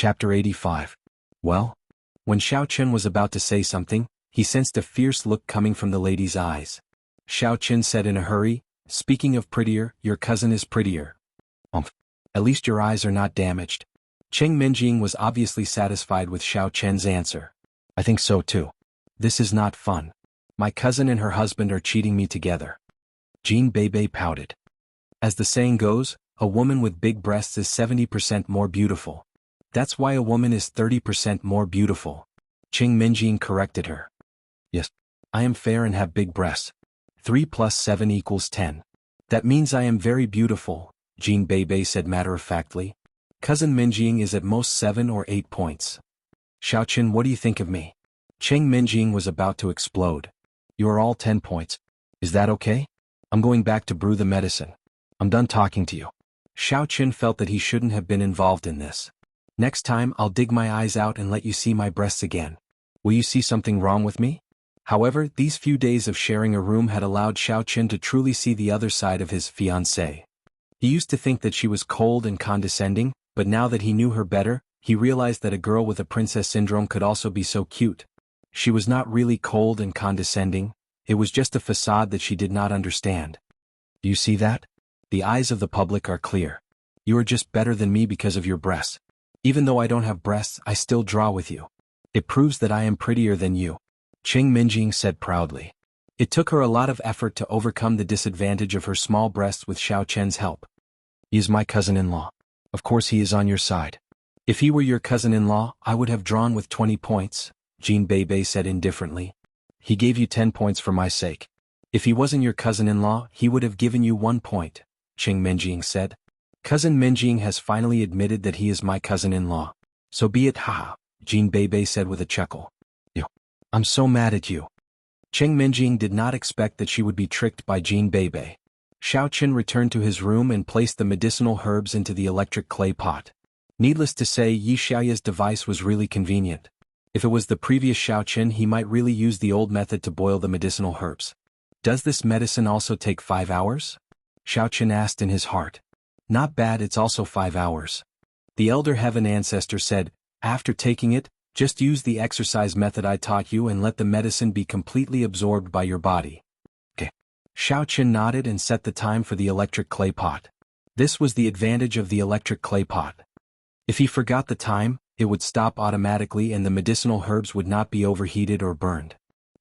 Chapter 85. Well? When Xiao Chen was about to say something, he sensed a fierce look coming from the lady's eyes. Xiao Chen said in a hurry, "Speaking of prettier, your cousin is prettier." At least your eyes are not damaged. Cheng Minjing was obviously satisfied with Xiao Chen's answer. I think so too. This is not fun. My cousin and her husband are cheating me together. Jean Bebe pouted. As the saying goes, a woman with big breasts is 70% more beautiful. That's why a woman is 30% more beautiful. Cheng Minjing corrected her. Yes, I am fair and have big breasts. 3 plus 7 equals 10. That means I am very beautiful, Jean Bebe said matter-of-factly. Cousin Minjing is at most 7 or 8 points. Xiao Chen, what do you think of me? Cheng Minjing was about to explode. You are all 10 points. Is that okay? I'm going back to brew the medicine. I'm done talking to you. Xiao Chen felt that he shouldn't have been involved in this. Next time I'll dig my eyes out and let you see my breasts again. Will you see something wrong with me? However, these few days of sharing a room had allowed Xiao Chen to truly see the other side of his fiancée. He used to think that she was cold and condescending, but now that he knew her better, he realized that a girl with a princess syndrome could also be so cute. She was not really cold and condescending, it was just a facade that she did not understand. Do you see that? The eyes of the public are clear. You are just better than me because of your breasts. Even though I don't have breasts, I still draw with you. It proves that I am prettier than you. Cheng Minjing said proudly. It took her a lot of effort to overcome the disadvantage of her small breasts with Xiao Chen's help. He is my cousin-in-law. Of course he is on your side. If he were your cousin-in-law, I would have drawn with 20 points, Jean Bebe said indifferently. He gave you 10 points for my sake. If he wasn't your cousin-in-law, he would have given you 1 point, Cheng Minjing said. Cousin Minjing has finally admitted that he is my cousin-in-law. So be it, haha, Jean Bebe said with a chuckle. I'm so mad at you. Cheng Minjing did not expect that she would be tricked by Jean Bebe. Xiao Chen returned to his room and placed the medicinal herbs into the electric clay pot. Needless to say, Yi Xiaoya's device was really convenient. If it was the previous Xiao Chen, he might really use the old method to boil the medicinal herbs. Does this medicine also take 5 hours? Xiao Chen asked in his heart. Not bad, it's also 5 hours. The elder heaven ancestor said, after taking it, just use the exercise method I taught you and let the medicine be completely absorbed by your body. Okay. Xiao Chen nodded and set the time for the electric clay pot. This was the advantage of the electric clay pot. If he forgot the time, it would stop automatically and the medicinal herbs would not be overheated or burned.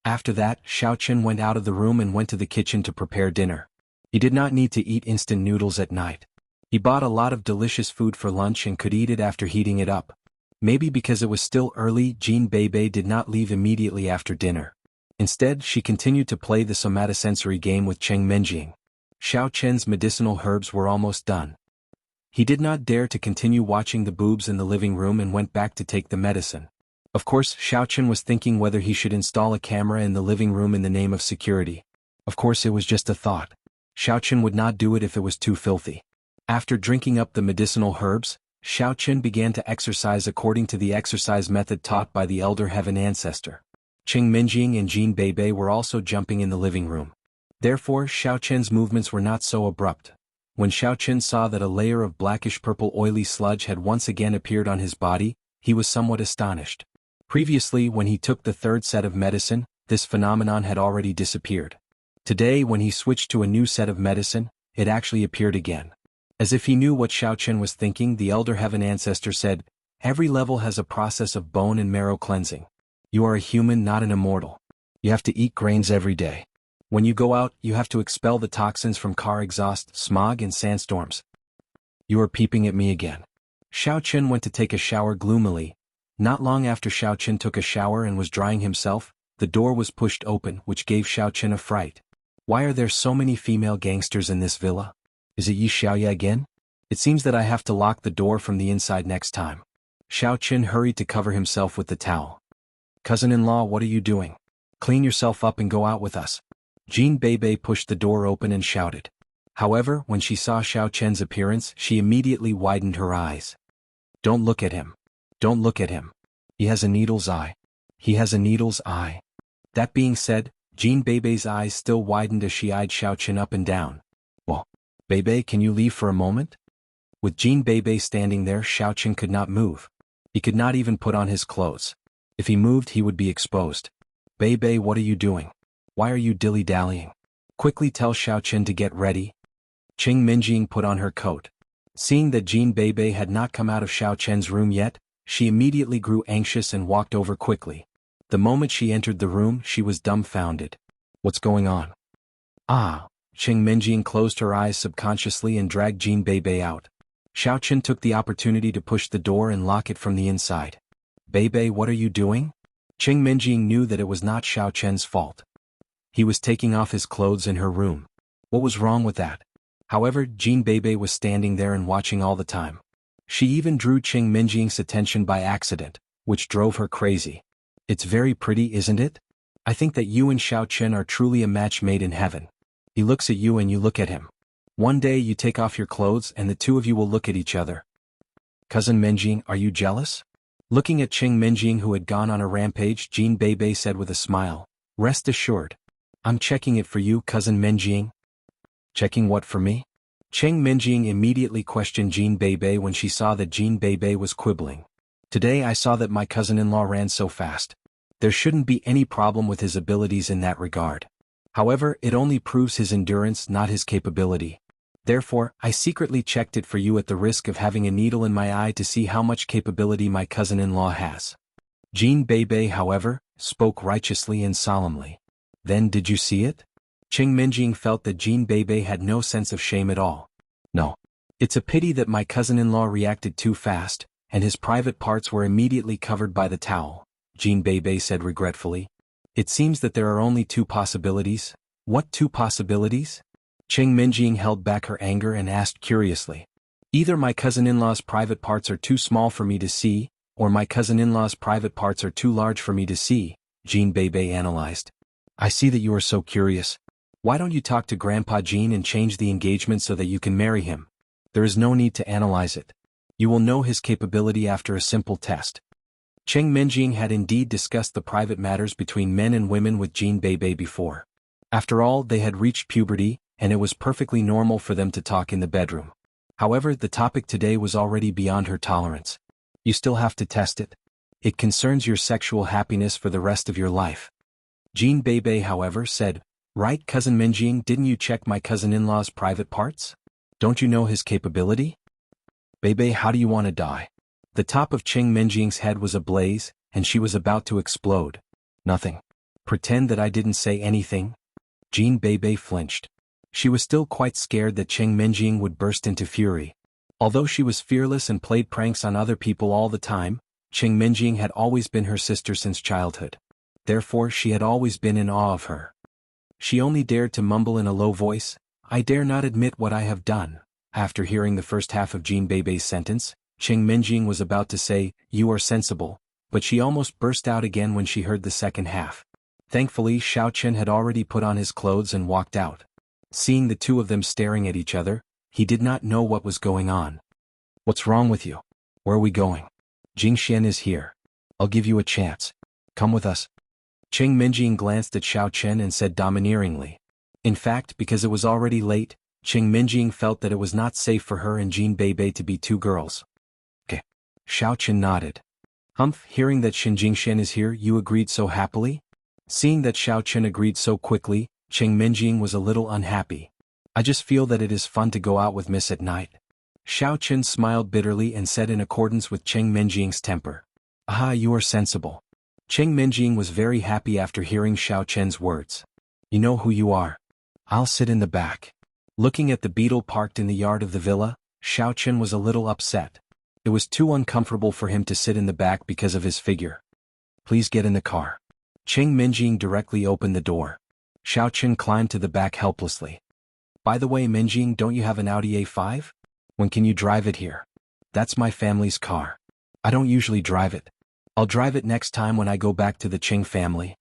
After that, Xiao Chen went out of the room and went to the kitchen to prepare dinner. He did not need to eat instant noodles at night. He bought a lot of delicious food for lunch and could eat it after heating it up. Maybe because it was still early, Jean Bebe did not leave immediately after dinner. Instead, she continued to play the somatosensory game with Cheng Minjing. Xiao Chen's medicinal herbs were almost done. He did not dare to continue watching the boobs in the living room and went back to take the medicine. Of course, Xiao Chen was thinking whether he should install a camera in the living room in the name of security. Of course, it was just a thought. Xiao Chen would not do it if it was too filthy. After drinking up the medicinal herbs, Xiao Chen began to exercise according to the exercise method taught by the elder heaven ancestor. Cheng Minjing and Jean Bebe were also jumping in the living room. Therefore, Xiao Chen's movements were not so abrupt. When Xiao Chen saw that a layer of blackish-purple oily sludge had once again appeared on his body, he was somewhat astonished. Previously, when he took the third set of medicine, this phenomenon had already disappeared. Today, when he switched to a new set of medicine, it actually appeared again. As if he knew what Xiao Chen was thinking, the elder heaven ancestor said, "Every level has a process of bone and marrow cleansing. You are a human, not an immortal. You have to eat grains every day. When you go out, you have to expel the toxins from car exhaust, smog and sandstorms." You are peeping at me again. Xiao Chen went to take a shower gloomily. Not long after Xiao Chen took a shower and was drying himself, the door was pushed open, which gave Xiao Chen a fright. Why are there so many female gangsters in this villa? Is it Yi Xiaoya again? It seems that I have to lock the door from the inside next time. Xiao Chen hurried to cover himself with the towel. Cousin-in-law, what are you doing? Clean yourself up and go out with us. Jean Bebe pushed the door open and shouted. However, when she saw Xiao Chen's appearance, she immediately widened her eyes. Don't look at him. Don't look at him. He has a needle's eye. He has a needle's eye. That being said, Jean Bebe's eyes still widened as she eyed Xiao Chen up and down. Well, Bebe, can you leave for a moment? With Jean Bebe standing there, Xiao Chen could not move. He could not even put on his clothes. If he moved he would be exposed. Bei, what are you doing? Why are you dilly-dallying? Quickly tell Xiao Chen to get ready. Qing Minjing put on her coat. Seeing that Jin Bei had not come out of Xiao Chen's room yet, she immediately grew anxious and walked over quickly. The moment she entered the room she was dumbfounded. What's going on? Ah! Qing Minjing closed her eyes subconsciously and dragged Jin Bei out. Xiao Chen took the opportunity to push the door and lock it from the inside. Bei, what are you doing? Qing Minjing knew that it was not Xiao Chen's fault. He was taking off his clothes in her room. What was wrong with that? However, Jin Bei was standing there and watching all the time. She even drew Qing Minjing's attention by accident, which drove her crazy. It's very pretty, isn't it? I think that you and Xiao Chen are truly a match made in heaven. He looks at you and you look at him. One day you take off your clothes and the two of you will look at each other. Cousin Minjing, are you jealous? Looking at Qing Minjing who had gone on a rampage, Jin Bei said with a smile, rest assured. I'm checking it for you, Cousin Minjing. Checking what for me? Qing Minjing immediately questioned Jin Bei when she saw that Jin Bei was quibbling. Today I saw that my cousin-in-law ran so fast. There shouldn't be any problem with his abilities in that regard. However, it only proves his endurance, not his capability. Therefore, I secretly checked it for you at the risk of having a needle in my eye to see how much capability my cousin-in-law has. Jin Bei, however, spoke righteously and solemnly. Then did you see it? Qing Minjing felt that Jin Bei had no sense of shame at all. No. It's a pity that my cousin-in-law reacted too fast, and his private parts were immediately covered by the towel, Jin Bei said regretfully. It seems that there are only two possibilities. What two possibilities? Qing Minjing held back her anger and asked curiously. Either my cousin-in-law's private parts are too small for me to see, or my cousin-in-law's private parts are too large for me to see, Jin Bei analyzed. I see that you are so curious. Why don't you talk to Grandpa Jin and change the engagement so that you can marry him? There is no need to analyze it. You will know his capability after a simple test. Qing Minjing had indeed discussed the private matters between men and women with Jin Bei before. After all, they had reached puberty, and it was perfectly normal for them to talk in the bedroom. However, the topic today was already beyond her tolerance. You still have to test it. It concerns your sexual happiness for the rest of your life. Jin Bei, however, said, right, Cousin Minjing, didn't you check my cousin-in-law's private parts? Don't you know his capability? Bei, how do you want to die? The top of Qing Minjing's head was ablaze, and she was about to explode. Nothing. Pretend that I didn't say anything? Jin Bei flinched. She was still quite scared that Qing Minjing would burst into fury. Although she was fearless and played pranks on other people all the time, Qing Minjing had always been her sister since childhood. Therefore she had always been in awe of her. She only dared to mumble in a low voice, I dare not admit what I have done. After hearing the first half of Jin Bei's sentence, Qing Minjing was about to say, you are sensible, but she almost burst out again when she heard the second half. Thankfully, Xiao Chen had already put on his clothes and walked out. Seeing the two of them staring at each other, he did not know what was going on. What's wrong with you? Where are we going? Jingxian is here. I'll give you a chance. Come with us. Qing Minjing glanced at Xiao Chen and said domineeringly. In fact, because it was already late, Qing Minjing felt that it was not safe for her and Jin Bei to be two girls. Okay. Xiao Chen nodded. Humph, hearing that Jingxian is here, you agreed so happily? Seeing that Xiao Chen agreed so quickly, Qing Minjing was a little unhappy. I just feel that it is fun to go out with Miss at night. Xiao Chen smiled bitterly and said in accordance with Qing Minjing's temper. Aha, you are sensible. Qing Minjing was very happy after hearing Xiao Chen's words. You know who you are. I'll sit in the back. Looking at the beetle parked in the yard of the villa, Xiao Chen was a little upset. It was too uncomfortable for him to sit in the back because of his figure. Please get in the car. Qing Minjing directly opened the door. Xiao Chen climbed to the back helplessly. By the way, Minjing, don't you have an Audi A5? When can you drive it here? That's my family's car. I don't usually drive it. I'll drive it next time when I go back to the Qing family.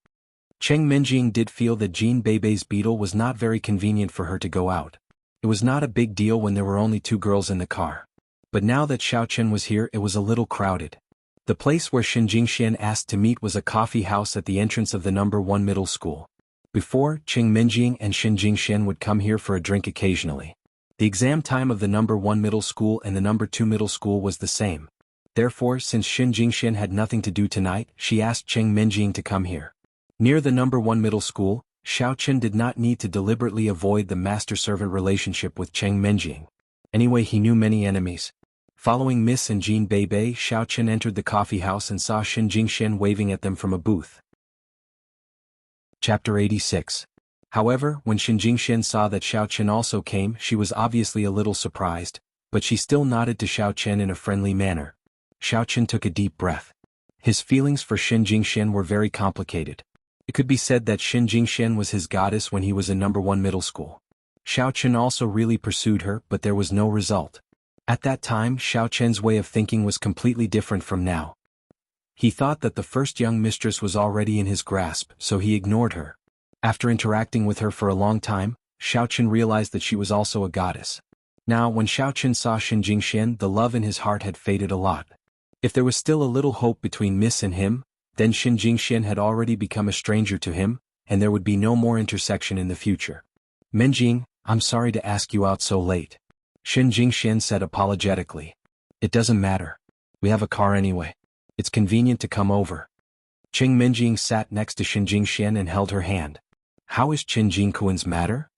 Qing Minjing did feel that Jin Bei's beetle was not very convenient for her to go out. It was not a big deal when there were only two girls in the car. But now that Xiao Chen was here, it was a little crowded. The place where Jingxian asked to meet was a coffee house at the entrance of the No. 1 middle school. Before, Qing Minjing and Jingxian would come here for a drink occasionally. The exam time of the No. 1 middle school and the No. 2 middle school was the same. Therefore, since Xin Jingxian had nothing to do tonight, she asked Cheng Menjing to come here. Near the number 1 middle school, Xiao Chen did not need to deliberately avoid the master-servant relationship with Cheng Menjing. Anyway, he knew many enemies. Following Miss and Jean Beibei, Xiao Chen entered the coffee house and saw Xin Jingxian waving at them from a booth. Chapter 86. However, when Xin Jingxian saw that Xiao Chen also came, she was obviously a little surprised, but she still nodded to Xiao Chen in a friendly manner. Xiao Chen took a deep breath. His feelings for Xin Jingxian were very complicated. It could be said that Xin Jingxian was his goddess when he was in number 1 middle school. Xiao Chen also really pursued her, but there was no result. At that time, Xiao Chen's way of thinking was completely different from now. He thought that the first young mistress was already in his grasp, so he ignored her. After interacting with her for a long time, Xiao Chen realized that she was also a goddess. Now, when Xiao Chen saw Xin Jingxian, the love in his heart had faded a lot. If there was still a little hope between Miss and him, then Xin Jingxian had already become a stranger to him, and there would be no more intersection in the future. Menjing, I'm sorry to ask you out so late. Xin Jingxian said apologetically. It doesn't matter. We have a car anyway. It's convenient to come over. Cheng Menjing sat next to Xin Jingxian and held her hand. How is Qin Jingkuan's matter?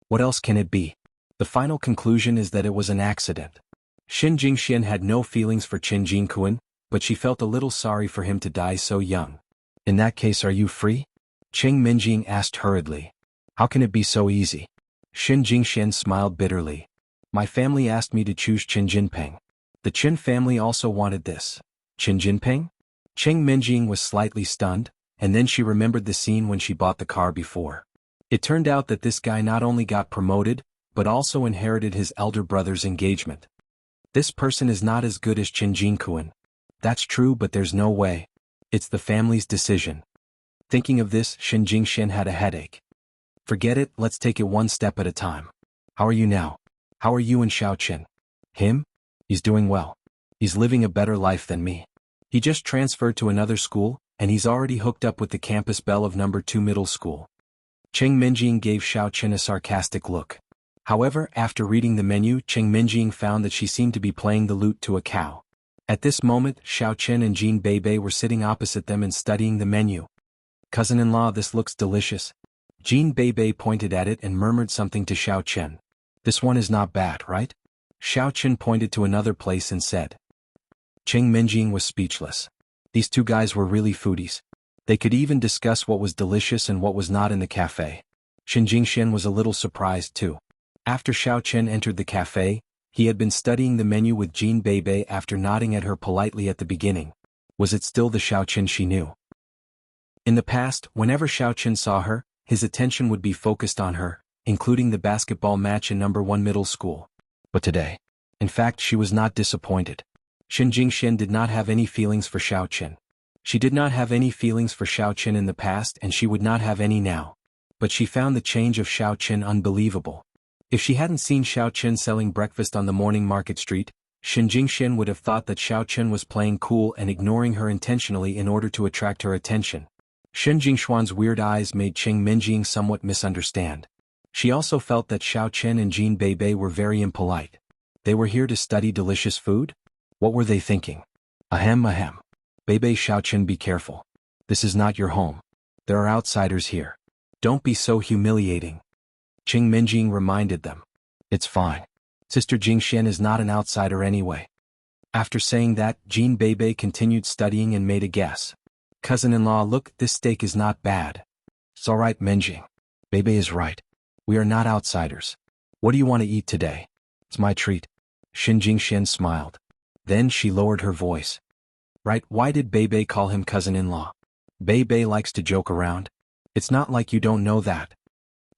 What else can it be? The final conclusion is that it was an accident. Xin Jingxian had no feelings for Qin Jingkuan, but she felt a little sorry for him to die so young. In that case, are you free? Cheng Menjing asked hurriedly. How can it be so easy? Xin Jingxian smiled bitterly. My family asked me to choose Qin Jinping. The Qin family also wanted this. Qin Jinping? Cheng Menjing was slightly stunned, and then she remembered the scene when she bought the car before. It turned out that this guy not only got promoted, but also inherited his elder brother's engagement. This person is not as good as Qin Jingkuan. That's true, but there's no way. It's the family's decision. Thinking of this, Xin Jingxian had a headache. Forget it, let's take it one step at a time. How are you now? How are you and Xiao Chen? Him? He's doing well. He's living a better life than me. He just transferred to another school, and he's already hooked up with the campus belle of number 2 middle school. Cheng Menjing gave Xiao Chen a sarcastic look. However, after reading the menu, Cheng Menjing found that she seemed to be playing the lute to a cow. At this moment, Xiao Chen and Jean Beibei were sitting opposite them and studying the menu. Cousin-in-law, this looks delicious. Jean Beibei pointed at it and murmured something to Xiao Chen. This one is not bad, right? Xiao Chen pointed to another place and said. Cheng Menjing was speechless. These two guys were really foodies. They could even discuss what was delicious and what was not in the cafe. Xin Jingxian was a little surprised too. After Xiao Chen entered the cafe, he had been studying the menu with Jean Beibei after nodding at her politely at the beginning. Was it still the Xiao Chen she knew? In the past, whenever Xiao Chen saw her, his attention would be focused on her, including the basketball match in number 1 middle school. But today, in fact, she was not disappointed. Xin Jingxian did not have any feelings for Xiao Chen. She did not have any feelings for Xiao Chen in the past, and she would not have any now. But she found the change of Xiao Chen unbelievable. If she hadn't seen Xiao Chen selling breakfast on the morning market street, Xin Jingxian would have thought that Xiao Chen was playing cool and ignoring her intentionally in order to attract her attention. Xin Jingshuan's weird eyes made Cheng Menjing somewhat misunderstand. She also felt that Xiao Chen and Jean Beibei were very impolite. They were here to study delicious food? What were they thinking? Ahem ahem. Beibei, Xiao Chen, be careful. This is not your home. There are outsiders here. Don't be so humiliating. Cheng Menjing reminded them. It's fine. Sister Jingxian is not an outsider anyway. After saying that, Jean Beibei continued studying and made a guess. Cousin-in-law, look, this steak is not bad. It's alright, Menjing. Beibei is right. We are not outsiders. What do you want to eat today? It's my treat. Xin Jingxian smiled. Then she lowered her voice. Right, why did Beibei call him cousin-in-law? Beibei likes to joke around. It's not like you don't know that.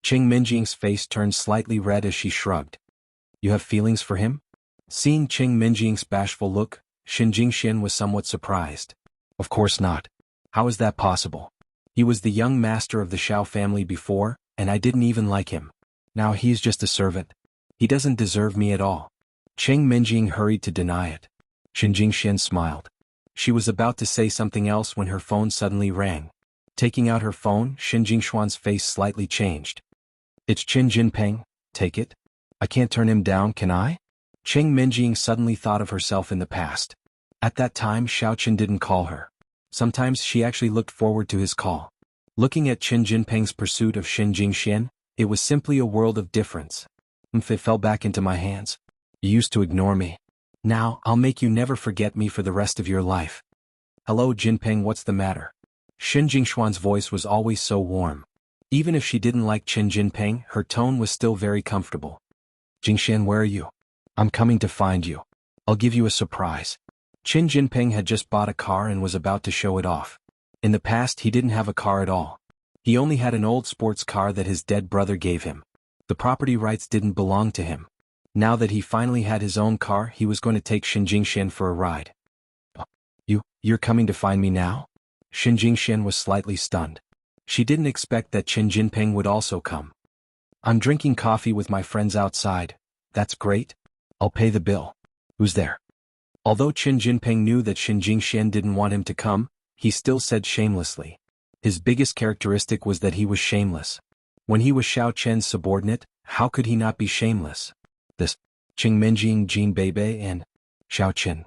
Cheng Menjing's face turned slightly red as she shrugged. You have feelings for him? Seeing Cheng Menjing's bashful look, Xin Jingxian was somewhat surprised. Of course not. How is that possible? He was the young master of the Xiao family before, and I didn't even like him. Now he's just a servant. He doesn't deserve me at all. Cheng Menjing hurried to deny it. Xin Jingxian smiled. She was about to say something else when her phone suddenly rang. Taking out her phone, Xin Jingshuan's face slightly changed. It's Qin Jinping, take it. I can't turn him down, can I? Cheng Menjing suddenly thought of herself in the past. At that time Xiao Chen didn't call her. Sometimes she actually looked forward to his call. Looking at Qin Jinping's pursuit of Xin Jingxian, it was simply a world of difference. It fell back into my hands. You used to ignore me. Now, I'll make you never forget me for the rest of your life. Hello Jinping, what's the matter? Xin Jingshuan's voice was always so warm. Even if she didn't like Qin Jinping, her tone was still very comfortable. Jingxian, where are you? I'm coming to find you. I'll give you a surprise. Qin Jinping had just bought a car and was about to show it off. In the past he didn't have a car at all. He only had an old sports car that his dead brother gave him. The property rights didn't belong to him. Now that he finally had his own car, he was going to take Xin Jingxian for a ride. You're coming to find me now? Xin Jingxian was slightly stunned. She didn't expect that Qin Jinping would also come. I'm drinking coffee with my friends outside. That's great. I'll pay the bill. Who's there? Although Qin Jinping knew that Xin Jingxian didn't want him to come, he still said shamelessly. His biggest characteristic was that he was shameless. When he was Xiao Chen's subordinate, how could he not be shameless? This, Qing Minjing, Jin Beibei and Xiao Chen.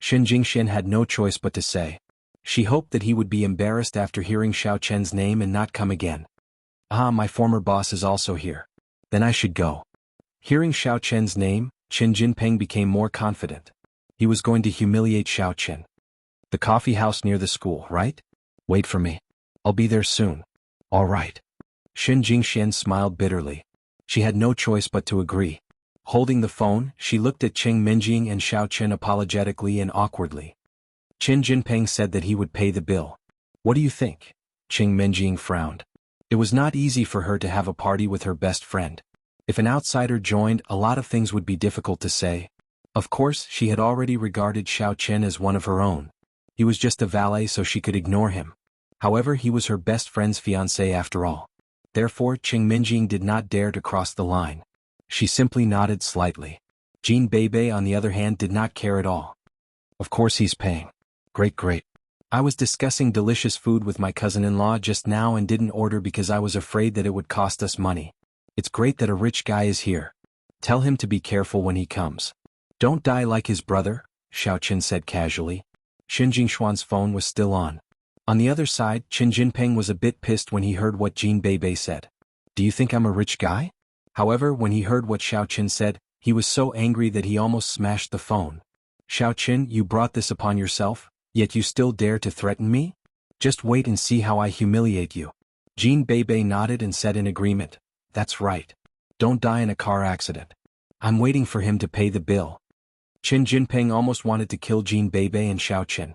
Xin Jingxian had no choice but to say. She hoped that he would be embarrassed after hearing Xiao Chen's name and not come again. Ah, my former boss is also here. Then I should go. Hearing Xiao Chen's name, Qin Jinping became more confident. He was going to humiliate Xiao Chen. The coffee house near the school, right? Wait for me. I'll be there soon. All right. Xin Jingxian smiled bitterly. She had no choice but to agree. Holding the phone, she looked at Qing Minjing and Xiao Chen apologetically and awkwardly. Qin Jinping said that he would pay the bill. What do you think? Qing Minjing frowned. It was not easy for her to have a party with her best friend. If an outsider joined, a lot of things would be difficult to say. Of course, she had already regarded Xiao Chen as one of her own. He was just a valet, so she could ignore him. However, he was her best friend's fiancé after all. Therefore, Qing Minjing did not dare to cross the line. She simply nodded slightly. Jin Beibei, on the other hand, did not care at all. Of course he's paying. Great. I was discussing delicious food with my cousin-in-law just now and didn't order because I was afraid that it would cost us money. It's great that a rich guy is here. Tell him to be careful when he comes. Don't die like his brother, Xiao Chen said casually. Xin Jingshuan's phone was still on. On the other side, Qin Jinping was a bit pissed when he heard what Jin Beibei said. Do you think I'm a rich guy? However, when he heard what Xiao Chen said, he was so angry that he almost smashed the phone. Xiao Chen, you brought this upon yourself, yet you still dare to threaten me? Just wait and see how I humiliate you. Jin Beibei nodded and said in agreement. That's right. Don't die in a car accident. I'm waiting for him to pay the bill. Qin Jinping almost wanted to kill Jin Beibei and Xiao Chen.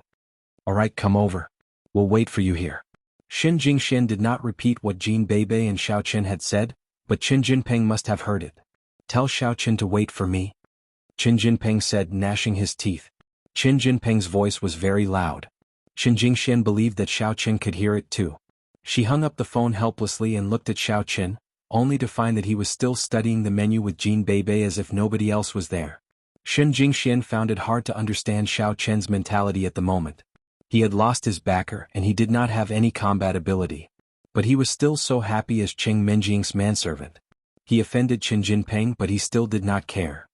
Alright, come over. We'll wait for you here. Xin Jingxian did not repeat what Jin Beibei and Xiao Chen had said, but Qin Jinping must have heard it. Tell Xiao Chen to wait for me. Qin Jinping said, gnashing his teeth. Qin Jinping's voice was very loud. Xin Jingxian believed that Xiao Chen could hear it too. She hung up the phone helplessly and looked at Xiao Chen, only to find that he was still studying the menu with Jin Beibei as if nobody else was there. Xin Jingxian found it hard to understand Xiao Chen's mentality at the moment. He had lost his backer and he did not have any combat ability. But he was still so happy as Qing Minjing's manservant. He offended Qin Jinping, but he still did not care.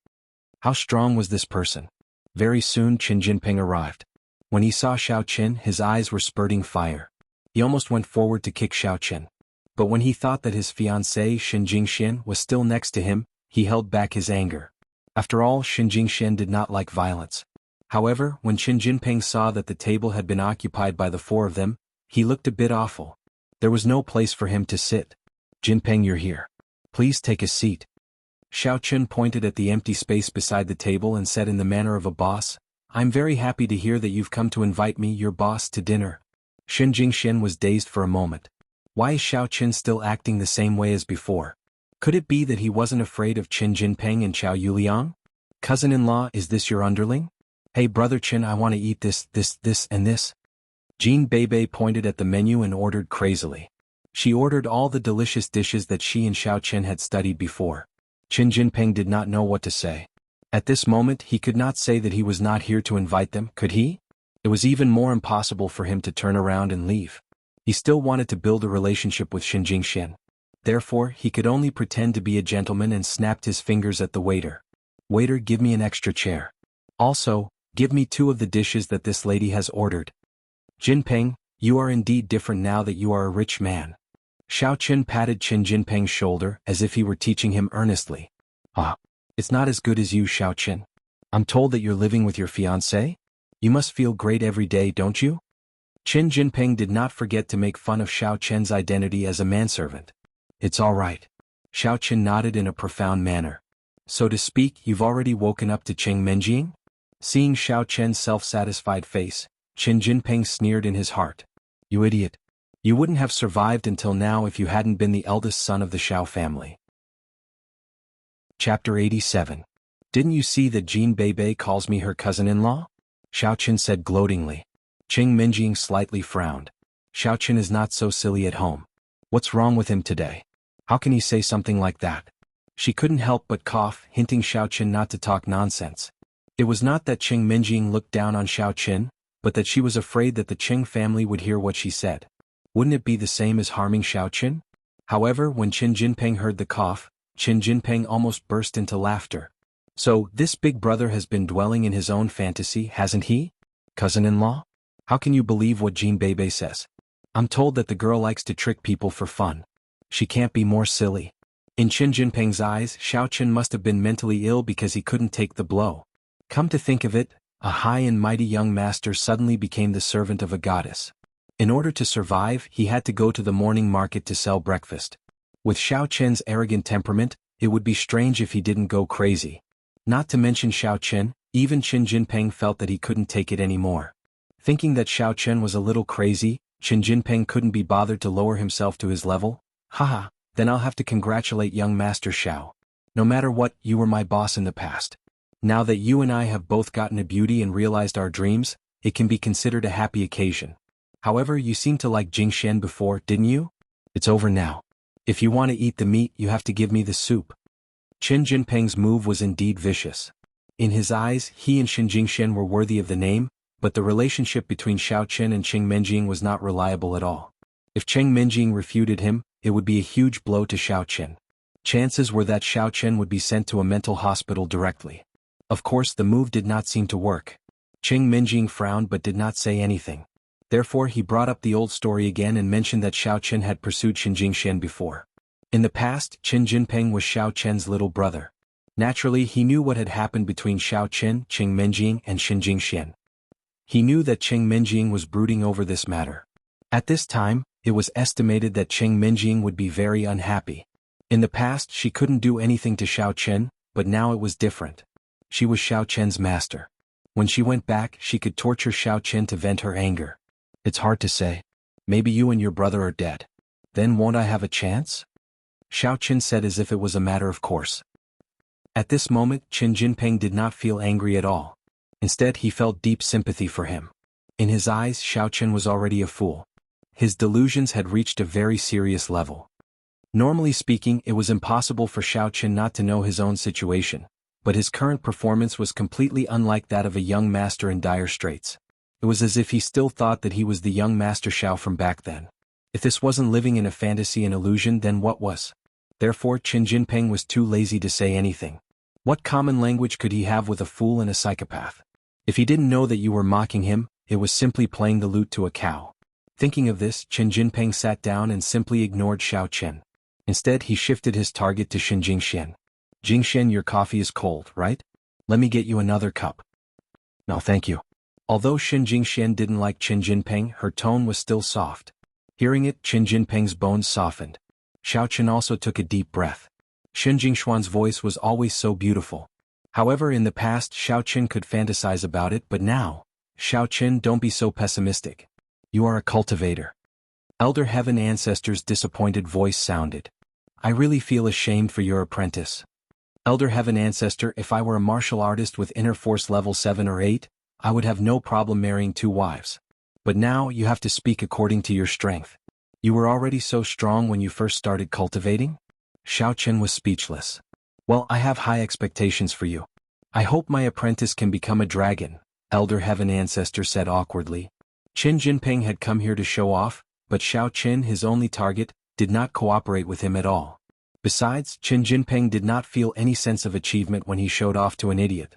How strong was this person? Very soon Qin Jinping arrived. When he saw Xiao Chen, his eyes were spurting fire. He almost went forward to kick Xiao Chen. But when he thought that his fiancée Xin Jingxian was still next to him, he held back his anger. After all, Xin Jingxian did not like violence. However, when Qin Jinping saw that the table had been occupied by the four of them, he looked a bit awful. There was no place for him to sit. Jinping, you're here. Please take a seat. Xiao Chen pointed at the empty space beside the table and said in the manner of a boss, I'm very happy to hear that you've come to invite me, your boss, to dinner. Xin Jingxian was dazed for a moment. Why is Xiao Chen still acting the same way as before? Could it be that he wasn't afraid of Qin Jinping and Qiao Yuliang? Cousin-in-law, is this your underling? Hey brother Qin, I want to eat this, and this. Jin Beibei pointed at the menu and ordered crazily. She ordered all the delicious dishes that she and Xiao Chen had studied before. Qin Jinping did not know what to say. At this moment he could not say that he was not here to invite them, could he? It was even more impossible for him to turn around and leave. He still wanted to build a relationship with Xin Jingxian. Therefore, he could only pretend to be a gentleman and snapped his fingers at the waiter. Waiter, give me an extra chair. Also, Give me 2 of the dishes that this lady has ordered. Jinpeng, you are indeed different now that you are a rich man. Xiao Qin patted Qin Jinpeng's shoulder as if he were teaching him earnestly. Ah, it's not as good as you, Xiao Qin. I'm told that you're living with your fiancé? You must feel great every day, don't you? Qin Jinpeng did not forget to make fun of Xiao Qin's identity as a manservant. It's all right. Xiao Qin nodded in a profound manner. So to speak, you've already woken up to Qing Menjing? Seeing Xiao Qin's self-satisfied face, Qin Jinpeng sneered in his heart. You idiot. You wouldn't have survived until now if you hadn't been the eldest son of the Xiao family. Chapter 87. Didn't you see that Jean Bebe calls me her cousin-in-law? Xiao Qin said gloatingly. Qing Menjing slightly frowned. Xiao Qin is not so silly at home. What's wrong with him today? How can he say something like that? She couldn't help but cough, hinting Xiao Qin not to talk nonsense. It was not that Qing Menjing looked down on Xiao Qin, but that she was afraid that the Qing family would hear what she said. Wouldn't it be the same as harming Xiao Qin? However, when Qin Jinpeng heard the cough, Qin Jinpeng almost burst into laughter. So, this big brother has been dwelling in his own fantasy, hasn't he? Cousin-in-law? How can you believe what Jean Bebe says? I'm told that the girl likes to trick people for fun. She can't be more silly. In Qin Jinpeng's eyes, Xiao Qin must have been mentally ill because he couldn't take the blow. Come to think of it, a high and mighty young master suddenly became the servant of a goddess. In order to survive, he had to go to the morning market to sell breakfast. With Xiao Qin's arrogant temperament, it would be strange if he didn't go crazy. Not to mention Xiao Qin, even Qin Jinpeng felt that he couldn't take it anymore. Thinking that Xiao Qin was a little crazy, Qin Jinpeng couldn't be bothered to lower himself to his level. Haha, then I'll have to congratulate young Master Xiao. No matter what, you were my boss in the past. Now that you and I have both gotten a beauty and realized our dreams, it can be considered a happy occasion. However, you seemed to like Jingxian before, didn't you? It's over now. If you want to eat the meat, you have to give me the soup. Qin Jinpeng's move was indeed vicious. In his eyes, he and Qin Jingxian were worthy of the name, but the relationship between Xiao Qin and Qing Menjing was not reliable at all. If Qing Menjing refuted him, it would be a huge blow to Xiao Qin. Chances were that Xiao Qin would be sent to a mental hospital directly. Of course, the move did not seem to work. Qing Menjing frowned but did not say anything. Therefore, he brought up the old story again and mentioned that Xiao Qin had pursued Qin Jingxian before. In the past, Qin Jinpeng was Xiao Qin's little brother. Naturally, he knew what had happened between Xiao Qin, Qing Menjing, and Qin Jingxian. He knew that Qing Menjing was brooding over this matter. At this time, it was estimated that Qing Menjing would be very unhappy. In the past, she couldn't do anything to Xiao Qin, but now it was different. She was Xiao Qin's master. When she went back, she could torture Xiao Qin to vent her anger. It's hard to say. Maybe you and your brother are dead. Then won't I have a chance? Xiao Qin said as if it was a matter of course. At this moment, Qin Jinpeng did not feel angry at all. Instead, he felt deep sympathy for him. In his eyes, Xiao Qin was already a fool. His delusions had reached a very serious level. Normally speaking, it was impossible for Xiao Qin not to know his own situation, but his current performance was completely unlike that of a young master in dire straits. It was as if he still thought that he was the young Master Xiao from back then. If this wasn't living in a fantasy and illusion, then what was? Therefore, Qin Jinpeng was too lazy to say anything. What common language could he have with a fool and a psychopath? If he didn't know that you were mocking him, it was simply playing the lute to a cow. Thinking of this, Qin Jinpeng sat down and simply ignored Xiao Qin. Instead, he shifted his target to Qin Jingxian. Jingxian, your coffee is cold, right? Let me get you another cup. No, thank you. Although Qin Jingxian didn't like Qin Jinpeng, her tone was still soft. Hearing it, Qin Jinpeng's bones softened. Xiao Qin also took a deep breath. Qin Jingshuan's voice was always so beautiful. However, in the past, Xiao Qin could fantasize about it, but now, Xiao Qin, don't be so pessimistic. You are a cultivator. Elder Heaven Ancestor's disappointed voice sounded. I really feel ashamed for your apprentice. Elder Heaven Ancestor, if I were a martial artist with inner force level 7 or 8, I would have no problem marrying 2 wives. But now, you have to speak according to your strength. You were already so strong when you first started cultivating? Xiao Qin was speechless. Well, I have high expectations for you. I hope my apprentice can become a dragon, Elder Heaven Ancestor said awkwardly. Qin Jinpeng had come here to show off, but Xiao Qin, his only target, did not cooperate with him at all. Besides, Qin Jinpeng did not feel any sense of achievement when he showed off to an idiot.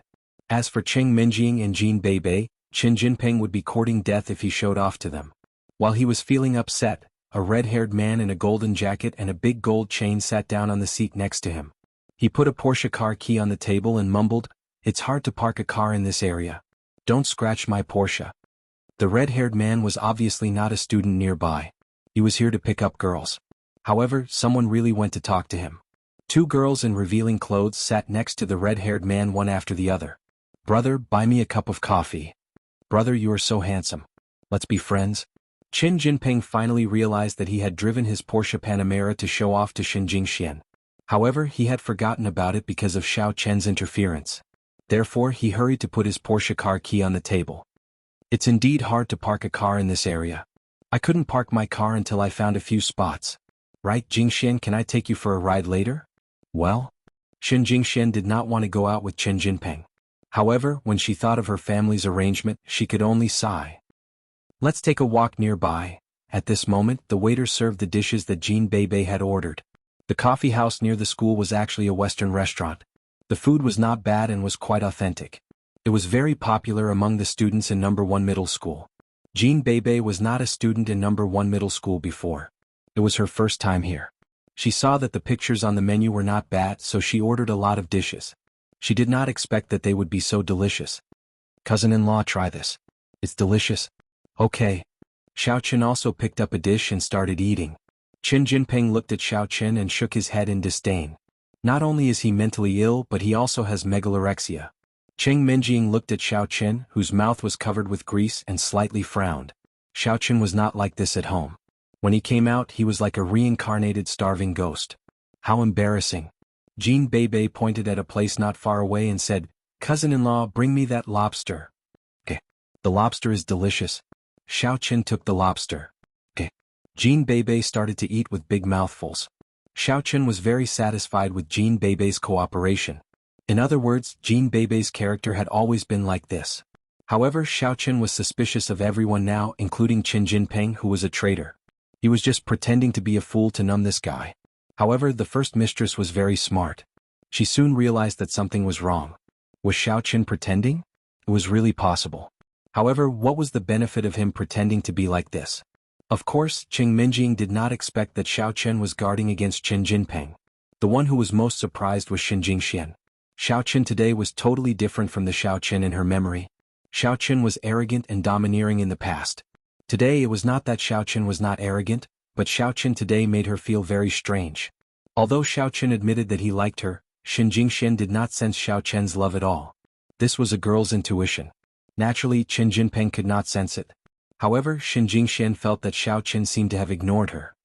As for Cheng Minjing and Jin Beibei, Qin Jinping would be courting death if he showed off to them. While he was feeling upset, a red-haired man in a golden jacket and a big gold chain sat down on the seat next to him. He put a Porsche car key on the table and mumbled, "It's hard to park a car in this area. Don't scratch my Porsche." The red-haired man was obviously not a student nearby. He was here to pick up girls. However, someone really went to talk to him. Two girls in revealing clothes sat next to the red-haired man one after the other. "Brother, buy me a cup of coffee. Brother, you are so handsome. Let's be friends." Qin Jinping finally realized that he had driven his Porsche Panamera to show off to Xin Jingxian. However, he had forgotten about it because of Xiao Chen's interference. Therefore, he hurried to put his Porsche car key on the table. "It's indeed hard to park a car in this area. I couldn't park my car until I found a few spots. Right, Jingxian, can I take you for a ride later?" Well, Xin Jingxian did not want to go out with Qin Jinping. However, when she thought of her family's arrangement, she could only sigh. "Let's take a walk nearby." At this moment, the waiter served the dishes that Jin Beibei had ordered. The coffee house near the school was actually a Western restaurant. The food was not bad and was quite authentic. It was very popular among the students in number 1 middle school. Jin Beibei was not a student in number 1 middle school before. It was her first time here. She saw that the pictures on the menu were not bad, so she ordered a lot of dishes. She did not expect that they would be so delicious. "Cousin-in-law, try this. It's delicious." "Okay." Xiao Qin also picked up a dish and started eating. Qin Jinping looked at Xiao Qin and shook his head in disdain. Not only is he mentally ill, but he also has megalorexia. Cheng Minjing looked at Xiao Qin, whose mouth was covered with grease, and slightly frowned. Xiao Qin was not like this at home. When he came out, he was like a reincarnated starving ghost. How embarrassing. Jin Beibei pointed at a place not far away and said, "Cousin-in-law, bring me that lobster." "Okay. The lobster is delicious." Xiao Qin took the lobster. "Okay." Jin Beibei started to eat with big mouthfuls. Xiao Qin was very satisfied with Jin Beibei's cooperation. In other words, Jin Beibei's character had always been like this. However, Xiao Qin was suspicious of everyone now, including Qin Jinping, who was a traitor. He was just pretending to be a fool to numb this guy. However, the first mistress was very smart. She soon realized that something was wrong. Was Xiao Qin pretending? It was really possible. However, what was the benefit of him pretending to be like this? Of course, Cheng Minjing did not expect that Xiao Qin was guarding against Qin Jinping. The one who was most surprised was Xin Jingxian. Xiao Qin today was totally different from the Xiao Qin in her memory. Xiao Qin was arrogant and domineering in the past. Today it was not that Xiao Qin was not arrogant, but Xiao Qin today made her feel very strange. Although Xiao Qin admitted that he liked her, Xin Jingxian did not sense Xiao Qin's love at all. This was a girl's intuition. Naturally, Qin Jinping could not sense it. However, Xin Jingxian felt that Xiao Qin seemed to have ignored her.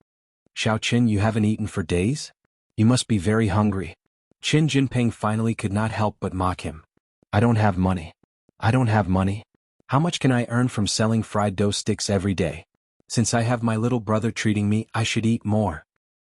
"Xiao Qin, you haven't eaten for days? You must be very hungry." Qin Jinping finally could not help but mock him. "I don't have money. I don't have money. How much can I earn from selling fried dough sticks every day? Since I have my little brother treating me, I should eat more."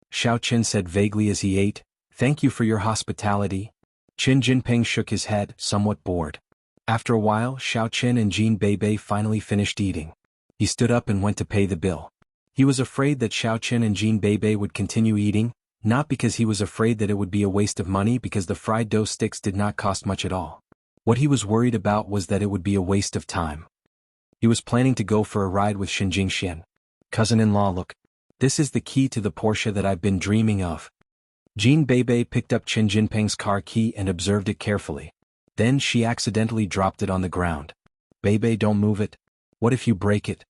Xiao Qin said vaguely as he ate, "Thank you for your hospitality." Qin Jinping shook his head, somewhat bored. After a while, Xiao Qin and Jin Beibei finally finished eating. He stood up and went to pay the bill. He was afraid that Xiao Qin and Jin Beibei would continue eating, not because he was afraid that it would be a waste of money because the fried dough sticks did not cost much at all. What he was worried about was that it would be a waste of time. He was planning to go for a ride with Xin Jingxian. "Cousin-in-law, look. This is the key to the Porsche that I've been dreaming of." Jin Beibei picked up Qin Jinping's car key and observed it carefully. Then she accidentally dropped it on the ground. "Beibei, don't move it. What if you break it?"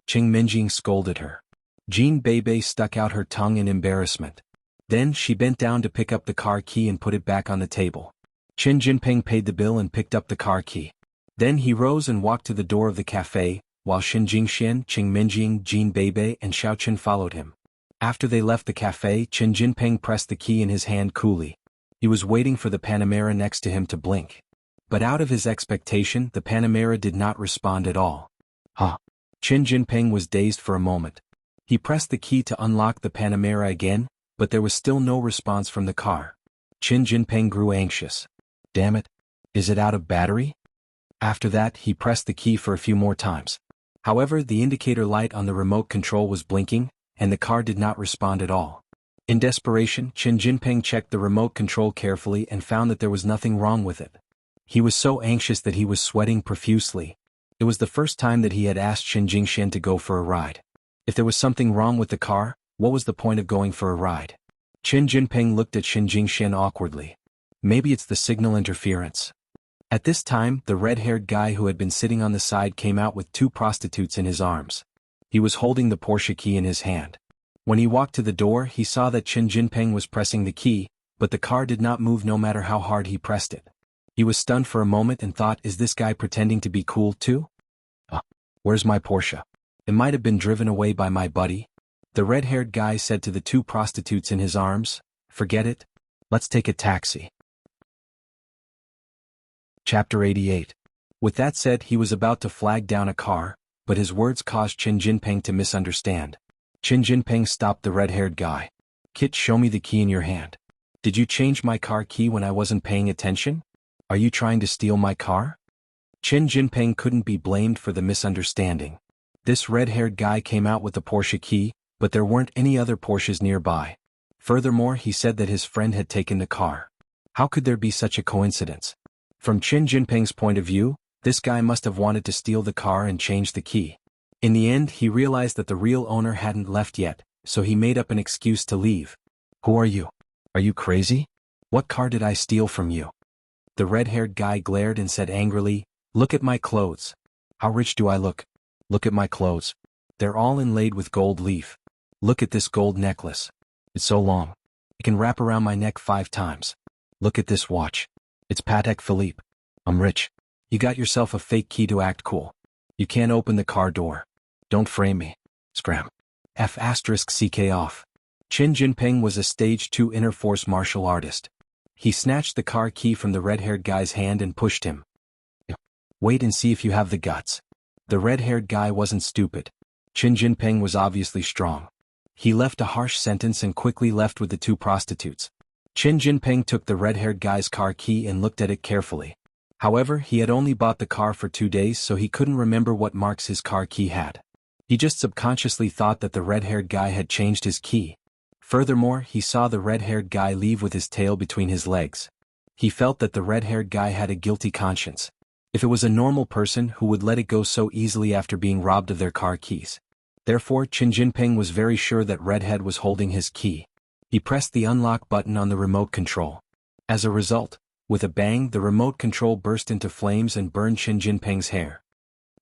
Cheng Minjing scolded her. Jin Beibei stuck out her tongue in embarrassment. Then she bent down to pick up the car key and put it back on the table. Qin Jinping paid the bill and picked up the car key. Then he rose and walked to the door of the cafe, while Xin Jingxian, Cheng Minjing, Jin Beibei and Xiao Qin followed him. After they left the cafe, Qin Jinping pressed the key in his hand coolly. He was waiting for the Panamera next to him to blink. But out of his expectation, the Panamera did not respond at all. Huh. Qin Jinping was dazed for a moment. He pressed the key to unlock the Panamera again, but there was still no response from the car. Qin Jinping grew anxious. Damn it. Is it out of battery? After that, he pressed the key for a few more times. However, the indicator light on the remote control was blinking, and the car did not respond at all. In desperation, Qin Jinping checked the remote control carefully and found that there was nothing wrong with it. He was so anxious that he was sweating profusely. It was the first time that he had asked Qin Jingxian to go for a ride. If there was something wrong with the car, what was the point of going for a ride? Qin Jinping looked at Qin Jingxian awkwardly. Maybe it's the signal interference. At this time, the red-haired guy who had been sitting on the side came out with 2 prostitutes in his arms. He was holding the Porsche key in his hand. When he walked to the door, he saw that Qin Jinping was pressing the key, but the car did not move no matter how hard he pressed it. He was stunned for a moment and thought, is this guy pretending to be cool too? Where's my Porsche? It might have been driven away by my buddy. The red-haired guy said to the 2 prostitutes in his arms, forget it. Let's take a taxi. Chapter 88. With that said, he was about to flag down a car, but his words caused Qin Jinping to misunderstand. Qin Jinping stopped the red-haired guy. Kit, show me the key in your hand. Did you change my car key when I wasn't paying attention? Are you trying to steal my car? Qin Jinping couldn't be blamed for the misunderstanding. This red-haired guy came out with the Porsche key, but there weren't any other Porsches nearby. Furthermore, he said that his friend had taken the car. How could there be such a coincidence? From Qin Jinping's point of view, this guy must have wanted to steal the car and change the key. In the end, he realized that the real owner hadn't left yet, so he made up an excuse to leave. Who are you? Are you crazy? What car did I steal from you? The red-haired guy glared and said angrily, look at my clothes. How rich do I look? Look at my clothes. They're all inlaid with gold leaf. Look at this gold necklace. It's so long. It can wrap around my neck 5 times. Look at this watch. It's Patek Philippe. I'm rich. You got yourself a fake key to act cool. You can't open the car door. Don't frame me. Scram. F***ck off. Qin Jinping was a stage 2 inner force martial artist. He snatched the car key from the red-haired guy's hand and pushed him. Wait and see if you have the guts. The red-haired guy wasn't stupid. Qin Jinping was obviously strong. He left a harsh sentence and quickly left with the 2 prostitutes. Qin Jinping took the red-haired guy's car key and looked at it carefully. However, he had only bought the car for 2 days, so he couldn't remember what marks his car key had. He just subconsciously thought that the red-haired guy had changed his key. Furthermore, he saw the red-haired guy leave with his tail between his legs. He felt that the red-haired guy had a guilty conscience. If it was a normal person who would let it go so easily after being robbed of their car keys. Therefore, Qin Jinping was very sure that Redhead was holding his key. He pressed the unlock button on the remote control. As a result, with a bang, the remote control burst into flames and burned Qin Jinping's hair.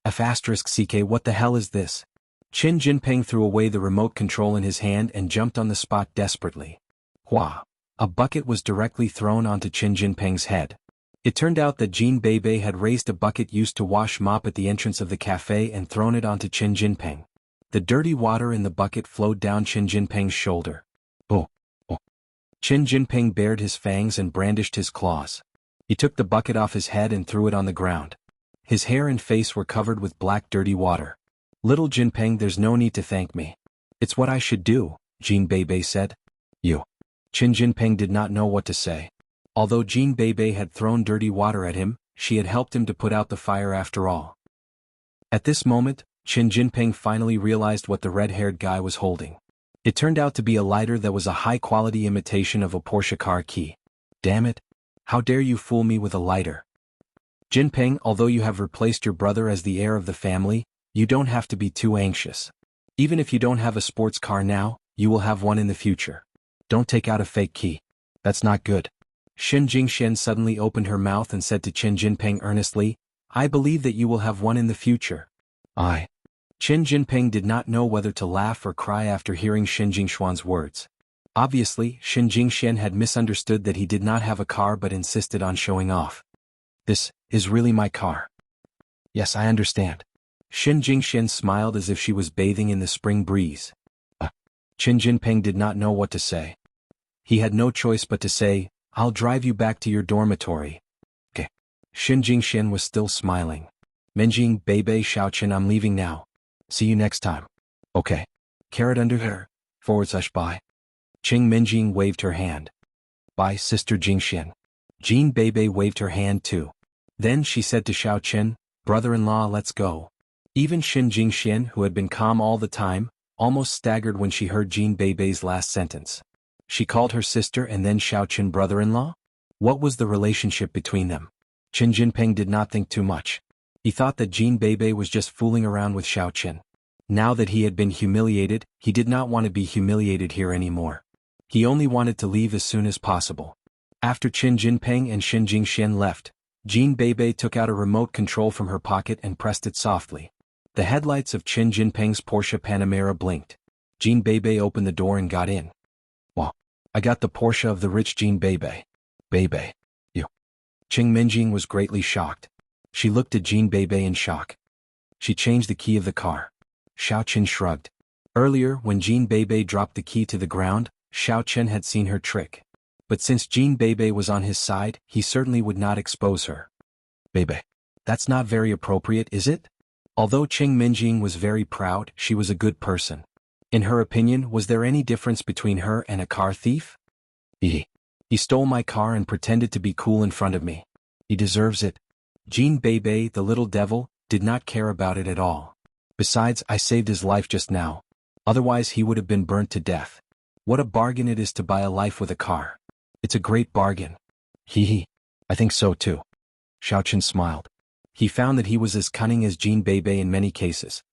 F***ck, what the hell is this? Qin Jinping threw away the remote control in his hand and jumped on the spot desperately. Hua! A bucket was directly thrown onto Qin Jinping's head. It turned out that Jean Bebe had raised a bucket used to wash mop at the entrance of the cafe and thrown it onto Qin Jinping. The dirty water in the bucket flowed down Qin Jinping's shoulder. Oh! Qin Jinping bared his fangs and brandished his claws. He took the bucket off his head and threw it on the ground. His hair and face were covered with black dirty water. Little Jinping, there's no need to thank me. It's what I should do, Jean Bebe said. You. Qin Jinping did not know what to say. Although Jean Bebe had thrown dirty water at him, she had helped him to put out the fire after all. At this moment, Qin Jinping finally realized what the red-haired guy was holding. It turned out to be a lighter that was a high-quality imitation of a Porsche car key. Damn it! How dare you fool me with a lighter? Jinping, although you have replaced your brother as the heir of the family, you don't have to be too anxious. Even if you don't have a sports car now, you will have one in the future. Don't take out a fake key. That's not good. Qin Jingxian suddenly opened her mouth and said to Qin Jinping earnestly, I believe that you will have one in the future. Qin Jinping did not know whether to laugh or cry after hearing Qin Jingshuan's words. Obviously, Qin Jingxian had misunderstood that he did not have a car but insisted on showing off. This is really my car. Yes, I understand. Qin Jingxian smiled as if she was bathing in the spring breeze. Qin Jinping did not know what to say. He had no choice but to say, I'll drive you back to your dormitory. Okay. Qin Jingxian was still smiling. Menjing, Bebe, Xiaoqin, I'm leaving now. See you next time. Okay. Carrot under her. / bye. Qing Menjing waved her hand. Bye, Sister Jingxian. Jean Bebe waved her hand too. Then she said to Xiaoqin, brother-in-law, let's go. Even Qin Jingxian, who had been calm all the time, almost staggered when she heard Jean Bebe's last sentence. She called her sister and then Xiaoqin brother-in-law? What was the relationship between them? Qin Jinping did not think too much. He thought that Jean Bebe was just fooling around with Xiao Qin. Now that he had been humiliated, he did not want to be humiliated here anymore. He only wanted to leave as soon as possible. After Qin Jinping and Xin Jingxian left, Jean Bebe took out a remote control from her pocket and pressed it softly. The headlights of Qin Jinping's Porsche Panamera blinked. Jean Bebe opened the door and got in. "Wow, I got the Porsche of the rich Jean Bebe." "Bebe, you." Qing Minjing was greatly shocked. She looked at Jean Bebe in shock. She changed the key of the car. Xiao Qin shrugged. Earlier, when Jean Bebe dropped the key to the ground, Xiao Qin had seen her trick. But since Jean Bebe was on his side, he certainly would not expose her. "Bebe, that's not very appropriate, is it?" Although Qing Minjing was very proud, she was a good person. In her opinion, was there any difference between her and a car thief? He stole my car and pretended to be cool in front of me. He deserves it. Jean Bebe, the little devil, did not care about it at all. Besides, I saved his life just now. Otherwise he would have been burnt to death. What a bargain it is to buy a life with a car. It's a great bargain. I think so too. Xiao Qin smiled. He found that he was as cunning as Jean Bebe in many cases.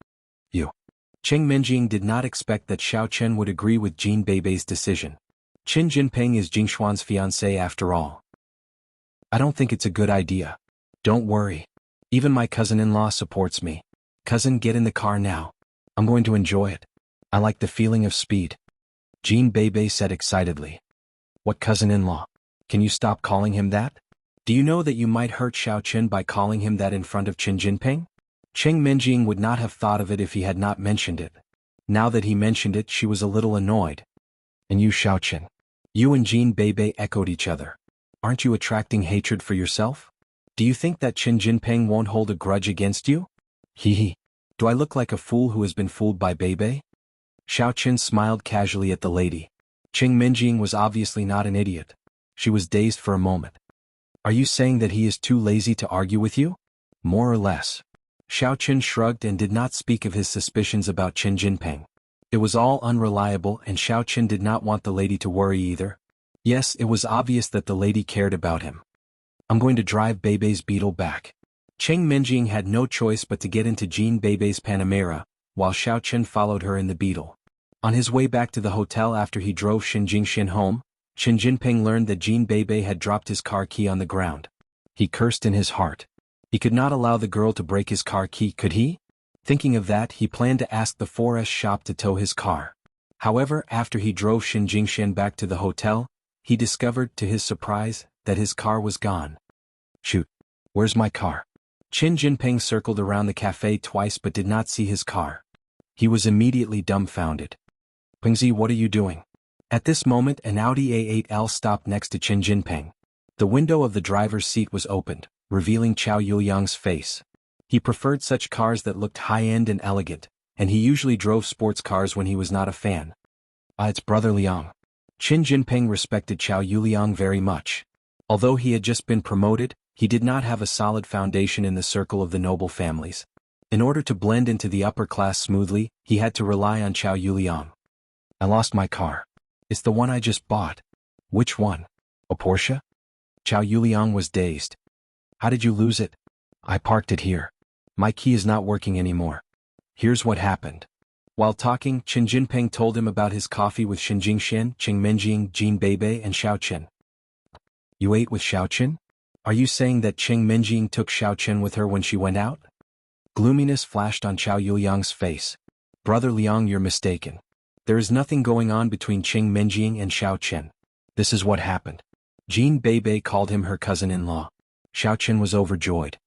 Qing Minjing did not expect that Xiao Qin would agree with Jean Bebe's decision. Qin Jinping is Jing Xuan's fiancé after all. "I don't think it's a good idea. Don't worry. Even my cousin-in-law supports me. Cousin, get in the car now. I'm going to enjoy it. I like the feeling of speed." Jean Bebe said excitedly. "What cousin-in-law? Can you stop calling him that? Do you know that you might hurt Xiao Qin by calling him that in front of Qin Jinping?" Qing Minjing would not have thought of it if he had not mentioned it. Now that he mentioned it, she was a little annoyed. "And you, Xiao Qin?" You and Jean Bebe echoed each other. "Aren't you attracting hatred for yourself? Do you think that Qin Jinping won't hold a grudge against you?" Do I look like a fool who has been fooled by Bebe?" Xiao Qin smiled casually at the lady. Qing Minjing was obviously not an idiot. She was dazed for a moment. "Are you saying that he is too lazy to argue with you?" "More or less." Xiao Qin shrugged and did not speak of his suspicions about Qin Jinping. It was all unreliable and Xiao Qin did not want the lady to worry either. Yes, it was obvious that the lady cared about him. "I'm going to drive Bebe's Beetle back." Qing Minjing had no choice but to get into Jean Bebe's Panamera, while Xiao Qin followed her in the Beetle. On his way back to the hotel after he drove Xin Jingxian home, Qin Jinping learned that Jean Bebe had dropped his car key on the ground. He cursed in his heart. He could not allow the girl to break his car key, could he? Thinking of that, he planned to ask the 4S shop to tow his car. However, after he drove Xin Jingxian back to the hotel, he discovered, to his surprise, that his car was gone. "Shoot. Where's my car?" Qin Jinping circled around the cafe twice but did not see his car. He was immediately dumbfounded. "Pingzi, what are you doing?" At this moment an Audi A8L stopped next to Qin Jinping. The window of the driver's seat was opened, revealing Chao Yuliang's face. He preferred such cars that looked high-end and elegant, and he usually drove sports cars when he was not a fan. It's Brother Liang." Qin Jinping respected Chao Yuliang very much. Although he had just been promoted, he did not have a solid foundation in the circle of the noble families. In order to blend into the upper class smoothly, he had to rely on Chao Yuliang. "I lost my car. It's the one I just bought." "Which one? A Porsche?" Chao Yuliang was dazed. "How did you lose it?" "I parked it here. My key is not working anymore. Here's what happened." While talking, Qin Jinping told him about his coffee with Xin Jingxian, Qing Minjing, Jean Bebe and Xiao Qin. "You ate with Xiao Qin? Are you saying that Qing Minjing took Xiao Qin with her when she went out?" Gloominess flashed on Chao Yuliang's face. "Brother Liang, you're mistaken. There is nothing going on between Qing Minjing and Xiao Qin. This is what happened. Jean Bebe called him her cousin-in-law." Xiao Qin was overjoyed.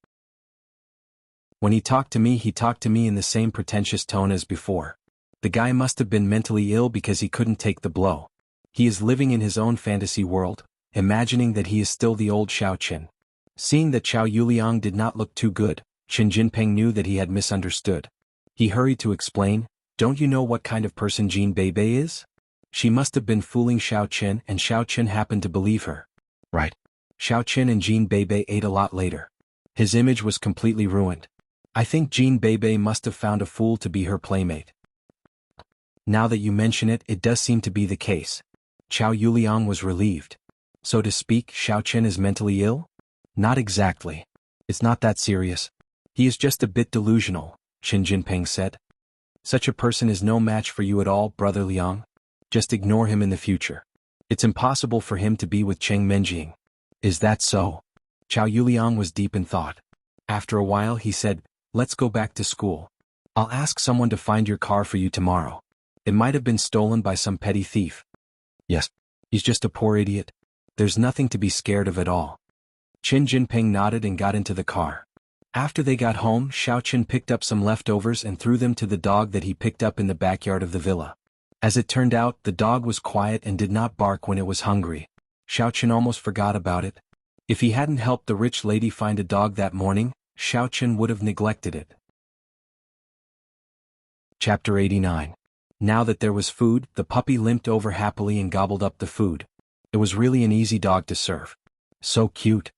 "When he talked to me in the same pretentious tone as before. The guy must have been mentally ill because he couldn't take the blow. He is living in his own fantasy world, imagining that he is still the old Xiao Qin." Seeing that Chao Yuliang did not look too good, Qin Jinping knew that he had misunderstood. He hurried to explain, "Don't you know what kind of person Jean Bebe is? She must have been fooling Xiao Qin and Xiao Qin happened to believe her." "Right." Xiao Qin and Jean Bebe ate a lot later. His image was completely ruined. "I think Jean Bebe must have found a fool to be her playmate." "Now that you mention it, it does seem to be the case." Chao Yuliang was relieved. "So to speak, Xiao Qin is mentally ill?" Not exactly. It's not that serious. He is just a bit delusional, Qin Jinping said. Such a person is no match for you at all, Brother Liang. Just ignore him in the future. It's impossible for him to be with Cheng Menjing. Is that so? Zhao Yuliang was deep in thought. After a while he said, let's go back to school. I'll ask someone to find your car for you tomorrow. It might have been stolen by some petty thief. Yes. He's just a poor idiot. There's nothing to be scared of at all. Qin Jinping nodded and got into the car. After they got home, Xiaoqin picked up some leftovers and threw them to the dog that he picked up in the backyard of the villa. As it turned out, the dog was quiet and did not bark when it was hungry. Xiaoqin almost forgot about it. If he hadn't helped the rich lady find a dog that morning, Xiaoqin would have neglected it. Chapter 89. Now that there was food, the puppy limped over happily and gobbled up the food. It was really an easy dog to serve. So cute.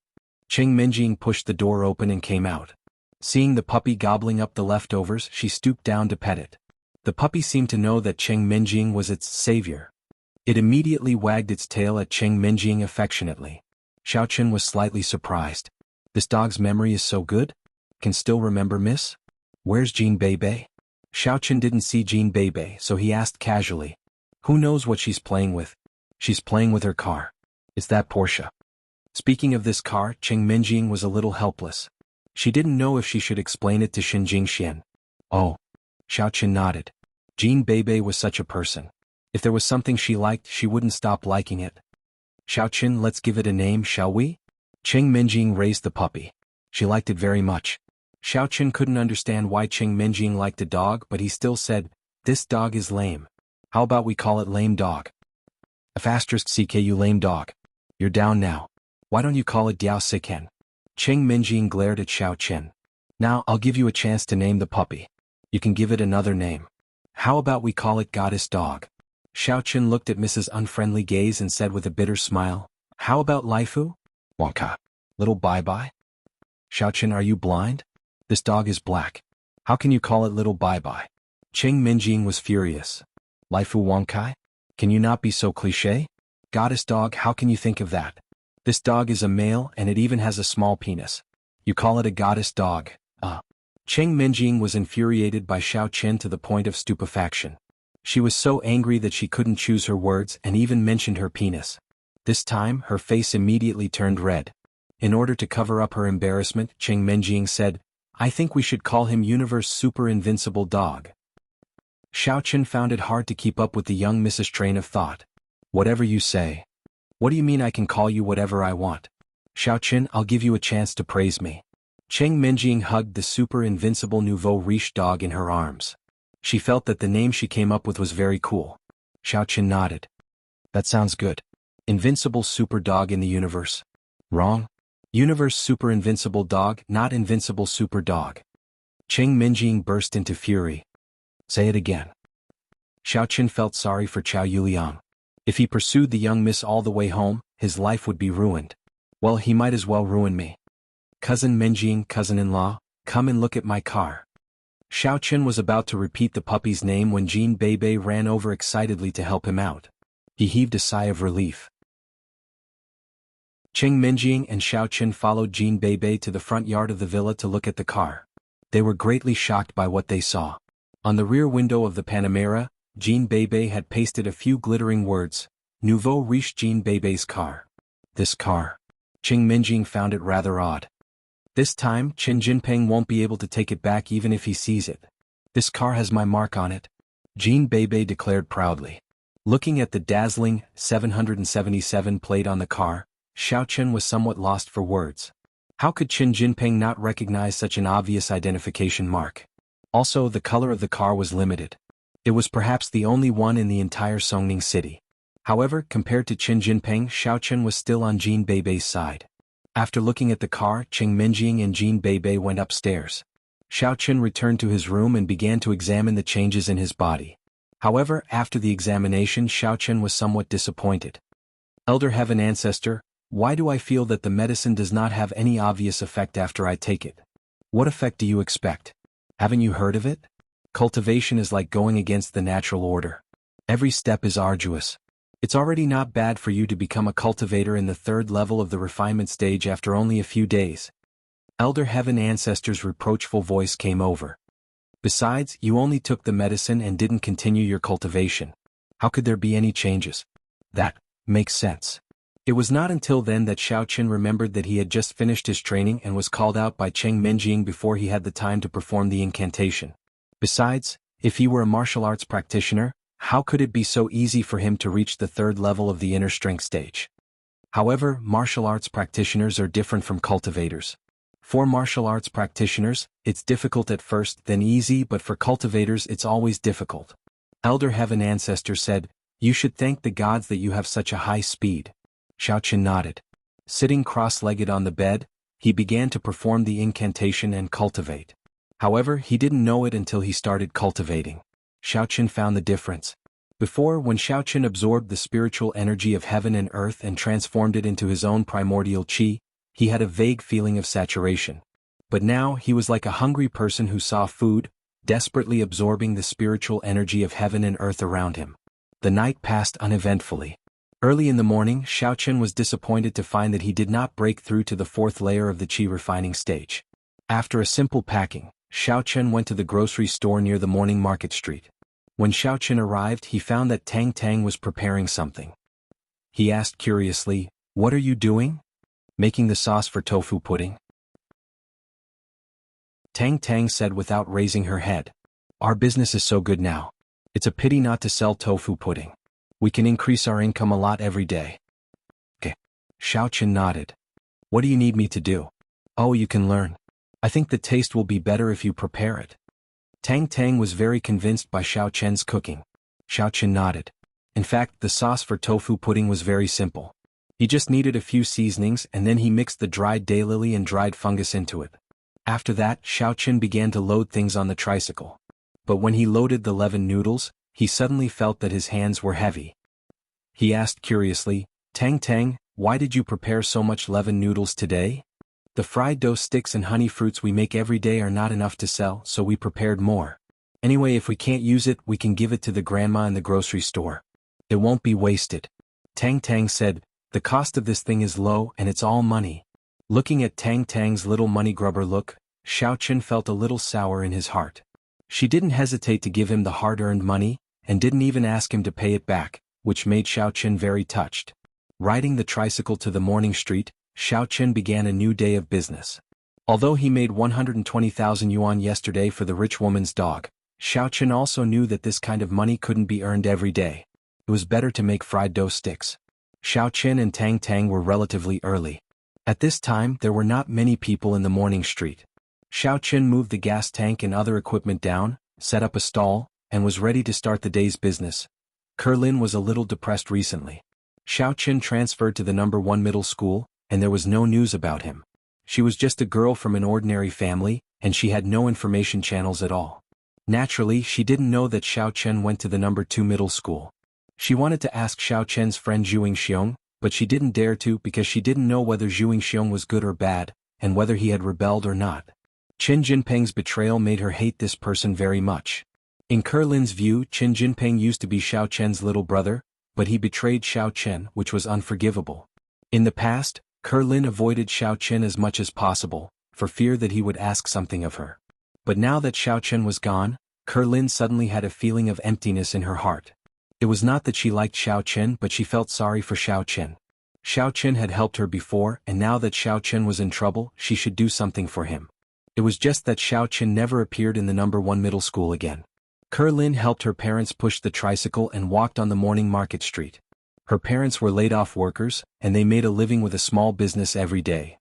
Cheng Menjing pushed the door open and came out. Seeing the puppy gobbling up the leftovers, she stooped down to pet it. The puppy seemed to know that Cheng Menjing was its savior. It immediately wagged its tail at Cheng Menjing affectionately. Xiaoqin was slightly surprised. This dog's memory is so good? Can still remember miss? Where's Jean Bebe? Xiaoqin didn't see Jean Bebe, so he asked casually. Who knows what she's playing with? She's playing with her car. It's that Porsche. Speaking of this car, Cheng Menjing was a little helpless. She didn't know if she should explain it to Xin Jingxian. Oh. Xiaoqin nodded. Jean Bebe was such a person. If there was something she liked, she wouldn't stop liking it. Xiaoqin, let's give it a name, shall we? Cheng Menjing raised the puppy. She liked it very much. Xiaoqin couldn't understand why Cheng Menjing liked a dog, but he still said, this dog is lame. How about we call it Lame Dog? *CKU Lame Dog. You're down now. Why don't you call it Diao Siken? Cheng Menjing glared at Xiaoqin. Now I'll give you a chance to name the puppy. You can give it another name. How about we call it Goddess Dog? Xiaoqin looked at Mrs. Unfriendly Gaze and said with a bitter smile, how about Laifu? Wonka. Little Bye-Bye? Xiaoqin, are you blind? This dog is black. How can you call it Little Bye-Bye? Cheng Menjing was furious. Laifu Wonkai? Can you not be so cliché? Goddess Dog, how can you think of that? This dog is a male and it even has a small penis. You call it a goddess dog, Cheng Menjing was infuriated by Xiaoqin to the point of stupefaction. She was so angry that she couldn't choose her words and even mentioned her penis. This time, her face immediately turned red. In order to cover up her embarrassment, Cheng Menjing said, I think we should call him Universe Super Invincible Dog. Xiaoqin found it hard to keep up with the young Mrs. train of thought. Whatever you say. What do you mean I can call you whatever I want? Xiaoqin, I'll give you a chance to praise me. Cheng Menjing hugged the super invincible nouveau riche dog in her arms. She felt that the name she came up with was very cool. Xiaoqin nodded. That sounds good. Invincible super dog in the universe. Wrong. Universe super invincible dog, not invincible super dog. Cheng Menjing burst into fury. Say it again. Xiaoqin felt sorry for Zhao Yuliang. If he pursued the young miss all the way home, his life would be ruined. Well, he might as well ruin me. Cousin Menjing, cousin-in-law, come and look at my car. Xiaoqin was about to repeat the puppy's name when Jean Bebe ran over excitedly to help him out. He heaved a sigh of relief. Cheng Menjing and Xiaoqin followed Jean Bebe to the front yard of the villa to look at the car. They were greatly shocked by what they saw. On the rear window of the Panamera, Jean Bebe had pasted a few glittering words, Nouveau riche Jean Bebe's car. This car. Cheng Menjing found it rather odd. This time, Qin Jinping won't be able to take it back even if he sees it. This car has my mark on it, Jean Bebe declared proudly. Looking at the dazzling 777 plate on the car, Xiaoqin was somewhat lost for words. How could Qin Jinping not recognize such an obvious identification mark? Also, the color of the car was limited. It was perhaps the only one in the entire Songning city. However, compared to Qin Jinping, Xiaoqin was still on Jean Bebe's side. After looking at the car, Cheng Menjing and Jean Bebe went upstairs. Xiaoqin returned to his room and began to examine the changes in his body. However, after the examination, Xiaoqin was somewhat disappointed. Elder Heaven Ancestor, why do I feel that the medicine does not have any obvious effect after I take it? What effect do you expect? Haven't you heard of it? Cultivation is like going against the natural order. Every step is arduous. It's already not bad for you to become a cultivator in the third level of the refinement stage after only a few days. Elder Heaven Ancestor's reproachful voice came over. Besides, you only took the medicine and didn't continue your cultivation. How could there be any changes? That makes sense. It was not until then that Xiao Qin remembered that he had just finished his training and was called out by Cheng Menjing before he had the time to perform the incantation. Besides, if he were a martial arts practitioner, how could it be so easy for him to reach the third level of the inner strength stage? However, martial arts practitioners are different from cultivators. For martial arts practitioners, it's difficult at first, then easy, but for cultivators it's always difficult. Elder Heaven Ancestor said, "You should thank the gods that you have such a high speed." Xiao Qin nodded. Sitting cross-legged on the bed, he began to perform the incantation and cultivate. However, he didn't know it until he started cultivating. Xiao Qin found the difference. Before, when Xiao Qin absorbed the spiritual energy of heaven and earth and transformed it into his own primordial qi, he had a vague feeling of saturation. But now he was like a hungry person who saw food, desperately absorbing the spiritual energy of heaven and earth around him. The night passed uneventfully. Early in the morning, Xiao Qin was disappointed to find that he did not break through to the fourth layer of the qi refining stage. After a simple packing, Xiao Qin went to the grocery store near the morning market street. When Xiao Qin arrived, he found that Tang Tang was preparing something. He asked curiously, "What are you doing?" "Making the sauce for tofu pudding." Tang Tang said without raising her head. "Our business is so good now. It's a pity not to sell tofu pudding. We can increase our income a lot every day." Okay. Xiao Qin nodded. "What do you need me to do?" "Oh, you can learn. I think the taste will be better if you prepare it." Tang Tang was very convinced by Xiao Qin's cooking. Xiao Qin nodded. In fact, the sauce for tofu pudding was very simple. He just needed a few seasonings and then he mixed the dried daylily and dried fungus into it. After that, Xiao Qin began to load things on the tricycle. But when he loaded the leavened noodles, he suddenly felt that his hands were heavy. He asked curiously, "Tang Tang, why did you prepare so much leavened noodles today?" "The fried dough sticks and honey fruits we make every day are not enough to sell, so we prepared more. Anyway, if we can't use it, we can give it to the grandma in the grocery store. It won't be wasted." Tang Tang said, "The cost of this thing is low and it's all money." Looking at Tang Tang's little money grubber look, Xiao Qin felt a little sour in his heart. She didn't hesitate to give him the hard-earned money, and didn't even ask him to pay it back, which made Xiao Qin very touched. Riding the tricycle to the morning street, Xiao Qin began a new day of business. Although he made 120,000 yuan yesterday for the rich woman's dog, Xiao Qin also knew that this kind of money couldn't be earned every day. It was better to make fried dough sticks. Xiao Qin and Tang Tang were relatively early. At this time, there were not many people in the morning street. Xiao Qin moved the gas tank and other equipment down, set up a stall, and was ready to start the day's business. Kerlin was a little depressed recently. Xiao Qin transferred to the No. 1 middle school, and there was no news about him. She was just a girl from an ordinary family, and she had no information channels at all. Naturally, she didn't know that Xiao Chen went to the No. 2 middle school. She wanted to ask Xiao Chen's friend Zhuing Xiong, but she didn't dare to because she didn't know whether Zhuing Xiong was good or bad, and whether he had rebelled or not. Qin Jinping's betrayal made her hate this person very much. In Kerlin's view, Qin Jinping used to be Xiao Chen's little brother, but he betrayed Xiao Chen, which was unforgivable. In the past, Kerlin avoided Xiao Chen as much as possible, for fear that he would ask something of her. But now that Xiao Chen was gone, Kerlin suddenly had a feeling of emptiness in her heart. It was not that she liked Xiao Chen, but she felt sorry for Xiao Chen. Xiao Chen had helped her before, and now that Xiao Chen was in trouble, she should do something for him. It was just that Xiao Chen never appeared in the No. 1 middle school again. Kerlin helped her parents push the tricycle and walked on the morning market street. Her parents were laid-off workers, and they made a living with a small business every day.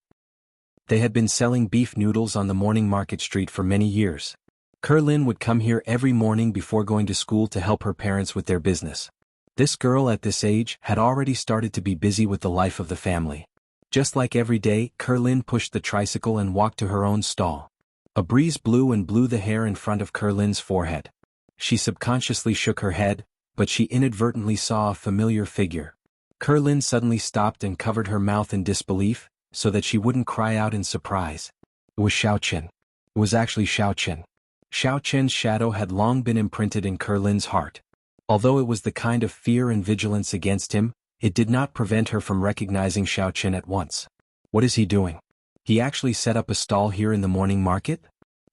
They had been selling beef noodles on the morning market street for many years. Kerlin would come here every morning before going to school to help her parents with their business. This girl at this age had already started to be busy with the life of the family. Just like every day, Kerlin pushed the tricycle and walked to her own stall. A breeze blew and blew the hair in front of Kerlin's forehead. She subconsciously shook her head, but she inadvertently saw a familiar figure. Kerlin suddenly stopped and covered her mouth in disbelief, so that she wouldn't cry out in surprise. It was Xiao Chen. It was actually Xiao Chen. Xiao Chen's shadow had long been imprinted in Kerlin's heart. Although it was the kind of fear and vigilance against him, it did not prevent her from recognizing Xiaoqin at once. What is he doing? He actually set up a stall here in the morning market?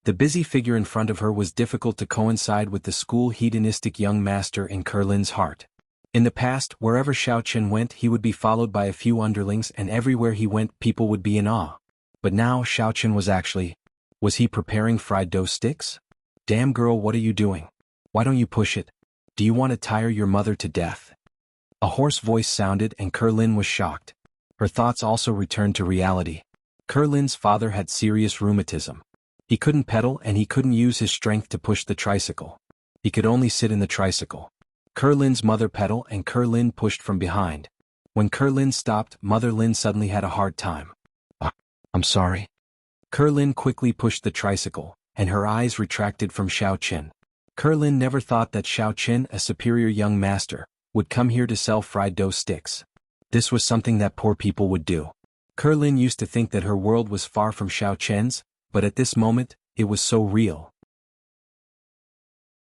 The busy figure in front of her was difficult to coincide with the school hedonistic young master in Kerlin's heart. In the past, wherever Xiaoqin went he would be followed by a few underlings and everywhere he went people would be in awe. But now Xiaoqin was he preparing fried dough sticks? Damn girl, what are you doing? Why don't you push it? Do you want to tire your mother to death? A hoarse voice sounded and Kerlin was shocked. Her thoughts also returned to reality. Kerlin's father had serious rheumatism. He couldn't pedal and he couldn't use his strength to push the tricycle. He could only sit in the tricycle. Kerlin's mother pedaled and Kerlin pushed from behind. When Kerlin stopped, Mother Lin suddenly had a hard time. I'm sorry. Kerlin quickly pushed the tricycle, and her eyes retracted from Xiaoqin. Kerlin never thought that Xiaoqin, a superior young master, would come here to sell fried dough sticks. This was something that poor people would do. Kerlin used to think that her world was far from Xiaoqin's, but at this moment, it was so real.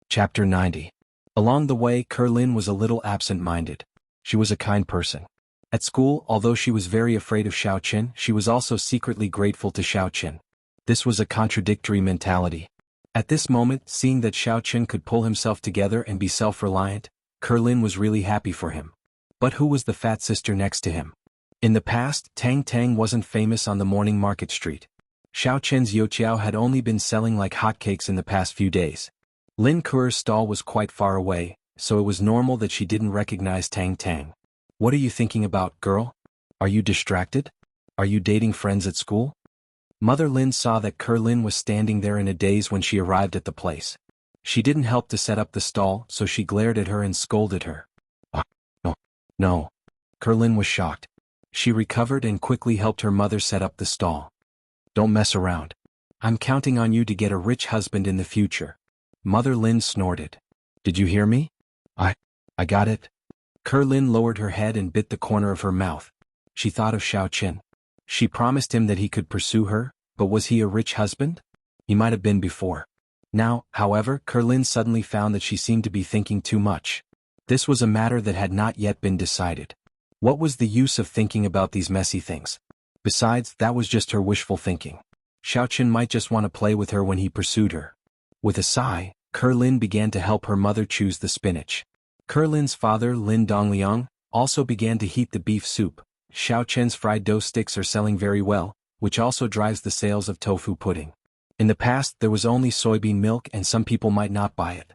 Chapter 90. Along the way, Kerlin was a little absent-minded. She was a kind person. At school, although she was very afraid of Xiaoqin, she was also secretly grateful to Xiaoqin. This was a contradictory mentality. At this moment, seeing that Xiaoqin could pull himself together and be self-reliant, Kerlin was really happy for him. But who was the fat sister next to him? In the past, Tang Tang wasn't famous on the morning market street. Xiaoqin's Youqiao had only been selling like hotcakes in the past few days. Lin Kuer's stall was quite far away, so it was normal that she didn't recognize Tang Tang. What are you thinking about, girl? Are you distracted? Are you dating friends at school? Mother Lin saw that Kerlin was standing there in a daze when she arrived at the place. She didn't help to set up the stall, so she glared at her and scolded her. No. Kerlin was shocked. She recovered and quickly helped her mother set up the stall. Don't mess around. I'm counting on you to get a rich husband in the future. Mother Lin snorted. Did you hear me? I got it. Kerlin lowered her head and bit the corner of her mouth. She thought of Xiaoqin. She promised him that he could pursue her, but was he a rich husband? He might have been before. Now, however, Kerlin suddenly found that she seemed to be thinking too much. This was a matter that had not yet been decided. What was the use of thinking about these messy things? Besides, that was just her wishful thinking. Xiaoqin might just want to play with her when he pursued her. With a sigh, Kerlin began to help her mother choose the spinach. Kerlin's father, Lin Dongliang, also began to heat the beef soup. Xiaoqin's fried dough sticks are selling very well, which also drives the sales of tofu pudding. In the past, there was only soybean milk and some people might not buy it.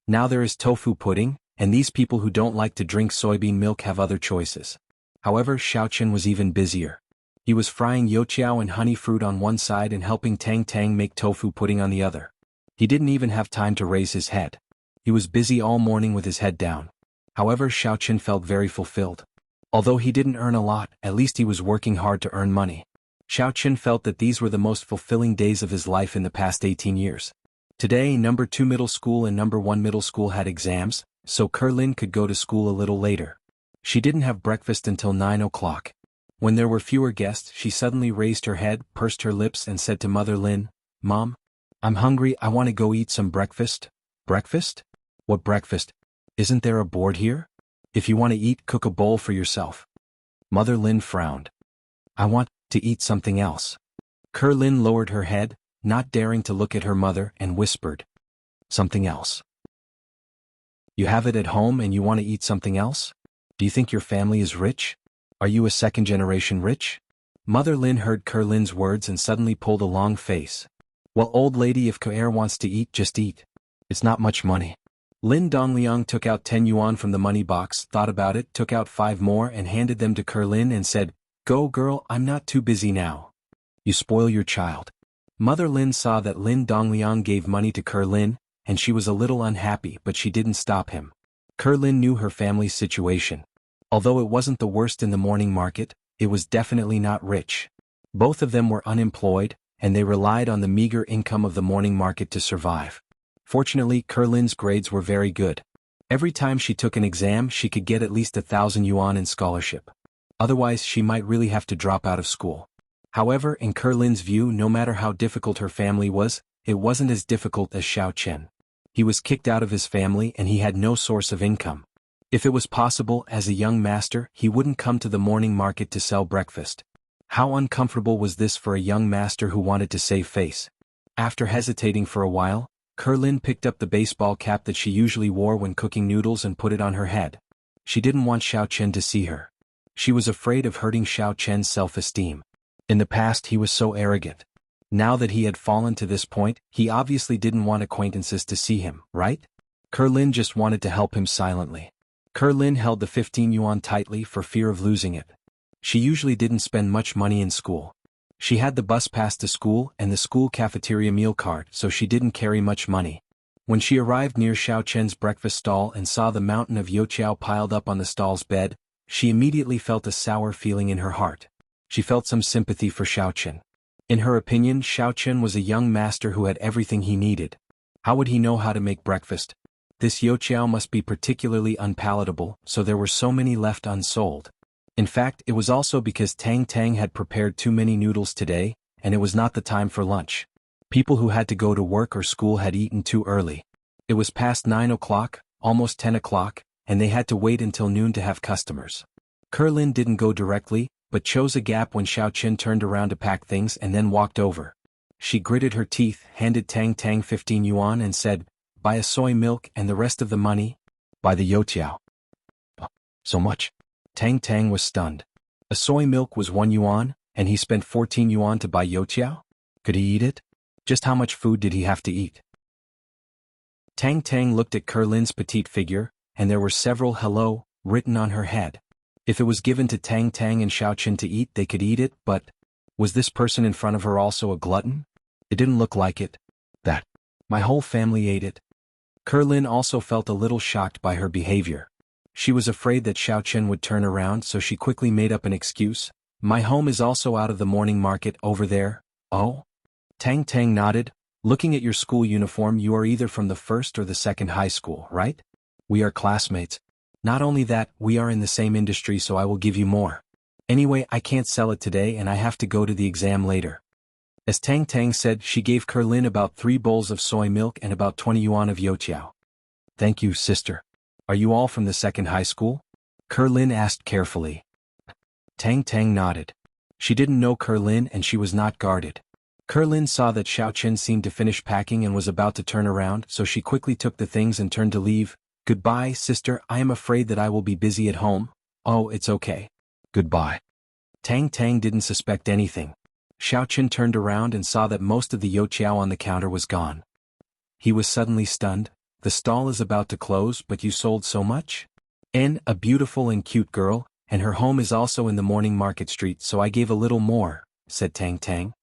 Now there is tofu pudding, and these people who don't like to drink soybean milk have other choices. However, Xiaoqin was even busier. He was frying youqiao and honey fruit on one side and helping Tang Tang make tofu pudding on the other. He didn't even have time to raise his head. He was busy all morning with his head down. However, Xiaoqin felt very fulfilled. Although he didn't earn a lot, at least he was working hard to earn money. Xiaoqin felt that these were the most fulfilling days of his life in the past 18 years. Today, number 2 middle school and number 1 middle school had exams, so Kerlin could go to school a little later. She didn't have breakfast until 9 o'clock. When there were fewer guests, she suddenly raised her head, pursed her lips and said to Mother Lin, "Mom, I'm hungry, I want to go eat some breakfast." "Breakfast? What breakfast? Isn't there a board here? If you want to eat, cook a bowl for yourself." Mother Lin frowned. "I want to eat something else." Kerlin lowered her head, not daring to look at her mother, and whispered, "Something else? You have it at home and you want to eat something else? Do you think your family is rich? Are you a second-generation rich?" Mother Lin heard Kerlin's words and suddenly pulled a long face. "Well, old lady, if Kaer wants to eat, just eat. It's not much money." Lin Dongliang took out 10 yuan from the money box, thought about it, took out 5 more and handed them to Kerlin and said, "Go girl, I'm not too busy now." "You spoil your child." Mother Lin saw that Lin Dongliang gave money to Kerlin, and she was a little unhappy, but she didn't stop him. Kerlin knew her family's situation. Although it wasn't the worst in the morning market, it was definitely not rich. Both of them were unemployed, and they relied on the meager income of the morning market to survive. Fortunately, Kerlin's grades were very good. Every time she took an exam, she could get at least 1,000 yuan in scholarship. Otherwise, she might really have to drop out of school. However, in Kerlin's view, no matter how difficult her family was, it wasn't as difficult as Xiaoqin. He was kicked out of his family and he had no source of income. If it was possible, as a young master, he wouldn't come to the morning market to sell breakfast. How uncomfortable was this for a young master who wanted to save face? After hesitating for a while, Kerlin picked up the baseball cap that she usually wore when cooking noodles and put it on her head. She didn't want Xiao Chen to see her. She was afraid of hurting Xiao Chen's self-esteem. In the past he was so arrogant. Now that he had fallen to this point, he obviously didn't want acquaintances to see him, right? Kerlin just wanted to help him silently. Kerlin held the 15 yuan tightly for fear of losing it. She usually didn't spend much money in school. She had the bus pass to school and the school cafeteria meal card, so she didn't carry much money. When she arrived near Xiao Chen's breakfast stall and saw the mountain of youqiao piled up on the stall's bed, she immediately felt a sour feeling in her heart. She felt some sympathy for Xiao Chen. In her opinion, Xiao Chen was a young master who had everything he needed. How would he know how to make breakfast? This youqiao must be particularly unpalatable, so there were so many left unsold. In fact, it was also because Tang Tang had prepared too many noodles today, and it was not the time for lunch. People who had to go to work or school had eaten too early. It was past 9 o'clock, almost 10 o'clock, and they had to wait until noon to have customers. Kerlin didn't go directly, but chose a gap when Xiao Chen turned around to pack things and then walked over. She gritted her teeth, handed Tang Tang 15 yuan and said, "Buy a soy milk and the rest of the money, buy the youqiao." So much? Tang Tang was stunned. A soy milk was 1 yuan, and he spent 14 yuan to buy youqiao? Could he eat it? Just how much food did he have to eat? Tang Tang looked at Kerlin's petite figure, and there were several "hello" written on her head. If it was given to Tang Tang and Xiao Chen to eat, they could eat it, but was this person in front of her also a glutton? It didn't look like it. That my whole family ate it. Kerlin also felt a little shocked by her behavior. She was afraid that Xiao Chen would turn around, so she quickly made up an excuse. "My home is also out of the morning market over there." "Oh?" Tang Tang nodded. "Looking at your school uniform, you are either from the first or the second high school, right? We are classmates. Not only that, we are in the same industry, so I will give you more. Anyway, I can't sell it today and I have to go to the exam later." As Tang Tang said, she gave Kerlin about 3 bowls of soy milk and about 20 yuan of youqiao. "Thank you, sister. Are you all from the second high school?" Kerlin asked carefully. Tang Tang nodded. She didn't know Kerlin and she was not guarded. Kerlin saw that Xiao Chen seemed to finish packing and was about to turn around, so she quickly took the things and turned to leave. "Goodbye, sister, I am afraid that I will be busy at home." "Oh, it's okay. Goodbye." Tang Tang didn't suspect anything. Xiao Chen turned around and saw that most of the youqiao on the counter was gone. He was suddenly stunned. "The stall is about to close, but you sold so much?" A beautiful and cute girl, and her home is also in the morning market street, so I gave a little more," said Tang Tang.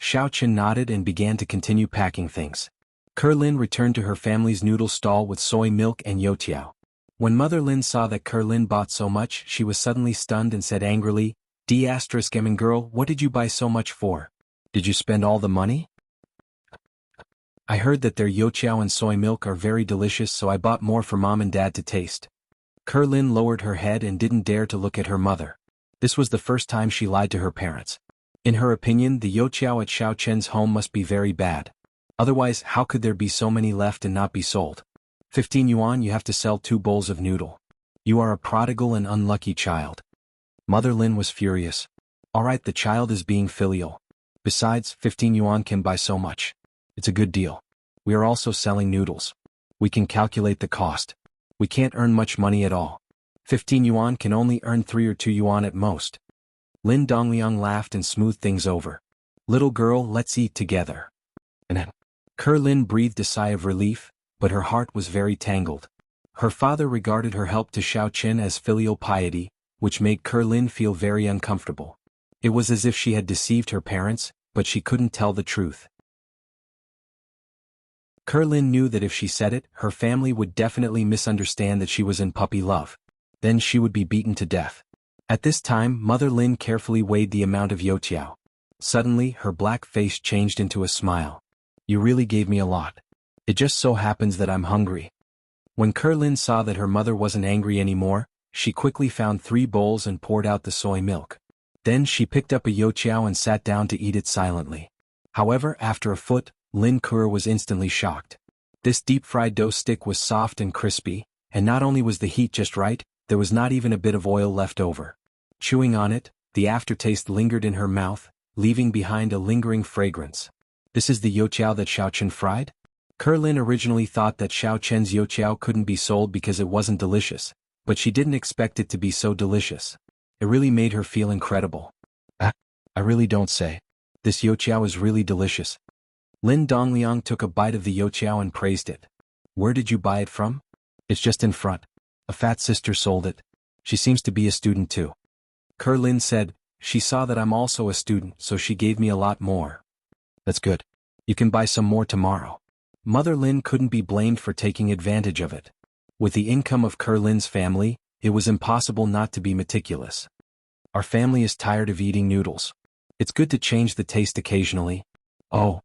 Xiao Chen nodded and began to continue packing things. Kerlin returned to her family's noodle stall with soy milk and youqiao. When Mother Lin saw that Kerlin bought so much, she was suddenly stunned and said angrily, "D*****, girl, what did you buy so much for? Did you spend all the money?" "I heard that their youqiao and soy milk are very delicious, so I bought more for Mom and Dad to taste." Kerlin lowered her head and didn't dare to look at her mother. This was the first time she lied to her parents. In her opinion, the youqiao at Xiao Chen's home must be very bad. Otherwise, how could there be so many left and not be sold? 15 yuan, you have to sell 2 bowls of noodle. You are a prodigal and unlucky child. Mother Lin was furious. Alright, the child is being filial. Besides, 15 yuan can buy so much. It's a good deal. We are also selling noodles. We can calculate the cost. We can't earn much money at all. 15 yuan can only earn 3 or 2 yuan at most. Lin Dongliang laughed and smoothed things over. "Little girl, let's eat together." And Kerlin breathed a sigh of relief, but her heart was very tangled. Her father regarded her help to Xiao Chen as filial piety, which made Kerlin feel very uncomfortable. It was as if she had deceived her parents, but she couldn't tell the truth. Kerlin knew that if she said it, her family would definitely misunderstand that she was in puppy love. Then she would be beaten to death. At this time, Mother Lin carefully weighed the amount of youqiao. Suddenly, her black face changed into a smile. "You really gave me a lot. It just so happens that I'm hungry." When Kerlin saw that her mother wasn't angry anymore, she quickly found 3 bowls and poured out the soy milk. Then she picked up a youqiao and sat down to eat it silently. However, after a foot, Lin Kur was instantly shocked. This deep-fried dough stick was soft and crispy, and not only was the heat just right, there was not even a bit of oil left over. Chewing on it, the aftertaste lingered in her mouth, leaving behind a lingering fragrance. This is the youtiao that Xiaochen fried? Kerlin originally thought that Xiaochen's youtiao couldn't be sold because it wasn't delicious, but she didn't expect it to be so delicious. It really made her feel incredible. I really don't say. This youtiao is really delicious. Lin Dongliang took a bite of the youtiao and praised it. Where did you buy it from? It's just in front. A fat sister sold it. She seems to be a student too. Kerlin said, she saw that I'm also a student, so she gave me a lot more. That's good. You can buy some more tomorrow. Mother Lin couldn't be blamed for taking advantage of it. With the income of Kerlin's family, it was impossible not to be meticulous. Our family is tired of eating noodles. It's good to change the taste occasionally. Oh.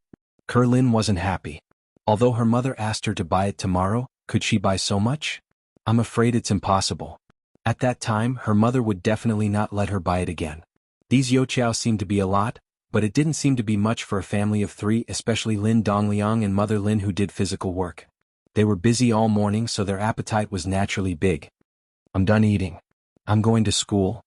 Kerlin wasn't happy. Although her mother asked her to buy it tomorrow, could she buy so much? I'm afraid it's impossible. At that time, her mother would definitely not let her buy it again. These youtiao seemed to be a lot, but it didn't seem to be much for a family of 3, especially Lin Dongliang and Mother Lin who did physical work. They were busy all morning, so their appetite was naturally big. I'm done eating. I'm going to school.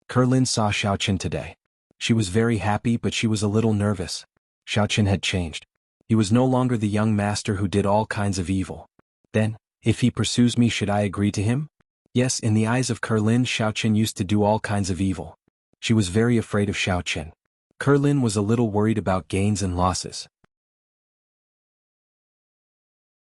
Kerlin saw Xiaochen today. She was very happy, but she was a little nervous. Xiaochen had changed. He was no longer the young master who did all kinds of evil. Then, if he pursues me, should I agree to him? Yes, in the eyes of Kerlin, Xiaochen used to do all kinds of evil. She was very afraid of Xiaochen. Kerlin was a little worried about gains and losses.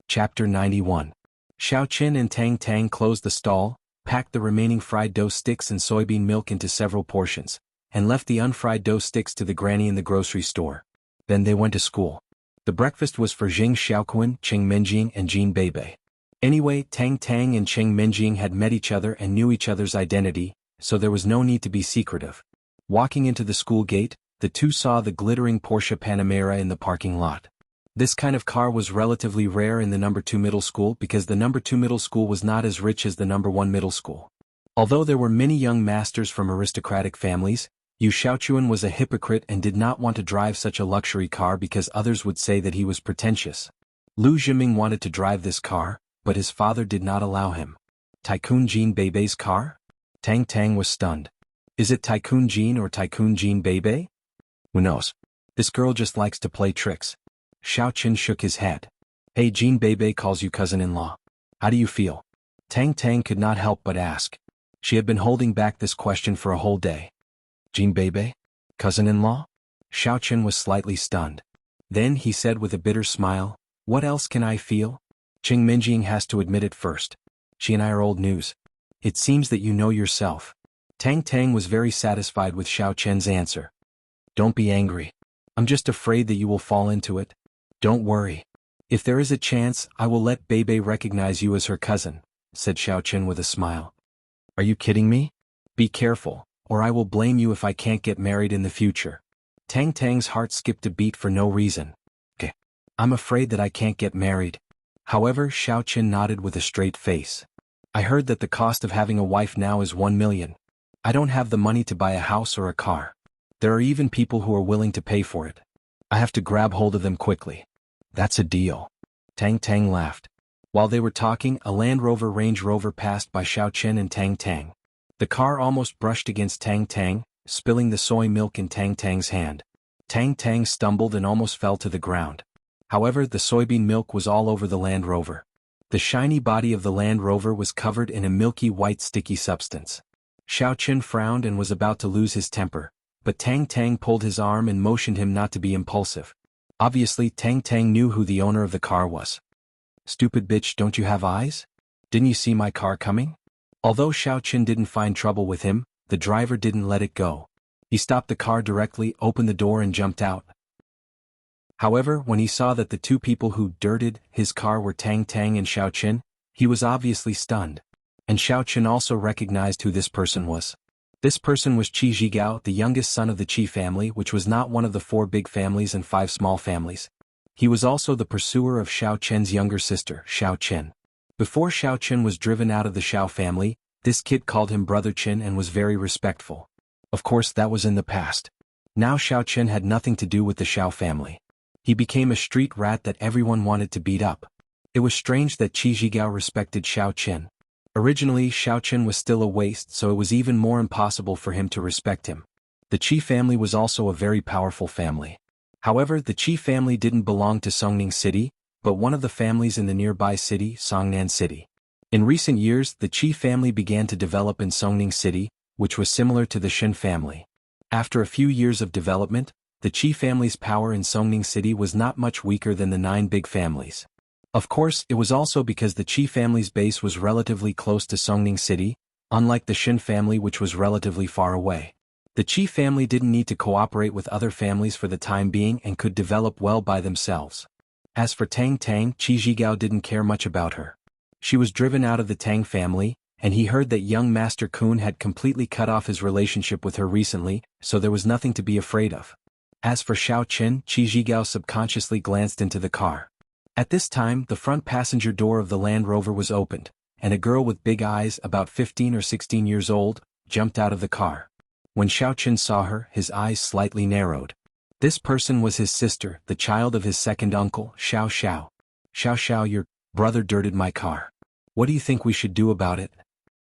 Chapter 91. Xiaochen and Tang Tang closed the stall, packed the remaining fried dough sticks and soybean milk into several portions, and left the unfried dough sticks to the granny in the grocery store. Then they went to school. The breakfast was for Jing Xiaoquan, Cheng Menjing and Jean Bebe. Anyway, Tang Tang and Cheng Menjing had met each other and knew each other's identity, so there was no need to be secretive. Walking into the school gate, the two saw the glittering Porsche Panamera in the parking lot. This kind of car was relatively rare in the No. 2 middle school because the No. 2 middle school was not as rich as the No. 1 middle school. Although there were many young masters from aristocratic families, Yu Xiaochuan was a hypocrite and did not want to drive such a luxury car because others would say that he was pretentious. Lu Zhiming wanted to drive this car, but his father did not allow him. Tycoon Jean Bebe's car? Tang Tang was stunned. Is it Tycoon Jean or Tycoon Jean Bebe? Who knows? This girl just likes to play tricks. Xiaochen shook his head. Hey, Jean Bebe calls you cousin-in-law. How do you feel? Tang Tang could not help but ask. She had been holding back this question for a whole day. Jean Bebe? Cousin-in-law? Xiaochen was slightly stunned. Then he said with a bitter smile, what else can I feel? Cheng Menjing has to admit it first. She and I are old news. It seems that you know yourself. Tang Tang was very satisfied with Xiaochen's answer. Don't be angry. I'm just afraid that you will fall into it. Don't worry. If there is a chance, I will let Bebe recognize you as her cousin, said Xiaochen with a smile. Are you kidding me? Be careful, or I will blame you if I can't get married in the future. Tang Tang's heart skipped a beat for no reason. Okay. I'm afraid that I can't get married. However, Xiaochen nodded with a straight face. I heard that the cost of having a wife now is 1 million. I don't have the money to buy a house or a car. There are even people who are willing to pay for it. I have to grab hold of them quickly. That's a deal. Tang Tang laughed. While they were talking, a Land Rover Range Rover passed by Xiaochen and Tang Tang. The car almost brushed against Tang Tang, spilling the soy milk in Tang Tang's hand. Tang Tang stumbled and almost fell to the ground. However, the soybean milk was all over the Land Rover. The shiny body of the Land Rover was covered in a milky white sticky substance. Xiaochen frowned and was about to lose his temper, but Tang Tang pulled his arm and motioned him not to be impulsive. Obviously, Tang Tang knew who the owner of the car was. Stupid bitch, don't you have eyes? Didn't you see my car coming? Although Xiaochen didn't find trouble with him, the driver didn't let it go. He stopped the car directly, opened the door and jumped out. However, when he saw that the two people who dirted his car were Tang Tang and Xiaochen, he was obviously stunned. And Xiaochen also recognized who this person was. This person was Qi Zhigao, the youngest son of the Qi family, which was not one of the 4 big families and 5 small families. He was also the pursuer of Xiao Chen's younger sister, Xiao Chen. Before Xiao Chen was driven out of the Xiao family, this kid called him Brother Chen and was very respectful. Of course, that was in the past. Now Xiao Chen had nothing to do with the Xiao family. He became a street rat that everyone wanted to beat up. It was strange that Qi Zhigao respected Xiao Qin. Originally, Xiao Qin was still a waste, so it was even more impossible for him to respect him. The Qi family was also a very powerful family. However, the Qi family didn't belong to Songning City, but one of the families in the nearby city, Songnan City. In recent years, the Qi family began to develop in Songning City, which was similar to the Shin family. After a few years of development, the Qi family's power in Songning City was not much weaker than the 9 big families. Of course, it was also because the Qi family's base was relatively close to Songning City, unlike the Shin family which was relatively far away. The Qi family didn't need to cooperate with other families for the time being and could develop well by themselves. As for Tang Tang, Qi Zhigao didn't care much about her. She was driven out of the Tang family, and he heard that young Master Kun had completely cut off his relationship with her recently, so there was nothing to be afraid of. As for Xiao Qin, Qi Zhigao subconsciously glanced into the car. At this time, the front passenger door of the Land Rover was opened, and a girl with big eyes, about 15 or 16 years old, jumped out of the car. When Xiao Qin saw her, his eyes slightly narrowed. This person was his sister, the child of his second uncle, Xiao Xiao. Xiao Xiao, your brother dirted my car. What do you think we should do about it?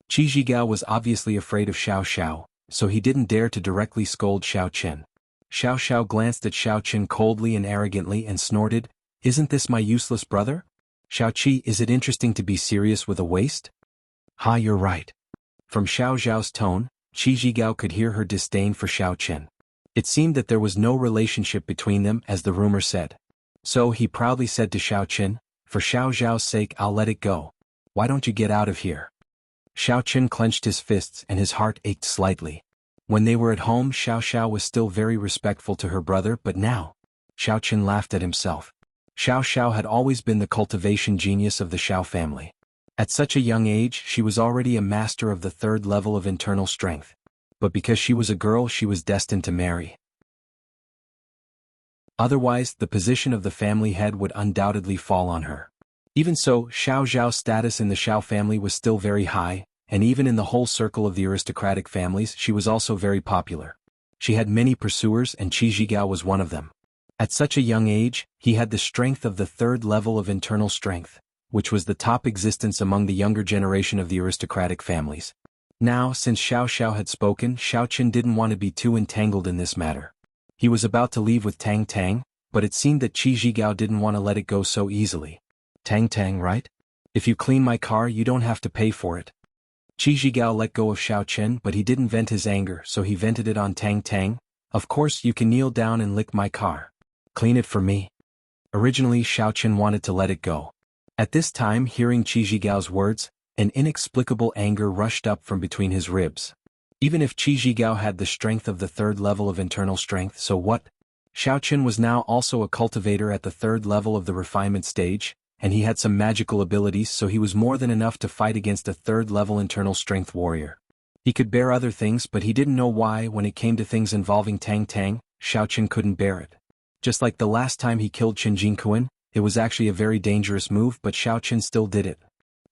Qi Zhigao was obviously afraid of Xiao Xiao, so he didn't dare to directly scold Xiao Qin. Xiao Xiao glanced at Xiao Qin coldly and arrogantly and snorted, "Isn't this my useless brother? Xiao Qi, is it interesting to be serious with a waste?" "Ha, you're right." From Xiao Xiao's tone, Qi Zhigao could hear her disdain for Xiao Qin. It seemed that there was no relationship between them as the rumor said. So he proudly said to Xiao Qin, "For Xiao Xiao's sake I'll let it go. Why don't you get out of here?" Xiao Qin clenched his fists and his heart ached slightly. When they were at home, Xiao Xiao was still very respectful to her brother, but now, Xiao Qin laughed at himself. Xiao Xiao had always been the cultivation genius of the Xiao family. At such a young age, she was already a master of the 3rd level of internal strength. But because she was a girl, she was destined to marry. Otherwise, the position of the family head would undoubtedly fall on her. Even so, Xiao Xiao's status in the Xiao family was still very high, and even in the whole circle of the aristocratic families, she was also very popular. She had many pursuers, and Qi Zhigao was one of them. At such a young age, he had the strength of the 3rd level of internal strength, which was the top existence among the younger generation of the aristocratic families. Now, since Xiao Xiao had spoken, Xiao Qin didn't want to be too entangled in this matter. He was about to leave with Tang Tang, but it seemed that Qi Zhigao didn't want to let it go so easily. "Tang Tang, right? If you clean my car, you don't have to pay for it." Qi Zhigao let go of Xiao Qin, but he didn't vent his anger, so he vented it on Tang Tang. "Of course you can kneel down and lick my car. Clean it for me." Originally, Xiao Qin wanted to let it go. At this time, hearing Qi Zhigao's words, an inexplicable anger rushed up from between his ribs. Even if Qi Zhigao had the strength of the 3rd level of internal strength, so what? Xiao Qin was now also a cultivator at the 3rd level of the refinement stage, and he had some magical abilities, so he was more than enough to fight against a 3rd level internal strength warrior. He could bear other things, but he didn't know why when it came to things involving Tang Tang, Xiao Qin couldn't bear it. Just like the last time he killed Qin Jinkuan, it was actually a very dangerous move, but Xiao Qin still did it.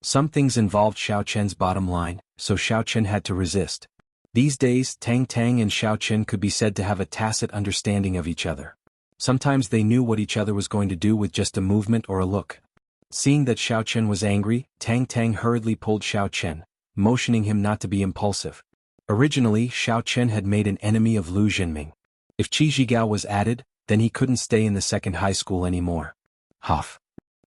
Some things involved Xiao Qin's bottom line, so Xiao Qin had to resist. These days, Tang Tang and Xiao Qin could be said to have a tacit understanding of each other. Sometimes they knew what each other was going to do with just a movement or a look. Seeing that Xiao Qin was angry, Tang Tang hurriedly pulled Xiao Qin, motioning him not to be impulsive. Originally, Xiao Qin had made an enemy of Lu Jinming. If Qi Zhigao was added, then he couldn't stay in the 2nd high school anymore. Huff.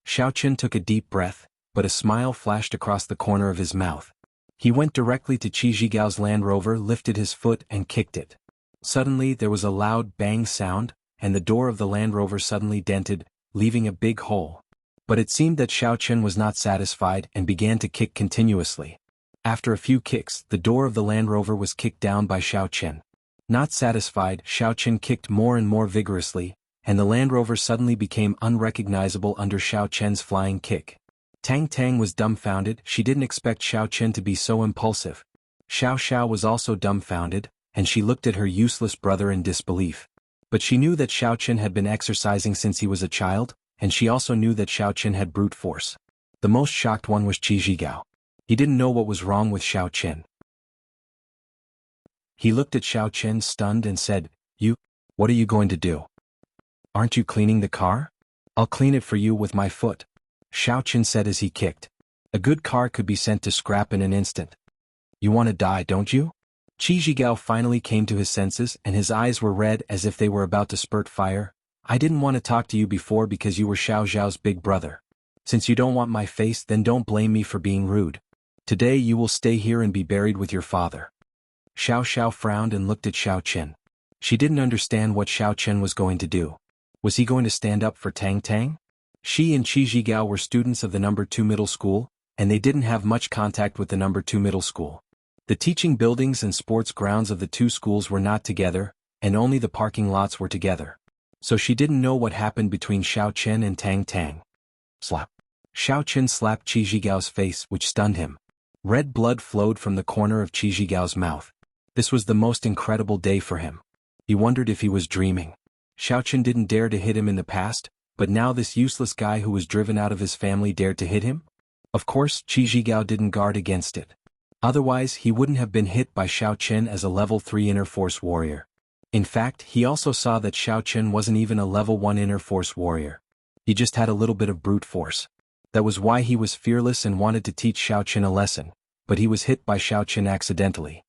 Xiao Qin took a deep breath, but a smile flashed across the corner of his mouth. He went directly to Qi Zhigao's Land Rover, lifted his foot and kicked it. Suddenly there was a loud bang sound, and the door of the Land Rover suddenly dented, leaving a big hole. But it seemed that Xiao Qin was not satisfied and began to kick continuously. After a few kicks, the door of the Land Rover was kicked down by Xiao Qin. Not satisfied, Xiao Qin kicked more and more vigorously, and the Land Rover suddenly became unrecognizable under Xiao Qin's flying kick. Tang Tang was dumbfounded. She didn't expect Xiao Qin to be so impulsive. Xiao Xiao was also dumbfounded, and she looked at her useless brother in disbelief. But she knew that Xiao Qin had been exercising since he was a child, and she also knew that Xiao Qin had brute force. The most shocked one was Qi Zhigao. He didn't know what was wrong with Xiao Qin. He looked at Xiao Qin stunned and said, What are you going to do? Aren't you cleaning the car? I'll clean it for you with my foot." Xiao Qin said as he kicked. A good car could be sent to scrap in an instant. You want to die, don't you? Qi Zhigao finally came to his senses and his eyes were red as if they were about to spurt fire. I didn't want to talk to you before because you were Xiao Zhao's big brother. Since you don't want my face, then don't blame me for being rude. Today you will stay here and be buried with your father. Xiao Xiao frowned and looked at Xiao Qin. She didn't understand what Xiao Qin was going to do. Was he going to stand up for Tang Tang? She and Qi Zhigao were students of the No. 2 middle school, and they didn't have much contact with the No. 2 middle school. The teaching buildings and sports grounds of the two schools were not together, and only the parking lots were together. So she didn't know what happened between Xiao Qin and Tang Tang. Slap. Xiao Qin slapped Qi Zhigao's face, which stunned him. Red blood flowed from the corner of Qi Zhigao's mouth. This was the most incredible day for him. He wondered if he was dreaming. Xiao Qin didn't dare to hit him in the past, but now this useless guy who was driven out of his family dared to hit him? Of course, Qi Zhigao didn't guard against it. Otherwise, he wouldn't have been hit by Xiao Qin as a level 3 inner force warrior. In fact, he also saw that Xiao Qin wasn't even a level 1 inner force warrior. He just had a little bit of brute force. That was why he was fearless and wanted to teach Xiao Qin a lesson, but he was hit by Xiao Qin accidentally.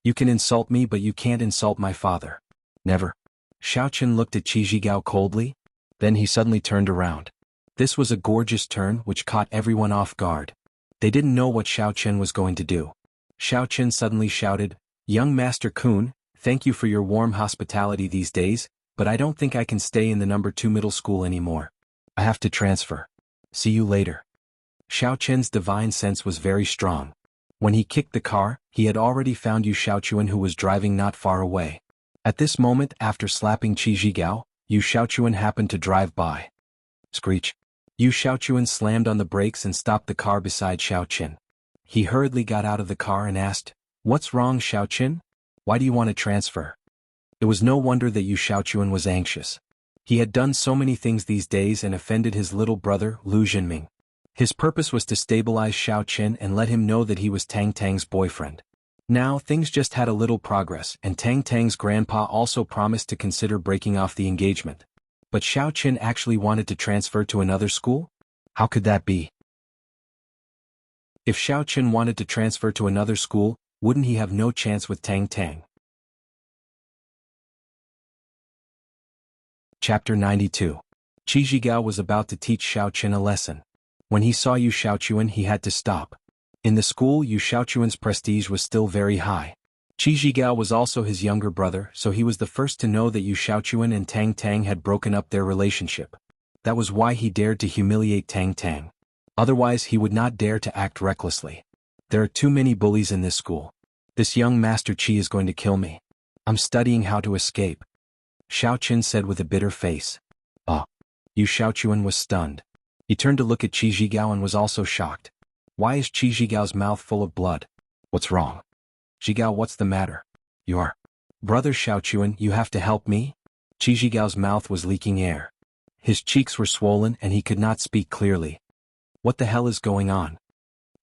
You can insult me, but you can't insult my father. Never. Xiao Qin looked at Qi Zhigao coldly. Then he suddenly turned around. This was a gorgeous turn which caught everyone off guard. They didn't know what Xiao Qin was going to do. Xiao Qin suddenly shouted, "Young Master Kun, thank you for your warm hospitality these days, but I don't think I can stay in the No. 2 middle school anymore. I have to transfer. See you later." Xiao Qin's divine sense was very strong. When he kicked the car, he had already found Yu Xiaochuan, who was driving not far away. At this moment, after slapping Qi Zhigao, Yu Xiaochuan happened to drive by. Screech. Yu Xiaochuan slammed on the brakes and stopped the car beside Xiao Qin. He hurriedly got out of the car and asked, "What's wrong, Xiao Qin? Why do you want to transfer?" It was no wonder that Yu Xiaochuan was anxious. He had done so many things these days and offended his little brother, Lu Jinming. His purpose was to stabilize Xiao Qin and let him know that he was Tang Tang's boyfriend. Now things just had a little progress, and Tang Tang's grandpa also promised to consider breaking off the engagement. But Xiao Qin actually wanted to transfer to another school? How could that be? If Xiao Qin wanted to transfer to another school, wouldn't he have no chance with Tang Tang? Chapter 92. Qi Zhigao was about to teach Xiao Qin a lesson. When he saw Yu Xiaochuan, he had to stop. In the school, Yu Xiaochuan's prestige was still very high. Qi Zhigao was also his younger brother, so he was the first to know that Yu Xiaochuan and Tang Tang had broken up their relationship. That was why he dared to humiliate Tang Tang. Otherwise, he would not dare to act recklessly. There are too many bullies in this school. This young Master Qi is going to kill me. I'm studying how to escape. Xiao Qin said with a bitter face. Yu Xiaochuan was stunned. He turned to look at Qi Zhigao and was also shocked. Why is Qi Zhigao's mouth full of blood? What's wrong? Zhigao, what's the matter? Your brother Xiaochuan, you have to help me? Qi Zhigao's mouth was leaking air. His cheeks were swollen and he could not speak clearly. What the hell is going on?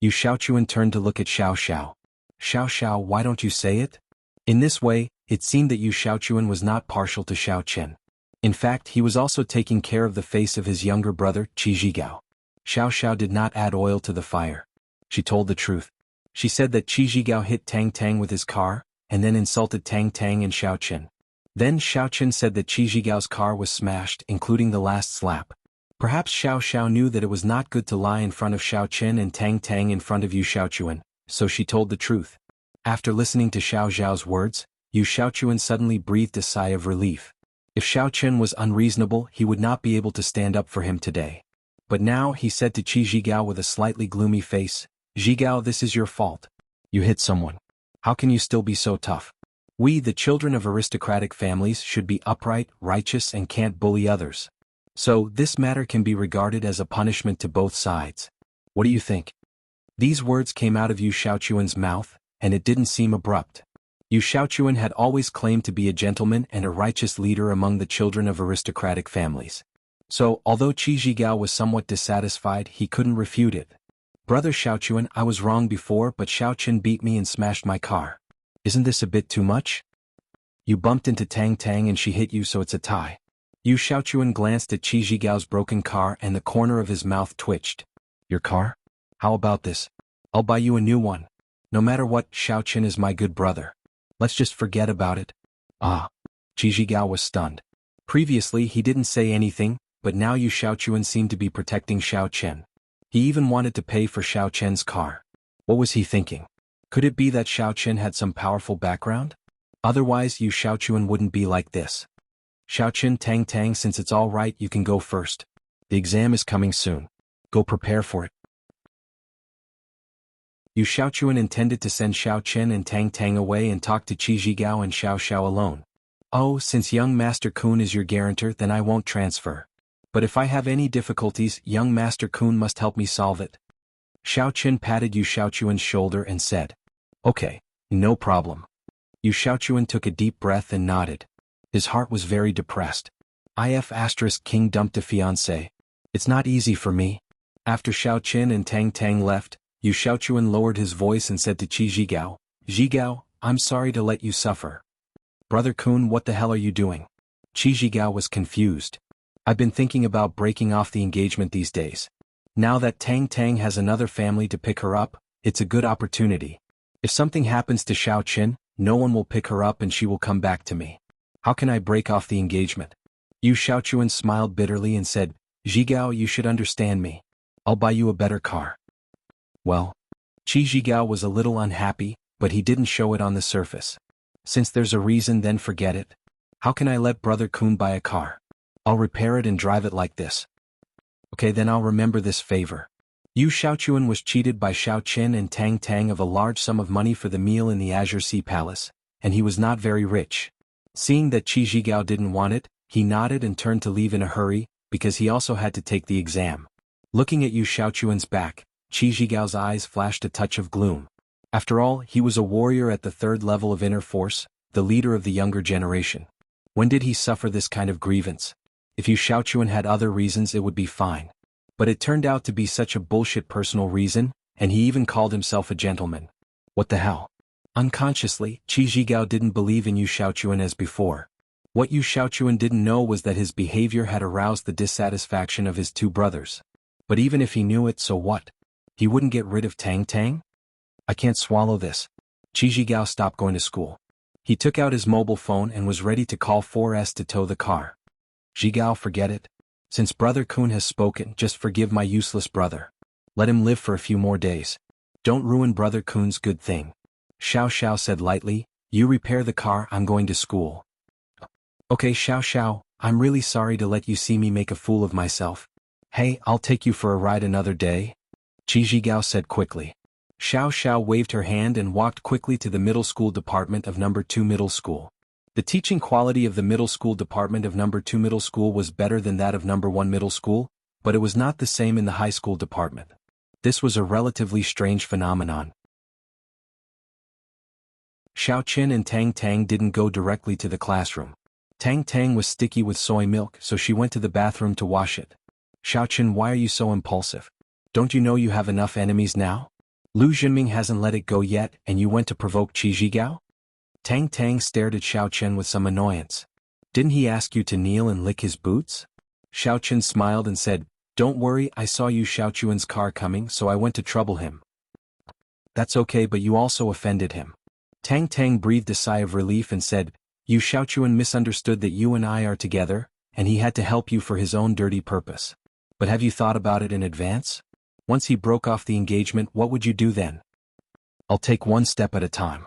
Yu Xiaochuan turned to look at Xiao Xiao. Xiao Xiao, why don't you say it? In this way, it seemed that Yu Xiaochuan was not partial to Xiao Qin. In fact, he was also taking care of the face of his younger brother, Qi Zhigao. Xiao Xiao did not add oil to the fire. She told the truth. She said that Qi Zhigao hit Tang Tang with his car, and then insulted Tang Tang and Xiao Qin. Then Xiao Qin said that Qi Zhigao's car was smashed, including the last slap. Perhaps Xiao Xiao knew that it was not good to lie in front of Xiao Qin and Tang Tang in front of Yu Xiaochuan, so she told the truth. After listening to Xiao Xiao's words, Yu Xiaochuan suddenly breathed a sigh of relief. If Xiao Qin was unreasonable, he would not be able to stand up for him today. But now he said to Qi Zhigao with a slightly gloomy face, "Zhigao, this is your fault. You hit someone. How can you still be so tough? We, the children of aristocratic families, should be upright, righteous, and can't bully others. So, this matter can be regarded as a punishment to both sides. What do you think?" These words came out of Yu Xiaochuan's mouth, and it didn't seem abrupt. Yu Xiaochuan had always claimed to be a gentleman and a righteous leader among the children of aristocratic families. So, although Qi Zhigao was somewhat dissatisfied, he couldn't refute it. "Brother Xiaochuan, I was wrong before, but Xiao Qin beat me and smashed my car. Isn't this a bit too much? You bumped into Tang Tang and she hit you, so it's a tie. Yu Xiaochuan glanced at Qi Zhigao's broken car and the corner of his mouth twitched. Your car? How about this? I'll buy you a new one. No matter what, Xiaoqun is my good brother. Let's just forget about it. Ah. Qi Zhigao was stunned. Previously he didn't say anything, but now Yu Xiaochuan seemed to be protecting Xiao Chen. He even wanted to pay for Xiao Chen's car. What was he thinking? Could it be that Xiao Chen had some powerful background? Otherwise Yu Xiaochuan wouldn't be like this. Xiaoqun Tang, since it's all right, you can go first. The exam is coming soon. Go prepare for it. Yu Xiaochuan intended to send Xiao Chen and Tang away and talk to Qi Zhigao and Xiao alone. Oh, since young Master Kun is your guarantor, then I won't transfer. But if I have any difficulties, young Master Kun must help me solve it. Xiao Chen patted Yu Xiaochuan's shoulder and said, Okay, no problem. Yu Xiaochuan took a deep breath and nodded. His heart was very depressed. King dumped a fiancé. It's not easy for me. After Xiao Chen and Tang left, Yu Xiaochuan lowered his voice and said to Qi Zhigao, Zhigao, I'm sorry to let you suffer. Brother Kun, what the hell are you doing? Qi Zhigao was confused. I've been thinking about breaking off the engagement these days. Now that Tang has another family to pick her up, it's a good opportunity. If something happens to Xiao Chen, no one will pick her up and she will come back to me. How can I break off the engagement? Yu Xiaochuan smiled bitterly and said, Zhigao, you should understand me. I'll buy you a better car. Well, Qi Zhigao was a little unhappy, but he didn't show it on the surface. Since there's a reason, then forget it. How can I let Brother Kun buy a car? I'll repair it and drive it like this. Okay, then I'll remember this favor. Yu Xiaochuan was cheated by Xiao Chen and Tang of a large sum of money for the meal in the Azure Sea Palace, and he was not very rich. Seeing that Qi Zhigao didn't want it, he nodded and turned to leave in a hurry, because he also had to take the exam. Looking at Yu Xiaochuan's back, Qi Zhigao's eyes flashed a touch of gloom. After all, he was a warrior at the 3rd level of inner force, the leader of the younger generation. When did he suffer this kind of grievance? If Yu Xiaochuan had other reasons, it would be fine. But it turned out to be such a bullshit personal reason, and he even called himself a gentleman. What the hell? Unconsciously, Qi Zhigao didn't believe in Yu Xiaochuan as before. What Yu Xiaochuan didn't know was that his behavior had aroused the dissatisfaction of his 2 brothers. But even if he knew it, so what? He wouldn't get rid of Tang? I can't swallow this. Qi Zhigao stopped going to school. He took out his mobile phone and was ready to call 4S to tow the car. Zhigao, forget it. Since Brother Kun has spoken, just forgive my useless brother. Let him live for a few more days. Don't ruin Brother Kun's good thing. Xiao said lightly, you repair the car, I'm going to school. Okay Xiao, I'm really sorry to let you see me make a fool of myself. Hey, I'll take you for a ride another day. Qi Zhigao said quickly. Xiao waved her hand and walked quickly to the middle school department of number 2 middle school. The teaching quality of the middle school department of number 2 middle school was better than that of number 1 middle school, but it was not the same in the high school department. This was a relatively strange phenomenon. Xiao Chen and Tang didn't go directly to the classroom. Tang was sticky with soy milk, so she went to the bathroom to wash it. Xiao Chen, why are you so impulsive? Don't you know you have enough enemies now? Lu Junming hasn't let it go yet, and you went to provoke Qi Zhigao? Tang stared at Xiao Chen with some annoyance. Didn't he ask you to kneel and lick his boots? Xiao Chen smiled and said, Don't worry, I saw Yu Xiaochuan's car coming, so I went to trouble him. That's okay, but you also offended him. Tang breathed a sigh of relief and said, Yu Xiaochuan misunderstood that you and I are together, and he had to help you for his own dirty purpose. But have you thought about it in advance? Once he broke off the engagement, what would you do then? I'll take one step at a time.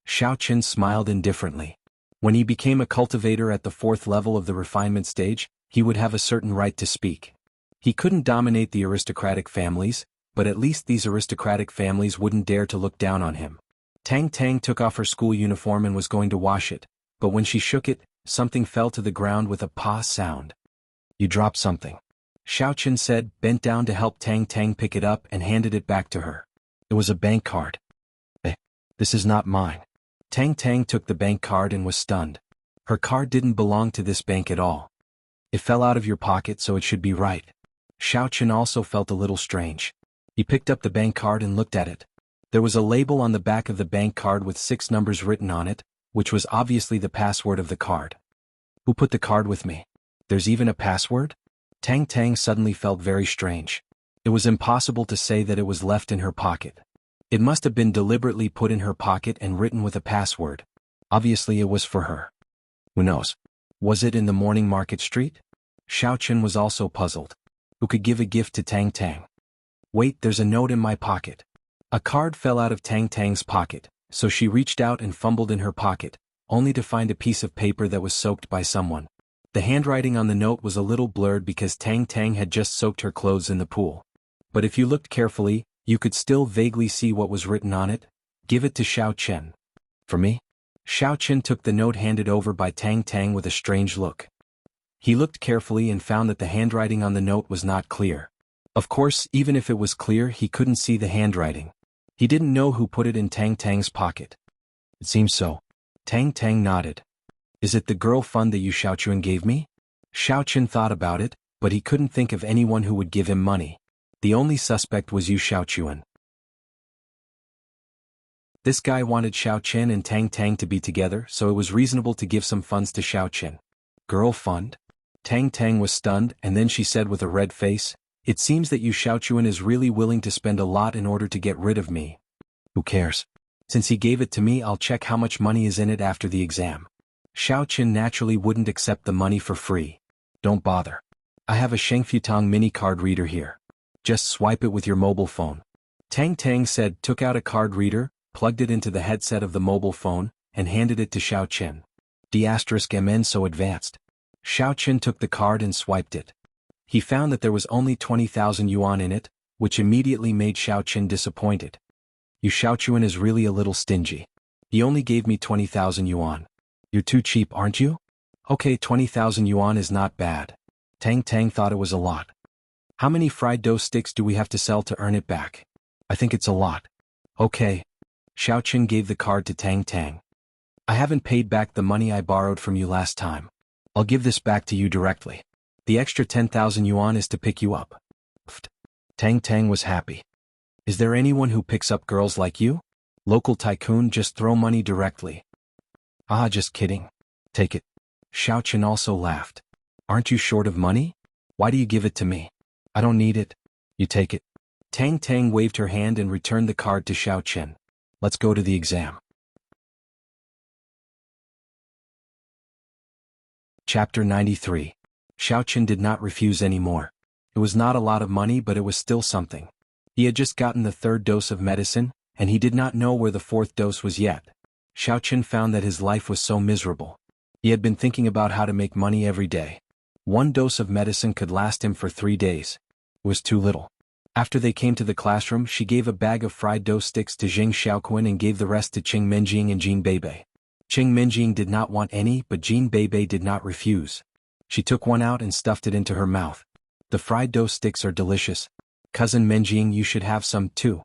Xiao Chen smiled indifferently. When he became a cultivator at the 4th level of the refinement stage, he would have a certain right to speak. He couldn't dominate the aristocratic families, but at least these aristocratic families wouldn't dare to look down on him. Tang took off her school uniform and was going to wash it, but when she shook it, something fell to the ground with a pa sound. You dropped something. Xiao Chen said, bent down to help Tang pick it up and handed it back to her. It was a bank card. This is not mine. Tang took the bank card and was stunned. Her card didn't belong to this bank at all. It fell out of your pocket, so it should be right. Xiao Chen also felt a little strange. He picked up the bank card and looked at it. There was a label on the back of the bank card with 6 numbers written on it, which was obviously the password of the card. Who put the card with me? There's even a password? Tang Tang suddenly felt very strange. It was impossible to say that it was left in her pocket. It must have been deliberately put in her pocket and written with a password. Obviously it was for her. Who knows? Was it in the morning market street? Xiao Chen was also puzzled. Who could give a gift to Tang Tang? Wait, there's a note in my pocket. A card fell out of Tang Tang's pocket, so she reached out and fumbled in her pocket, only to find a piece of paper that was soaked by someone. The handwriting on the note was a little blurred because Tang Tang had just soaked her clothes in the pool. But if you looked carefully, you could still vaguely see what was written on it. Give it to Xiao Chen. For me? Xiao Chen took the note handed over by Tang Tang with a strange look. He looked carefully and found that the handwriting on the note was not clear. Of course, even if it was clear, he couldn't see the handwriting. He didn't know who put it in Tang Tang's pocket. It seems so. Tang Tang nodded. Is it the girl fund that you Xiao Chen gave me? Xiao Chen thought about it, but he couldn't think of anyone who would give him money. The only suspect was Yu Xiaochuan. This guy wanted Xiao Chen and Tang Tang to be together, so it was reasonable to give some funds to Xiao Chen. Girl fund? Tang Tang was stunned, and then she said with a red face, "It seems that Yu Xiaochuan is really willing to spend a lot in order to get rid of me. Who cares? Since he gave it to me, I'll check how much money is in it after the exam." Xiao Chen naturally wouldn't accept the money for free. Don't bother. I have a Shengfutong mini card reader here. Just swipe it with your mobile phone. Tang Tang said, took out a card reader, plugged it into the headset of the mobile phone, and handed it to Xiao Chen. D*MN so advanced. Xiao Chen took the card and swiped it. He found that there was only 20,000 yuan in it, which immediately made Xiao Chen disappointed. Yu Xiaochuan is really a little stingy. He only gave me 20,000 yuan. You're too cheap, aren't you? Okay, 20,000 yuan is not bad. Tang Tang thought it was a lot. How many fried dough sticks do we have to sell to earn it back? I think it's a lot. Okay. Xiao Chen gave the card to Tang Tang. I haven't paid back the money I borrowed from you last time. I'll give this back to you directly. The extra 10,000 yuan is to pick you up. Pfft. Tang Tang was happy. Is there anyone who picks up girls like you? Local tycoon, just throw money directly. Ah, just kidding. Take it. Xiao Chen also laughed. Aren't you short of money? Why do you give it to me? I don't need it. You take it. Tang Tang waved her hand and returned the card to Xiao Chen. Let's go to the exam. Chapter 93. Xiao Chen did not refuse anymore. It was not a lot of money, but it was still something. He had just gotten the 3rd dose of medicine, and he did not know where the 4th dose was yet. Xiao Chen found that his life was so miserable. He had been thinking about how to make money every day. 1 dose of medicine could last him for 3 days. It was too little. After they came to the classroom, she gave a bag of fried dough sticks to Jing Xiaoquan and gave the rest to Qing Menjing and Jean Beibei. Qing Menjing did not want any, but Jean Beibei did not refuse. She took one out and stuffed it into her mouth. The fried dough sticks are delicious. Cousin Menjing, you should have some too.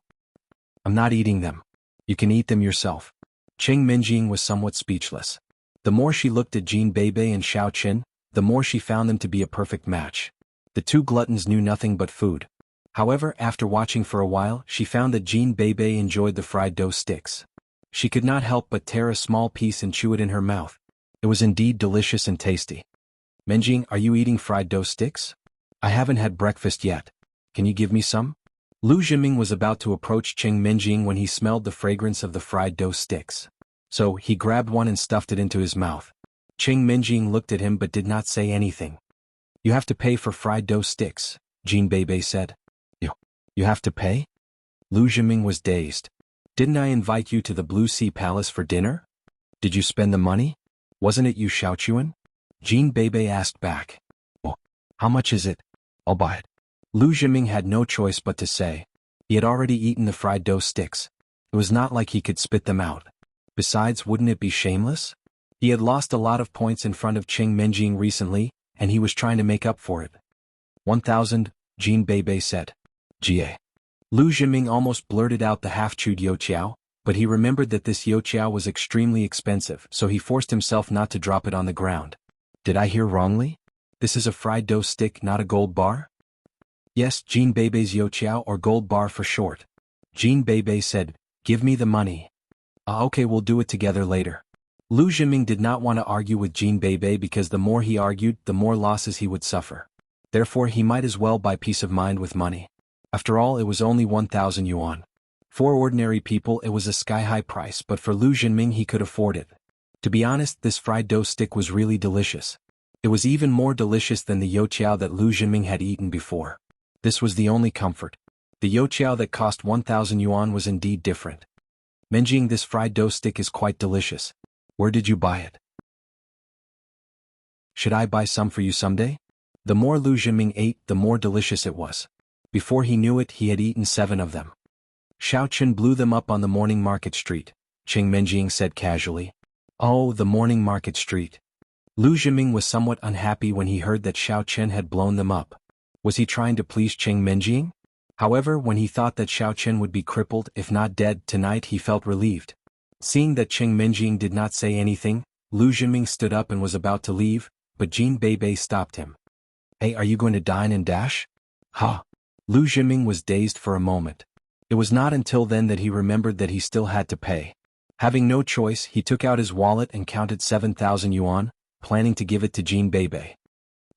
I'm not eating them. You can eat them yourself. Qing Menjing was somewhat speechless. The more she looked at Jean Beibei and Xiao Chen, the more she found them to be a perfect match. The two gluttons knew nothing but food. However, after watching for a while, she found that Jean Beibei enjoyed the fried dough sticks. She could not help but tear a small piece and chew it in her mouth. It was indeed delicious and tasty. Menjing, are you eating fried dough sticks? I haven't had breakfast yet. Can you give me some? Lu Zhiming was about to approach Qing Menjing when he smelled the fragrance of the fried dough sticks. So, he grabbed one and stuffed it into his mouth. Qing Menjing looked at him but did not say anything. You have to pay for fried dough sticks, Jean Beibei said. You have to pay? Lu Zhiming was dazed. Didn't I invite you to the Blue Sea Palace for dinner? Did you spend the money? Wasn't it Yu Xiaochuan? Jean Beibei asked back. Oh, how much is it? I'll buy it. Lu Zhiming had no choice but to say. He had already eaten the fried dough sticks. It was not like he could spit them out. Besides, wouldn't it be shameless? He had lost a lot of points in front of Qing Menjing recently, and he was trying to make up for it. 1,000, Jean Beibei said. Ga. Lu Zhiming almost blurted out the half-chewed youtiao, but he remembered that this youtiao was extremely expensive, so he forced himself not to drop it on the ground. Did I hear wrongly? This is a fried dough stick, not a gold bar? Yes, Jean Beibei's youtiao, or gold bar for short. Jean Beibei said, give me the money. Okay, we'll do it together later. Lu Zhiming did not want to argue with Jin Beibei because the more he argued, the more losses he would suffer. Therefore he might as well buy peace of mind with money. After all, it was only 1,000 yuan. For ordinary people it was a sky-high price, but for Lu Zhiming he could afford it. To be honest, this fried dough stick was really delicious. It was even more delicious than the youtiao that Lu Zhiming had eaten before. This was the only comfort. The youtiao that cost 1,000 yuan was indeed different. Menjing, this fried dough stick is quite delicious. Where did you buy it? Should I buy some for you someday? The more Lu Zhiming ate, the more delicious it was. Before he knew it, he had eaten 7 of them. Xiaoqun blew them up on the morning market street, Qing Menjing said casually. Oh, the morning market street. Lu Zhiming was somewhat unhappy when he heard that Xiaoqun had blown them up. Was he trying to please Qing Menjing? However, when he thought that Xiaoqun would be crippled, if not dead, tonight, he felt relieved. Seeing that Qing Menjing did not say anything, Lu Zhiming stood up and was about to leave, but Jin Beibei stopped him. Hey, are you going to dine and dash? Ha! Lu Zhiming was dazed for a moment. It was not until then that he remembered that he still had to pay. Having no choice, he took out his wallet and counted 7,000 yuan, planning to give it to Jin Beibei.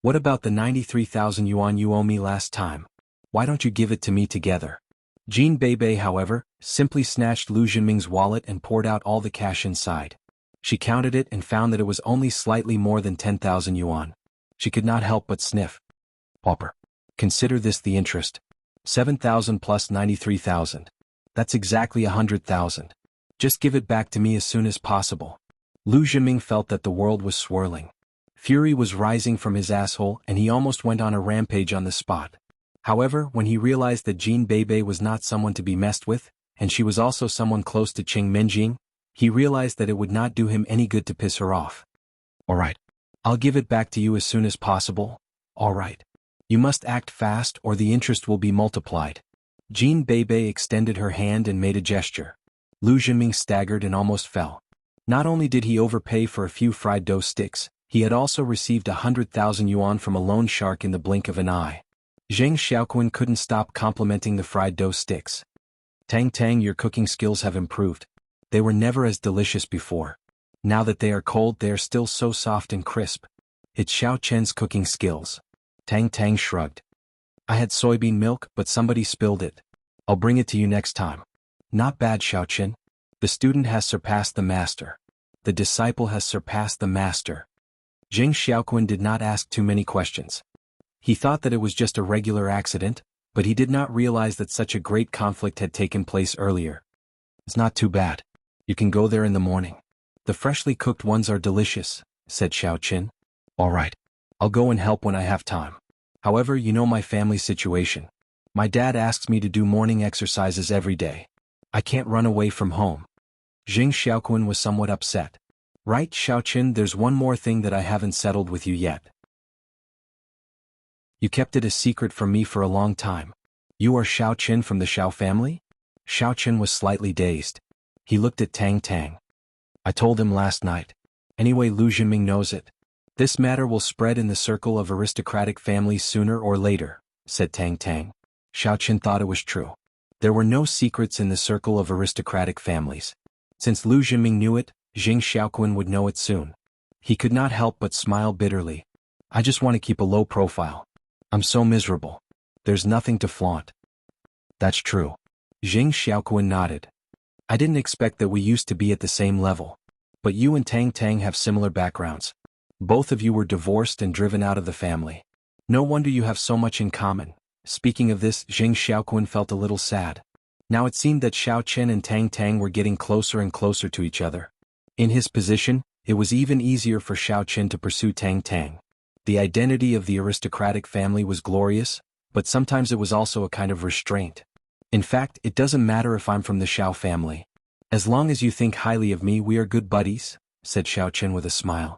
What about the 93,000 yuan you owe me last time? Why don't you give it to me together? Jin Beibei, however, simply snatched Lu Zhiming's wallet and poured out all the cash inside. She counted it and found that it was only slightly more than 10,000 yuan. She could not help but sniff. Pauper. Consider this the interest. 7,000 plus 93,000. That's exactly 100,000. Just give it back to me as soon as possible. Lu Zhiming felt that the world was swirling. Fury was rising from his asshole and he almost went on a rampage on the spot. However, when he realized that Jin Beibei was not someone to be messed with, and she was also someone close to Qing Menjing, he realized that it would not do him any good to piss her off. Alright. I'll give it back to you as soon as possible. Alright. You must act fast or the interest will be multiplied. Jin Beibei extended her hand and made a gesture. Lu Zhiming staggered and almost fell. Not only did he overpay for a few fried dough sticks, he had also received 100,000 yuan from a loan shark in the blink of an eye. Zheng Xiaoqun couldn't stop complimenting the fried dough sticks. Tang Tang, your cooking skills have improved. They were never as delicious before. Now that they are cold, they are still so soft and crisp. It's Xiaoqun's cooking skills. Tang Tang shrugged. I had soybean milk, but somebody spilled it. I'll bring it to you next time. Not bad, Xiaoqun. The student has surpassed the master. The disciple has surpassed the master. Zheng Xiaoqun did not ask too many questions. He thought that it was just a regular accident, but he did not realize that such a great conflict had taken place earlier. It's not too bad. You can go there in the morning. The freshly cooked ones are delicious, said Xiaoqun. All right. I'll go and help when I have time. However, you know my family situation. My dad asks me to do morning exercises every day. I can't run away from home. Zheng Xiaoqun was somewhat upset. Right, Xiaoqun, there's one more thing that I haven't settled with you yet. You kept it a secret from me for a long time. You are Xiaoqun from the Xiao family? Xiaoqun was slightly dazed. He looked at Tang Tang. I told him last night. Anyway, Lu Zhiming knows it. This matter will spread in the circle of aristocratic families sooner or later, said Tang Tang. Xiaoqun thought it was true. There were no secrets in the circle of aristocratic families. Since Lu Zhiming knew it, Zheng Xiaoqun would know it soon. He could not help but smile bitterly. I just want to keep a low profile. I'm so miserable. There's nothing to flaunt. That's true. Zheng Xiaoqun nodded. I didn't expect that we used to be at the same level. But you and Tang Tang have similar backgrounds. Both of you were divorced and driven out of the family. No wonder you have so much in common. Speaking of this, Zheng Xiaoqun felt a little sad. Now it seemed that Xiaoqun and Tang Tang were getting closer and closer to each other. In his position, it was even easier for Xiaoqun to pursue Tang Tang. The identity of the aristocratic family was glorious, but sometimes it was also a kind of restraint. In fact, it doesn't matter if I'm from the Xiao family. As long as you think highly of me, we are good buddies, said Xiaoqun with a smile.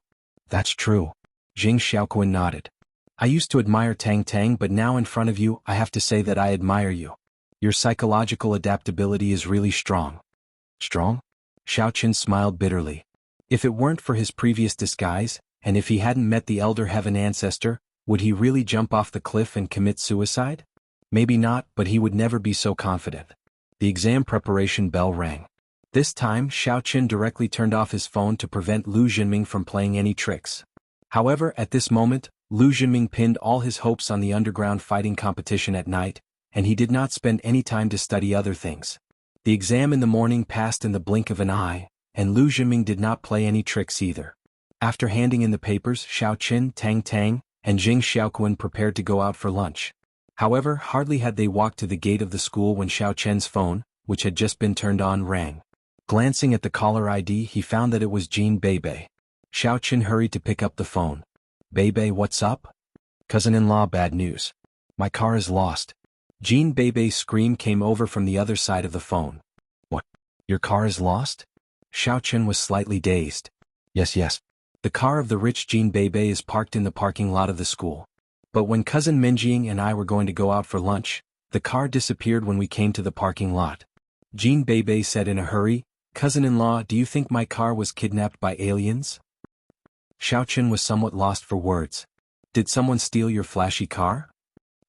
That's true. Zheng Xiaoqun nodded. I used to admire Tang Tang, but now in front of you, I have to say that I admire you. Your psychological adaptability is really strong. Strong? Xiaoqun smiled bitterly. If it weren't for his previous disguise, and if he hadn't met the Elder Heaven Ancestor, would he really jump off the cliff and commit suicide? Maybe not, but he would never be so confident. The exam preparation bell rang. This time Xiao Qin directly turned off his phone to prevent Lu Jinming from playing any tricks. However, at this moment, Lu Jinming pinned all his hopes on the underground fighting competition at night, and he did not spend any time to study other things. The exam in the morning passed in the blink of an eye, and Lu Jinming did not play any tricks either. After handing in the papers, Xiao Qin, Tang Tang, and Jing Xiaoquan prepared to go out for lunch. However, hardly had they walked to the gate of the school when Xiao Chen's phone, which had just been turned on, rang. Glancing at the caller ID, he found that it was Jean Bebe. Xiao Qin hurried to pick up the phone. Bebe, what's up? Cousin-in-law, bad news. My car is lost. Jean Bebe's scream came over from the other side of the phone. What? Your car is lost? Xiao Qin was slightly dazed. Yes. The car of the rich Jean Bebe is parked in the parking lot of the school. But when cousin Minjing and I were going to go out for lunch, the car disappeared when we came to the parking lot. Jean Bebe said in a hurry, Cousin-in-law, do you think my car was kidnapped by aliens? Xiao Qin was somewhat lost for words. Did someone steal your flashy car?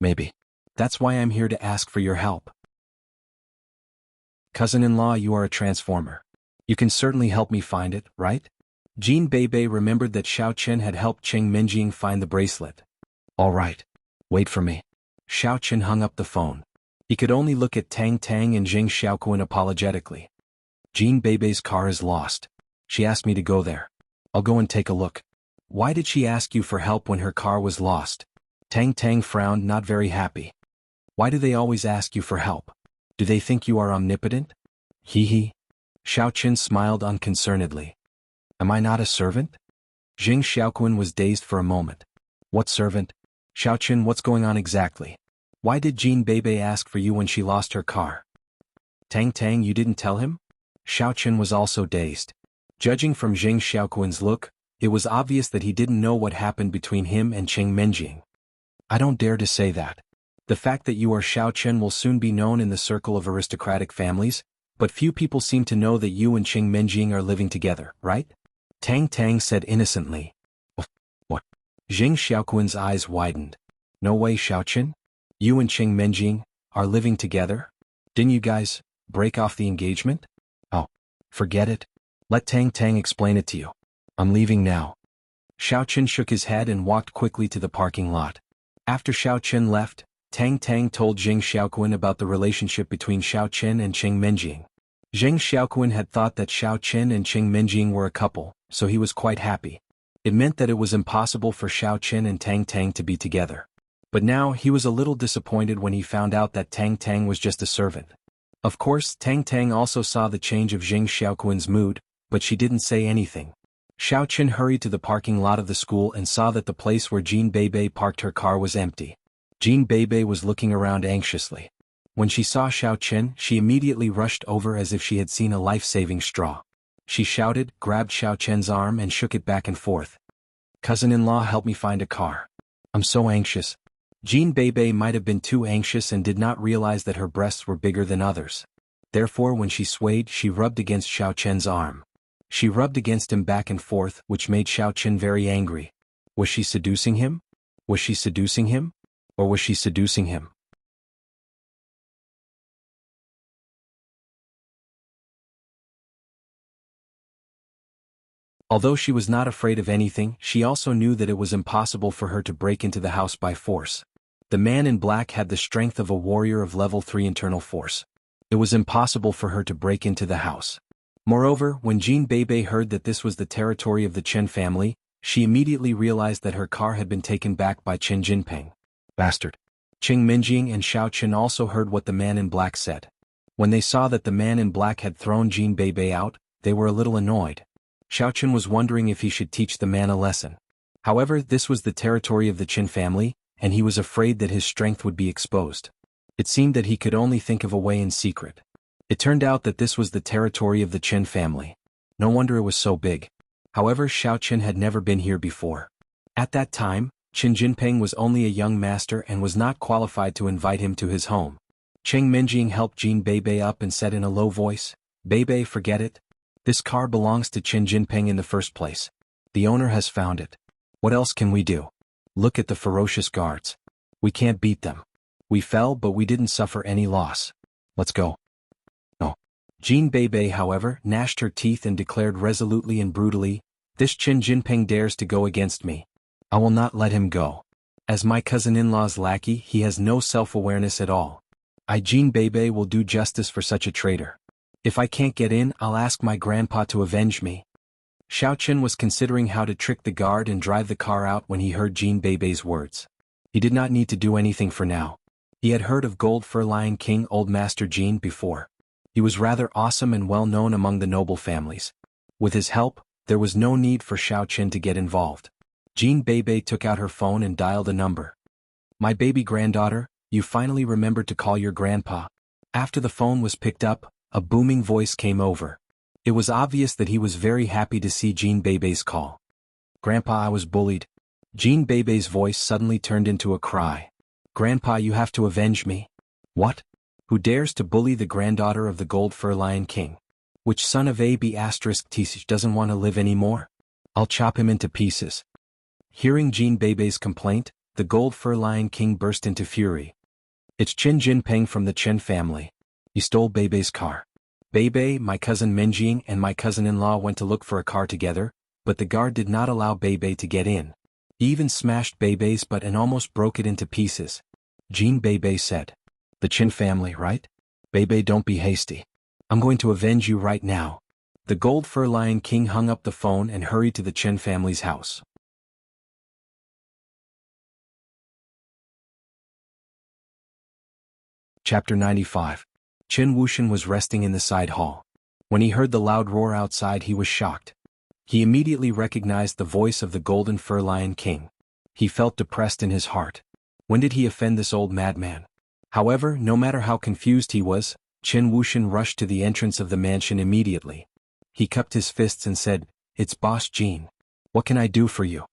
Maybe. That's why I'm here to ask for your help. Cousin-in-law, you are a transformer. You can certainly help me find it, right? Jean Bebe remembered that Xiao Qin had helped Cheng Minjing find the bracelet. All right. Wait for me. Xiao Qin hung up the phone. He could only look at Tang Tang and Jing Xiaoquan apologetically. Jean Bebe's car is lost. She asked me to go there. I'll go and take a look. Why did she ask you for help when her car was lost? Tang Tang frowned, not very happy. Why do they always ask you for help? Do they think you are omnipotent? Hee. Xiao Qin smiled unconcernedly. Am I not a servant? Jing Xiaoquan was dazed for a moment. What servant? Xiao Qin, what's going on exactly? Why did Jean Bebe ask for you when she lost her car? Tang Tang, you didn't tell him? Xiao Qin was also dazed. Judging from Jing Xiaoquan's look, it was obvious that he didn't know what happened between him and Cheng Minjing. I don't dare to say that. The fact that you are Xiao Qin will soon be known in the circle of aristocratic families, but few people seem to know that you and Cheng Minjing are living together, right? Tang Tang said innocently. What? Jing Xiaoquan's eyes widened. No way, Xiao Qin? You and Cheng Minjing are living together? Didn't you guys break off the engagement? Oh, forget it. Let Tang Tang explain it to you. I'm leaving now. Xiao Qin shook his head and walked quickly to the parking lot. After Xiao Qin left, Tang Tang told Jing Xiaoquan about the relationship between Xiao Qin and Cheng Minjing. Jing Xiaoquan had thought that Xiao Qin and Cheng Minjing were a couple, so he was quite happy. It meant that it was impossible for Xiao Qin and Tang Tang to be together. But now he was a little disappointed when he found out that Tang Tang was just a servant. Of course, Tang Tang also saw the change of Jing Xiaoquan's mood, but she didn't say anything. Xiao Qin hurried to the parking lot of the school and saw that the place where Jean Bebe parked her car was empty. Jean Bebe was looking around anxiously. When she saw Xiao Qin, she immediately rushed over as if she had seen a life-saving straw. She shouted, grabbed Xiao Qin's arm and shook it back and forth. Cousin-in-law, help me find a car. I'm so anxious. Jean Bebe might have been too anxious and did not realize that her breasts were bigger than others. Therefore, when she swayed, she rubbed against Xiao Qin's arm. She rubbed against him back and forth, which made Xiao Qin very angry. Was she seducing him? Was she seducing him? Or was she seducing him? Although she was not afraid of anything, she also knew that it was impossible for her to break into the house by force. The man in black had the strength of a warrior of level 3 internal force. It was impossible for her to break into the house. Moreover, when Jean Bebe heard that this was the territory of the Chen family, she immediately realized that her car had been taken back by Chen Jinping. Bastard. Cheng Minjing and Xiao Qin also heard what the man in black said. When they saw that the man in black had thrown Jean Bebe out, they were a little annoyed. Xiao Qin was wondering if he should teach the man a lesson. However, this was the territory of the Qin family, and he was afraid that his strength would be exposed. It seemed that he could only think of a way in secret. It turned out that this was the territory of the Qin family. No wonder it was so big. However, Xiao Qin had never been here before. At that time, Qin Jinping was only a young master and was not qualified to invite him to his home. Cheng Minjing helped Jean Bebe up and said in a low voice, Bebe, forget it. This car belongs to Qin Jinping in the first place. The owner has found it. What else can we do? Look at the ferocious guards. We can't beat them. We fell, but we didn't suffer any loss. Let's go. No. Jean Bebe, however, gnashed her teeth and declared resolutely and brutally, "This Qin Jinping dares to go against me. I will not let him go. As my cousin-in-law's lackey, he has no self-awareness at all. I, Jean Bebe, will do justice for such a traitor. If I can't get in, I'll ask my grandpa to avenge me." Xiao Qin was considering how to trick the guard and drive the car out when he heard Jean Bebe's words. He did not need to do anything for now. He had heard of Gold Fur Lion King Old Master Jean before. He was rather awesome and well known among the noble families. With his help, there was no need for Xiao Qin to get involved. Jean Bebe took out her phone and dialed a number. "My baby granddaughter, you finally remembered to call your grandpa." After the phone was picked up, a booming voice came over. It was obvious that he was very happy to see Jean Bebe's call. "Grandpa, I was bullied." Jean Bebe's voice suddenly turned into a cry. "Grandpa, you have to avenge me." "What? Who dares to bully the granddaughter of the Gold Fur Lion King? Which son of AB** doesn't want to live anymore? I'll chop him into pieces." Hearing Jean Bebe's complaint, the Gold Fur Lion King burst into fury. "It's Qin Jinping from the Qin family. He stole Bebe's car. Bebe, my cousin Menjing and my cousin-in-law went to look for a car together, but the guard did not allow Bebe to get in. He even smashed Bebe's butt and almost broke it into pieces." Jean Bebe said. "The Qin family, right? Bebe, don't be hasty. I'm going to avenge you right now." The Gold Fur Lion King hung up the phone and hurried to the Qin family's house. Chapter 95. Qin Wuxian was resting in the side hall. When he heard the loud roar outside, he was shocked. He immediately recognized the voice of the Golden Fur Lion King. He felt depressed in his heart. When did he offend this old madman? However, no matter how confused he was, Qin Wuxian rushed to the entrance of the mansion immediately. He cupped his fists and said, "It's Boss Jean. What can I do for you?"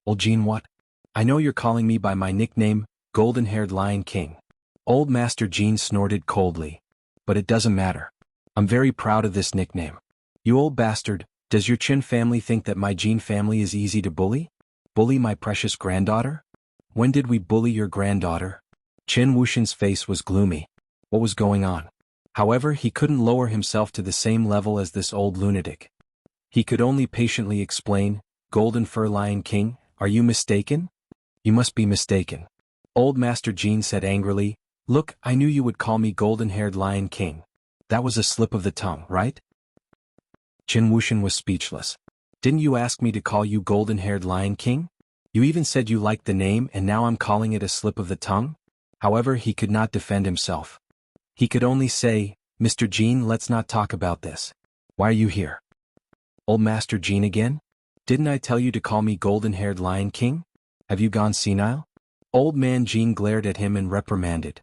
"Old Jean, what? I know you're calling me by my nickname, Golden-Haired Lion King." Old Master Jean snorted coldly. "But it doesn't matter. I'm very proud of this nickname. You old bastard, does your Qin family think that my Jean family is easy to bully? Bully my precious granddaughter? When did we bully your granddaughter?" Qin Wuxian's face was gloomy. What was going on? However, he couldn't lower himself to the same level as this old lunatic. He could only patiently explain, "Golden Fur Lion King, are you mistaken?" "You must be mistaken." Old Master Jean said angrily, "Look, I knew you would call me Golden-Haired Lion King. That was a slip of the tongue, right?" Qin Wuxian was speechless. "Didn't you ask me to call you Golden-Haired Lion King? You even said you liked the name, and now I'm calling it a slip of the tongue?" However, he could not defend himself. He could only say, "Mr. Jean, let's not talk about this. Why are you here?" "Old Master Jean again? Didn't I tell you to call me Golden-Haired Lion King? Have you gone senile?" Old man Jean glared at him and reprimanded.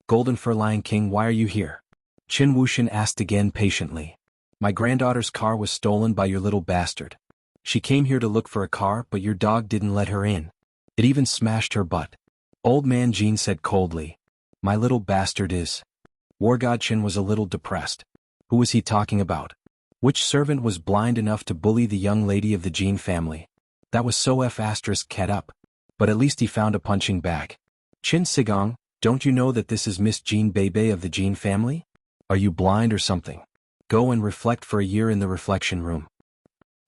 "Golden Fur Lion King, why are you here?" Qin Wuxian asked again patiently. "My granddaughter's car was stolen by your little bastard. She came here to look for a car, but your dog didn't let her in. It even smashed her butt." Old man Jean said coldly, "My little bastard is..." War God Qin was a little depressed. Who was he talking about? Which servant was blind enough to bully the young lady of the Jean family? That was so *cat up. But at least he found a punching bag. "Qin Sigong, don't you know that this is Miss Jean Bebe of the Jean family? Are you blind or something? Go and reflect for a year in the reflection room."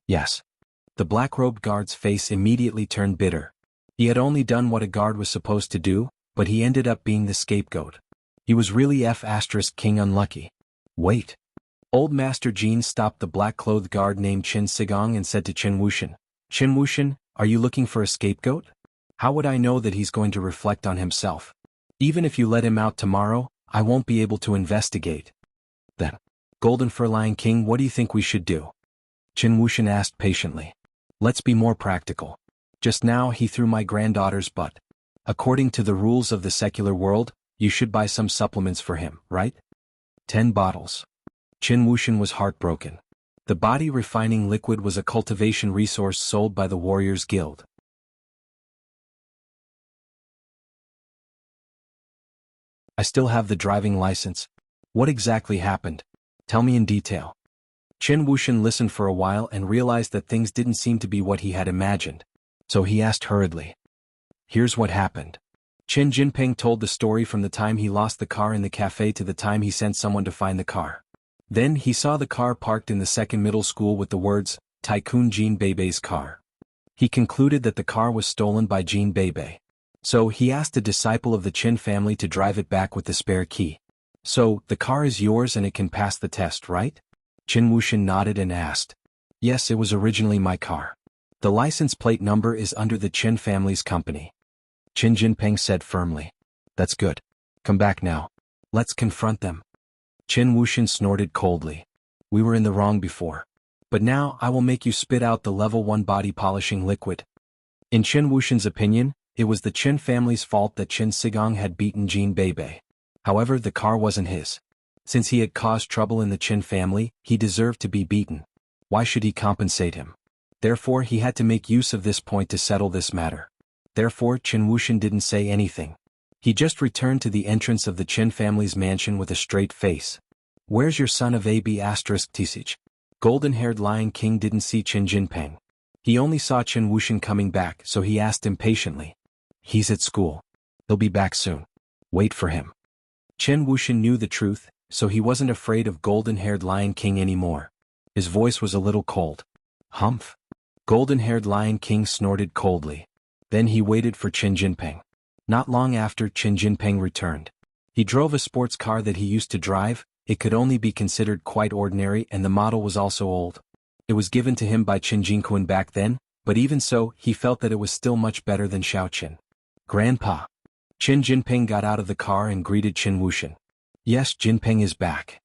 "Yes." The black-robed guard's face immediately turned bitter. He had only done what a guard was supposed to do, but he ended up being the scapegoat. He was really *king unlucky. "Wait." Old Master Jean stopped the black-clothed guard named Qin Sigong and said to Qin Wuxian, "Qin Wuxian, are you looking for a scapegoat? How would I know that he's going to reflect on himself? Even if you let him out tomorrow, I won't be able to investigate." "Then, Golden Fur Lion King, what do you think we should do?" Qin Wuxian asked patiently. "Let's be more practical. Just now he threw my granddaughter's butt. According to the rules of the secular world, you should buy some supplements for him, right? 10 bottles. Qin Wuxian was heartbroken. The body refining liquid was a cultivation resource sold by the Warriors Guild. "I still have the driving license. What exactly happened? Tell me in detail." Qin Wuxian listened for a while and realized that things didn't seem to be what he had imagined. So he asked hurriedly. "Here's what happened." Qin Jinping told the story from the time he lost the car in the cafe to the time he sent someone to find the car. Then he saw the car parked in the second middle school with the words, Tycoon Jean Bebe's car. He concluded that the car was stolen by Jean Bebe. So he asked a disciple of the Chin family to drive it back with the spare key. So, the car is yours and it can pass the test, right? Chin Wuxian nodded and asked. Yes, it was originally my car. The license plate number is under the Chin family's company. Qin Jinping said firmly. That's good. Come back now. Let's confront them. Qin Wuxian snorted coldly. We were in the wrong before. But now I will make you spit out the level 1 body polishing liquid. In Qin Wuxian's opinion, it was the Qin family's fault that Qin Sigong had beaten Jean Bebe. However, the car wasn't his. Since he had caused trouble in the Qin family, he deserved to be beaten. Why should he compensate him? Therefore he had to make use of this point to settle this matter. Therefore Qin Wuxian didn't say anything. He just returned to the entrance of the Qin family's mansion with a straight face. Where's your son of AB Tsich? Golden-haired Lion King didn't see Qin Jinping. He only saw Qin Wuxian coming back, so he asked impatiently. He's at school. He'll be back soon. Wait for him. Qin Wuxian knew the truth, so he wasn't afraid of golden-haired Lion King anymore. His voice was a little cold. Humph. Golden-haired Lion King snorted coldly. Then he waited for Qin Jinping. Not long after, Qin Jinping returned. He drove a sports car that he used to drive. It could only be considered quite ordinary and the model was also old. It was given to him by Qin Jinquan back then, but even so, he felt that it was still much better than Xiaoqin. Grandpa. Qin Jinping got out of the car and greeted Qin Wuxian. Yes, Jinping is back.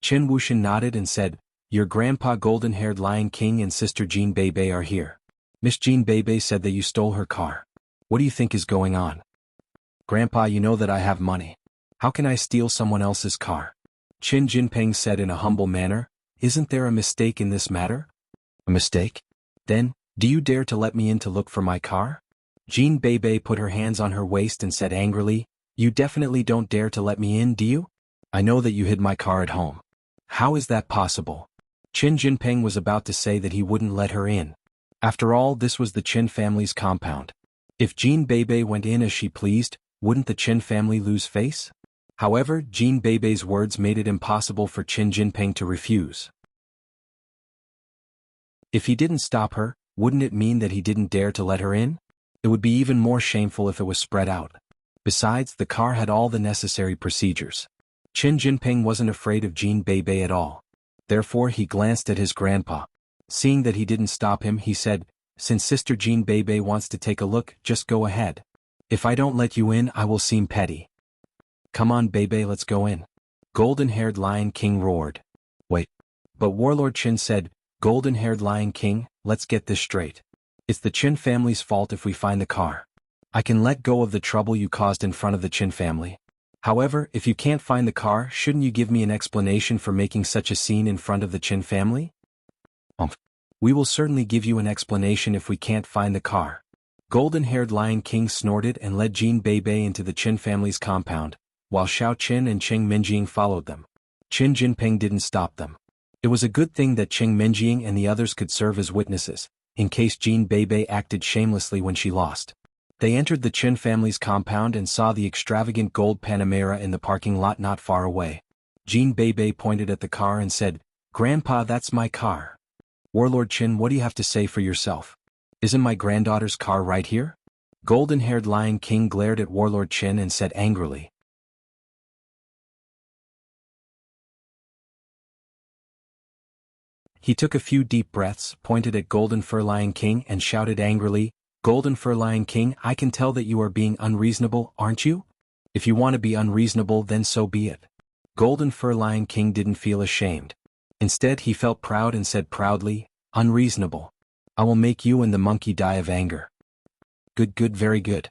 Qin Wuxian nodded and said, your grandpa golden-haired Lion King and sister Jean Bebe are here. Miss Jean Bebe said that you stole her car. What do you think is going on? Grandpa, you know that I have money. How can I steal someone else's car? Qin Jinping said in a humble manner, isn't there a mistake in this matter? A mistake? Then, do you dare to let me in to look for my car? Jean Bebe put her hands on her waist and said angrily, you definitely don't dare to let me in, do you? I know that you hid my car at home. How is that possible? Qin Jinping was about to say that he wouldn't let her in. After all, this was the Qin family's compound. If Jean Bebe went in as she pleased, wouldn't the Qin family lose face? However, Jean Bebe's words made it impossible for Qin Jinping to refuse. If he didn't stop her, wouldn't it mean that he didn't dare to let her in? It would be even more shameful if it was spread out. Besides, the car had all the necessary procedures. Qin Jinping wasn't afraid of Jean Bebe at all. Therefore he glanced at his grandpa. Seeing that he didn't stop him, he said, since Sister Jean Bebe wants to take a look, just go ahead. If I don't let you in, I will seem petty. Come on, Bebe, let's go in. Golden-haired Lion King roared. Wait. But Warlord Qin said, Golden-haired Lion King, let's get this straight. It's the Qin family's fault if we find the car. I can let go of the trouble you caused in front of the Qin family. However, if you can't find the car, shouldn't you give me an explanation for making such a scene in front of the Qin family? We will certainly give you an explanation if we can't find the car. Golden-haired Lion King snorted and led Jean Bebe into the Qin family's compound, while Xiao Qin and Cheng Minjing followed them. Qin Jinping didn't stop them. It was a good thing that Cheng Minjing and the others could serve as witnesses, in case Jean Bebe acted shamelessly when she lost. They entered the Qin family's compound and saw the extravagant gold Panamera in the parking lot not far away. Jean Bebe pointed at the car and said, Grandpa, that's my car. Warlord Qin, what do you have to say for yourself? Isn't my granddaughter's car right here? Golden-haired Lion King glared at Warlord Qin and said angrily. He took a few deep breaths, pointed at Golden Fur Lion King and shouted angrily, Golden Fur Lion King, I can tell that you are being unreasonable, aren't you? If you want to be unreasonable, then so be it. Golden Fur Lion King didn't feel ashamed. Instead, he felt proud and said proudly, unreasonable. I will make you and the monkey die of anger. Good, very good.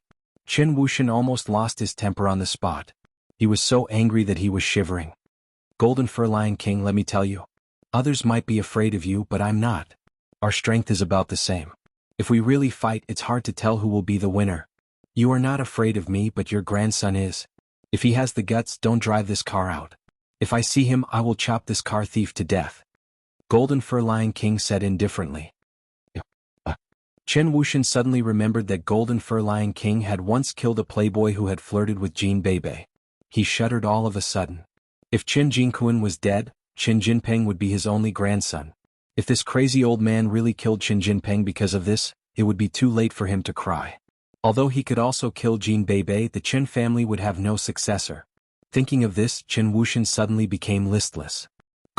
Qin Wuxian almost lost his temper on the spot. He was so angry that he was shivering. Golden Fur Lion King, let me tell you. Others might be afraid of you, but I'm not. Our strength is about the same. If we really fight, it's hard to tell who will be the winner. You are not afraid of me, but your grandson is. If he has the guts, don't drive this car out. If I see him, I will chop this car thief to death. Golden Fur Lion King said indifferently. Qin Wuxian suddenly remembered that Golden Fur Lion King had once killed a playboy who had flirted with Jean Bebe. He shuddered all of a sudden. If Qin Jinquan was dead, Qin Jinping would be his only grandson. If this crazy old man really killed Qin Jinping because of this, it would be too late for him to cry. Although he could also kill Jin Beibei, the Qin family would have no successor. Thinking of this, Qin Wuxian suddenly became listless.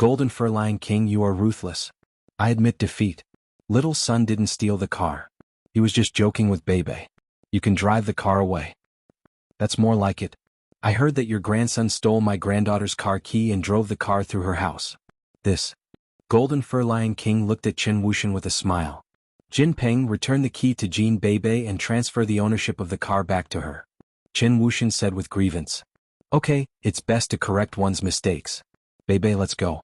Golden Fur Lion King, you are ruthless. I admit defeat. Little son didn't steal the car. He was just joking with Beibei. You can drive the car away. That's more like it. I heard that your grandson stole my granddaughter's car key and drove the car through her house. This. Golden Fur Lion King looked at Qin Wuxian with a smile. Jinping, return the key to Jin Beibei and transfer the ownership of the car back to her. Qin Wuxian said with grievance. Okay, it's best to correct one's mistakes. Beibei, let's go.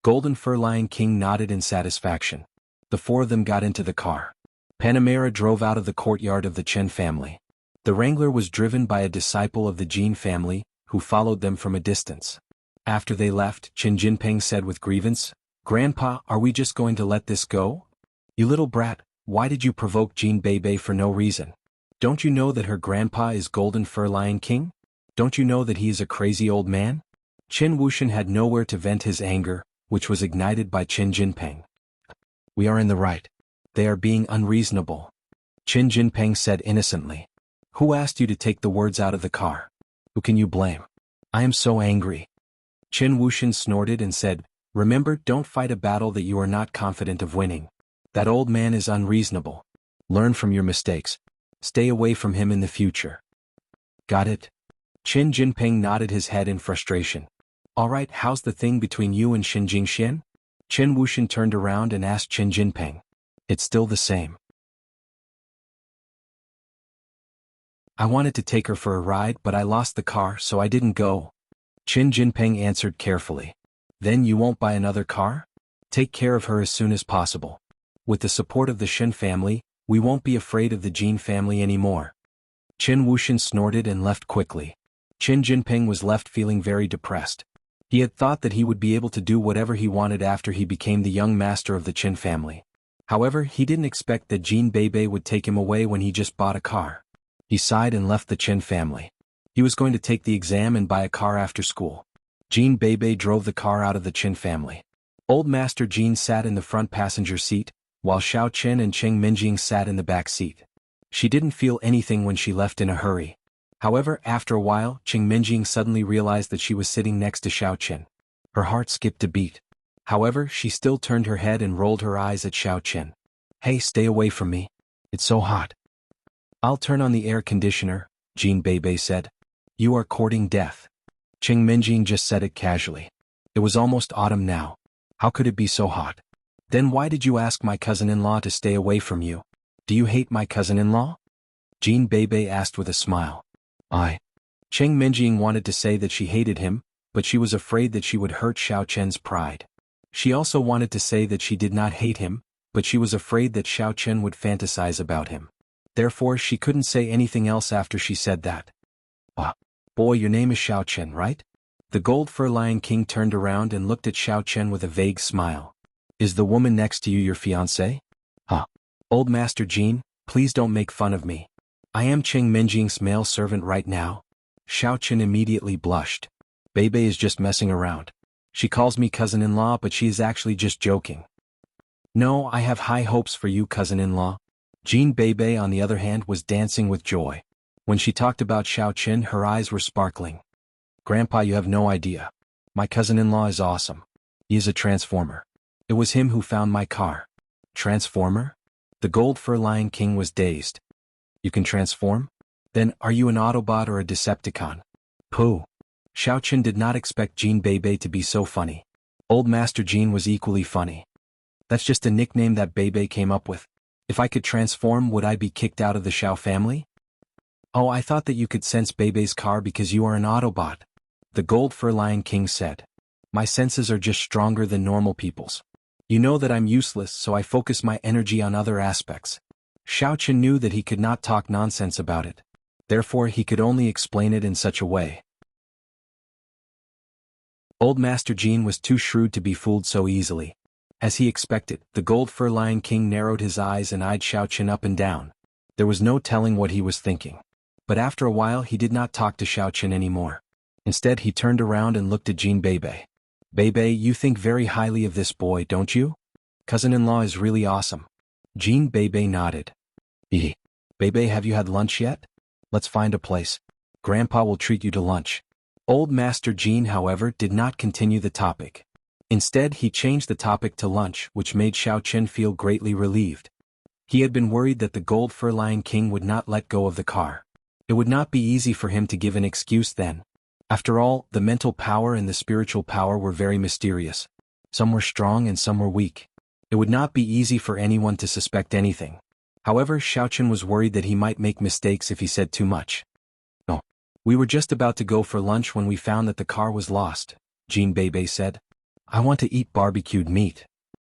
Golden Fur Lion King nodded in satisfaction. The four of them got into the car. Panamera drove out of the courtyard of the Chen family. The Wrangler was driven by a disciple of the Jin family, who followed them from a distance. After they left, Qin Jinping said with grievance, Grandpa, are we just going to let this go? You little brat, why did you provoke Jin Beibei for no reason? Don't you know that her grandpa is Golden Fur Lion King? Don't you know that he is a crazy old man? Qin Wuxian had nowhere to vent his anger, which was ignited by Qin Jinping. We are in the right. They are being unreasonable. Qin Jinping said innocently. Who asked you to take the words out of the car? Who can you blame? I am so angry. Qin Wuxian snorted and said, Remember, don't fight a battle that you are not confident of winning. That old man is unreasonable. Learn from your mistakes. Stay away from him in the future. Got it? Qin Jinping nodded his head in frustration. Alright, how's the thing between you and Xin Jingxian? Qin Wuxian turned around and asked Qin Jinping. It's still the same. I wanted to take her for a ride, but I lost the car, so I didn't go. Qin Jinping answered carefully. Then you won't buy another car? Take care of her as soon as possible. With the support of the Shen family, we won't be afraid of the Jin family anymore. Qin Wuxian snorted and left quickly. Qin Jinping was left feeling very depressed. He had thought that he would be able to do whatever he wanted after he became the young master of the Qin family. However, he didn't expect that Jin Beibei would take him away when he just bought a car. He sighed and left the Qin family. He was going to take the exam and buy a car after school. Jin Beibei drove the car out of the Qin family. Old Master Jin sat in the front passenger seat, while Xiao Qin and Cheng Minjing sat in the back seat. She didn't feel anything when she left in a hurry. However, after a while, Cheng Minjing suddenly realized that she was sitting next to Xiao Qin. Her heart skipped a beat. However, she still turned her head and rolled her eyes at Xiao Qin. Hey, stay away from me. It's so hot. I'll turn on the air conditioner, Jin Beibei said. You are courting death. Cheng Minjing just said it casually. It was almost autumn now. How could it be so hot? Then why did you ask my cousin-in-law to stay away from you? Do you hate my cousin-in-law? Jin Beibei asked with a smile. Cheng Minjing wanted to say that she hated him, but she was afraid that she would hurt Xiao Chen's pride. She also wanted to say that she did not hate him, but she was afraid that Xiao Chen would fantasize about him. Therefore, she couldn't say anything else after she said that. Boy, your name is Xiao Chen, right? The Gold Fur Lion King turned around and looked at Xiao Chen with a vague smile. Is the woman next to you your fiancée? Old Master Jin, please don't make fun of me. I am Cheng Minjing's male servant right now. Xiao Chen immediately blushed. Beibei is just messing around. She calls me cousin-in-law, but she is actually just joking. No, I have high hopes for you, cousin-in-law. Jin Beibei, on the other hand, was dancing with joy. When she talked about Xiao Chen, her eyes were sparkling. Grandpa, you have no idea. My cousin-in-law is awesome. He is a transformer. It was him who found my car. Transformer? The Gold Fur Lion King was dazed. You can transform? Then, are you an Autobot or a Decepticon? Pooh. Xiao Chen did not expect Jin Beibei to be so funny. Old Master Jin was equally funny. That's just a nickname that Beibei came up with. If I could transform, would I be kicked out of the Xiao family? Oh, I thought that you could sense Beibei's car because you are an Autobot. The Gold Fur Lion King said. My senses are just stronger than normal people's. You know that I'm useless, so I focus my energy on other aspects. Xiao Chen knew that he could not talk nonsense about it. Therefore, he could only explain it in such a way. Old Master Jin was too shrewd to be fooled so easily. As he expected, the Gold Fur Lion King narrowed his eyes and eyed Xiao Chen up and down. There was no telling what he was thinking. But after a while he did not talk to Xiao Chen anymore. Instead he turned around and looked at Jin Beibei. Bebe, you think very highly of this boy, don't you? Cousin-in-law is really awesome. Jean Bebe nodded. Bebe, have you had lunch yet? Let's find a place. Grandpa will treat you to lunch. Old Master Jean, however, did not continue the topic. Instead, he changed the topic to lunch, which made Xiao Chen feel greatly relieved. He had been worried that the Gold Fur Lion King would not let go of the car. It would not be easy for him to give an excuse then. After all, the mental power and the spiritual power were very mysterious. Some were strong and some were weak. It would not be easy for anyone to suspect anything. However, Xiao Chen was worried that he might make mistakes if he said too much. "No. We were just about to go for lunch when we found that the car was lost," Jean Bebe said. "I want to eat barbecued meat."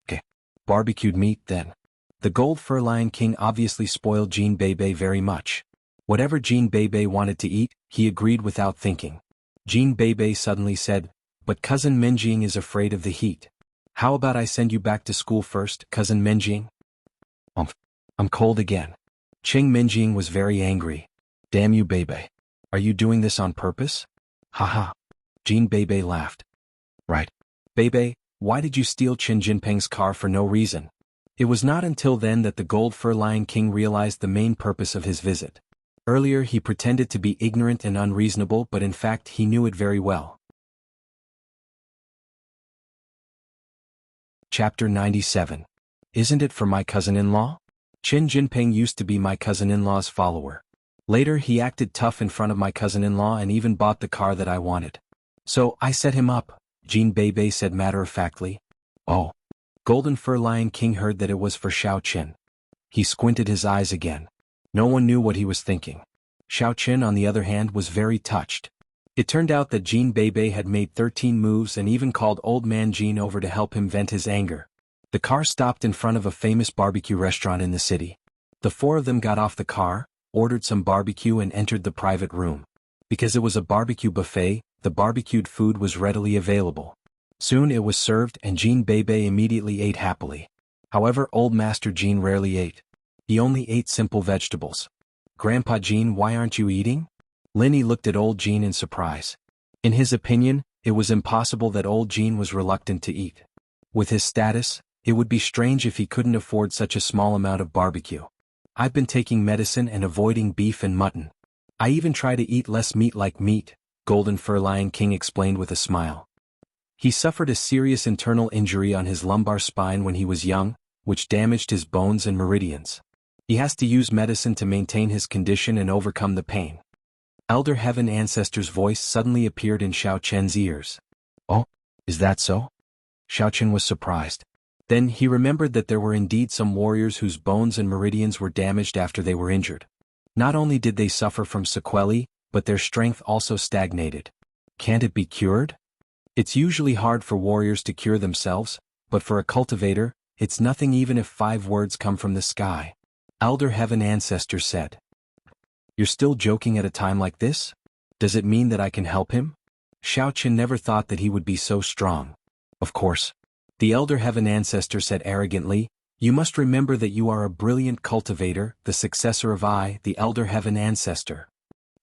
"Okay. Barbecued meat, then." The Gold Fur Lion King obviously spoiled Jean Bebe very much. Whatever Jean Bebe wanted to eat, he agreed without thinking. Jean Bebe suddenly said, "But Cousin Menjing is afraid of the heat. How about I send you back to school first, Cousin Menjing?" I'm cold again." Cheng Menjing was very angry. "Damn you, Bebe. Are you doing this on purpose?" "Haha." Jean Bebe laughed. "Right. Bebe, why did you steal Qin Jinping's car for no reason?" It was not until then that the Gold Fur Lion King realized the main purpose of his visit. Earlier he pretended to be ignorant and unreasonable, but in fact he knew it very well. Chapter 97. Isn't it for my cousin-in-law? Qin Jinping used to be my cousin-in-law's follower. Later he acted tough in front of my cousin-in-law and even bought the car that I wanted. So I set him up, Jean Bebe said matter-of-factly. Oh. Golden Fur Lion King heard that it was for Xiao Chen. He squinted his eyes again. No one knew what he was thinking. Xiao Chen, on the other hand, was very touched. It turned out that Jean Bebe had made 13 moves and even called Old Man Jean over to help him vent his anger. The car stopped in front of a famous barbecue restaurant in the city. The four of them got off the car, ordered some barbecue and entered the private room. Because it was a barbecue buffet, the barbecued food was readily available. Soon it was served and Jean Bebe immediately ate happily. However, Old Master Jean rarely ate. He only ate simple vegetables. "Grandpa Jean, why aren't you eating?" Linny looked at old Jean in surprise. In his opinion, it was impossible that old Jean was reluctant to eat. With his status, it would be strange if he couldn't afford such a small amount of barbecue. "I've been taking medicine and avoiding beef and mutton. I even try to eat less meat like meat," Golden Fur Lion King explained with a smile. He suffered a serious internal injury on his lumbar spine when he was young, which damaged his bones and meridians. He has to use medicine to maintain his condition and overcome the pain. Elder Heaven Ancestor's voice suddenly appeared in Xiao Chen's ears. "Oh, is that so?" Xiao Chen was surprised. Then he remembered that there were indeed some warriors whose bones and meridians were damaged after they were injured. Not only did they suffer from sequelae, but their strength also stagnated. Can't it be cured? It's usually hard for warriors to cure themselves, but for a cultivator, it's nothing even if 5 words come from the sky. Elder Heaven Ancestor said. "You're still joking at a time like this? Does it mean that I can help him?" Xiao Chen never thought that he would be so strong. "Of course." The Elder Heaven Ancestor said arrogantly, "You must remember that you are a brilliant cultivator, the successor of I, the Elder Heaven Ancestor.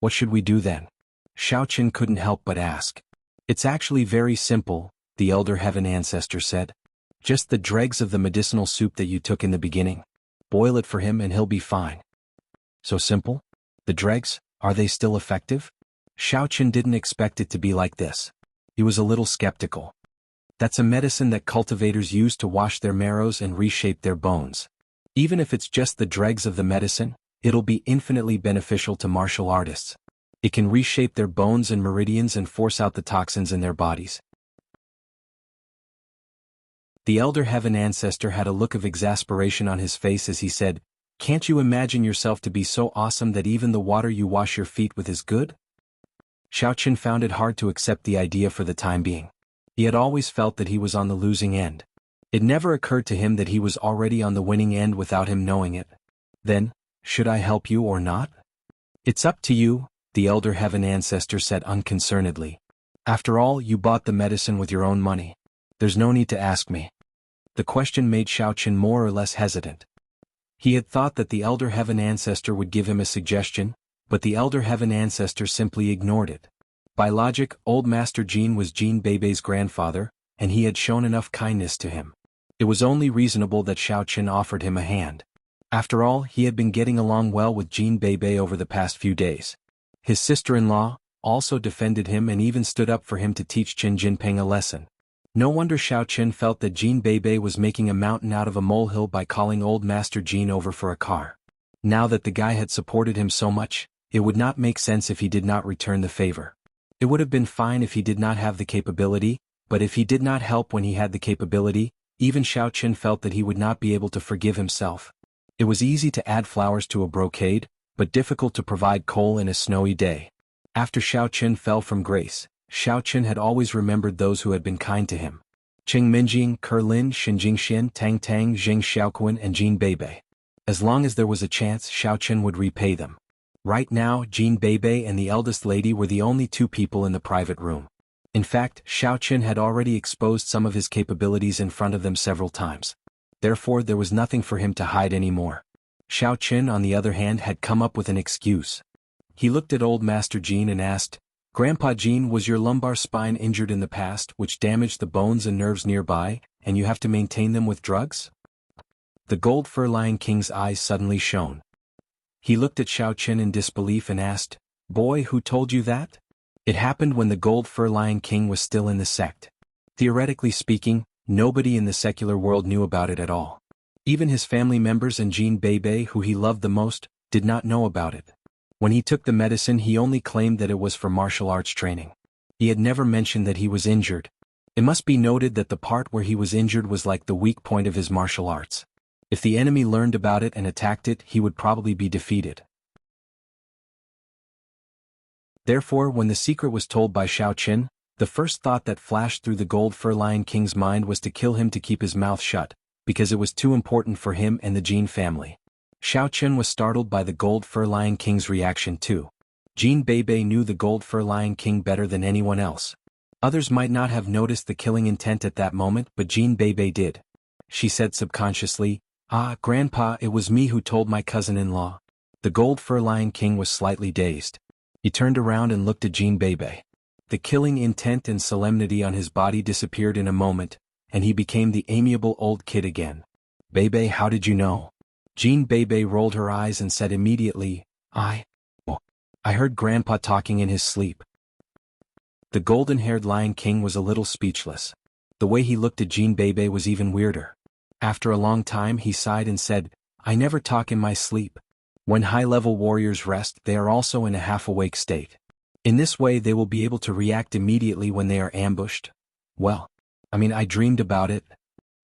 What should we do then?" Xiao Chen couldn't help but ask. "It's actually very simple," the Elder Heaven Ancestor said. "Just the dregs of the medicinal soup that you took in the beginning. Boil it for him and he'll be fine." "So simple? The dregs, are they still effective?" Xiao Chen didn't expect it to be like this. He was a little skeptical. "That's a medicine that cultivators use to wash their marrows and reshape their bones. Even if it's just the dregs of the medicine, it'll be infinitely beneficial to martial artists. It can reshape their bones and meridians and force out the toxins in their bodies." The Elder Heaven Ancestor had a look of exasperation on his face as he said, "Can't you imagine yourself to be so awesome that even the water you wash your feet with is good?" Xiao Chen found it hard to accept the idea for the time being. He had always felt that he was on the losing end. It never occurred to him that he was already on the winning end without him knowing it. "Then, should I help you or not?" "It's up to you," the Elder Heaven Ancestor said unconcernedly. "After all, you bought the medicine with your own money. There's no need to ask me." The question made Xiao Chen more or less hesitant. He had thought that the Elder Heaven Ancestor would give him a suggestion, but the Elder Heaven Ancestor simply ignored it. By logic, Old Master Jean was Jean Bebe's grandfather, and he had shown enough kindness to him. It was only reasonable that Xiao Chen offered him a hand. After all, he had been getting along well with Jin Beibei over the past few days. His sister-in-law also defended him and even stood up for him to teach Qin Jinping a lesson. No wonder Xiao Chen felt that Jin Beibei was making a mountain out of a molehill by calling old Master Jin over for a car. Now that the guy had supported him so much, it would not make sense if he did not return the favor. It would have been fine if he did not have the capability, but if he did not help when he had the capability, even Xiao Chen felt that he would not be able to forgive himself. It was easy to add flowers to a brocade, but difficult to provide coal in a snowy day. After Xiao Chen fell from grace, Xiao Chen had always remembered those who had been kind to him. Qing Minjing, Ke Lin, Shinjingxian, Tang Tang, Zheng Xiaoquan and Jin Beibei. As long as there was a chance, Xiao Chen would repay them. Right now, Jin Beibei and the eldest lady were the only two people in the private room. In fact, Xiao Chen had already exposed some of his capabilities in front of them several times. Therefore, there was nothing for him to hide anymore. Xiao Chen, on the other hand, had come up with an excuse. He looked at old Master Jin and asked, "Grandpa Jin, was your lumbar spine injured in the past, which damaged the bones and nerves nearby, and you have to maintain them with drugs?" The gold fur lion king's eyes suddenly shone. He looked at Xiao Chen in disbelief and asked, "Boy, who told you that?" It happened when the gold fur lion king was still in the sect. Theoretically speaking, nobody in the secular world knew about it at all. Even his family members and Jin Beibei, who he loved the most, did not know about it. When he took the medicine, he only claimed that it was for martial arts training. He had never mentioned that he was injured. It must be noted that the part where he was injured was like the weak point of his martial arts. If the enemy learned about it and attacked it, he would probably be defeated. Therefore, when the secret was told by Xiao Chen, the first thought that flashed through the gold fur lion king's mind was to kill him to keep his mouth shut, because it was too important for him and the Jin family. Xiao Chen was startled by the gold fur lion king's reaction too. Jin Beibei knew the gold fur lion king better than anyone else. Others might not have noticed the killing intent at that moment, but Jin Beibei did. She said subconsciously, "Ah, Grandpa, it was me who told my cousin-in-law." The gold fur lion king was slightly dazed. He turned around and looked at Jin Beibei. The killing intent and solemnity on his body disappeared in a moment, and he became the amiable old kid again. "Beibei, how did you know?" Jin Beibei rolled her eyes and said immediately, I heard Grandpa talking in his sleep." The golden-haired Lion King was a little speechless. The way he looked at Jin Beibei was even weirder. After a long time he sighed and said, "I never talk in my sleep. When high-level warriors rest, they are also in a half-awake state. In this way they will be able to react immediately when they are ambushed." I dreamed about it,"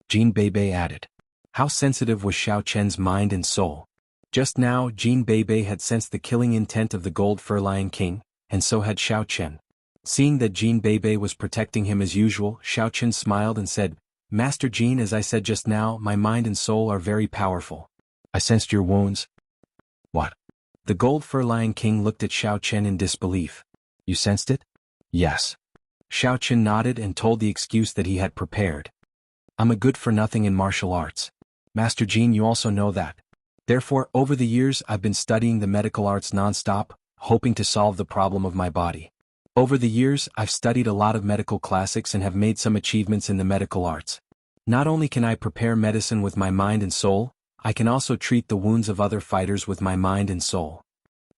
Jin Beibei added. How sensitive was Xiao Chen's mind and soul? Just now, Jin Beibei had sensed the killing intent of the gold fur lion king, and so had Xiao Chen. Seeing that Jin Beibei was protecting him as usual, Xiao Chen smiled and said, "Master Jin, as I said just now, my mind and soul are very powerful. I sensed your wounds." "What?" The gold fur lion king looked at Xiao Chen in disbelief. "You sensed it?" "Yes." Xiao Chen nodded and told the excuse that he had prepared. "I'm a good-for-nothing in martial arts. Master Jin, you also know that. Therefore, over the years I've been studying the medical arts non-stop, hoping to solve the problem of my body. Over the years, I've studied a lot of medical classics and have made some achievements in the medical arts. Not only can I prepare medicine with my mind and soul, I can also treat the wounds of other fighters with my mind and soul."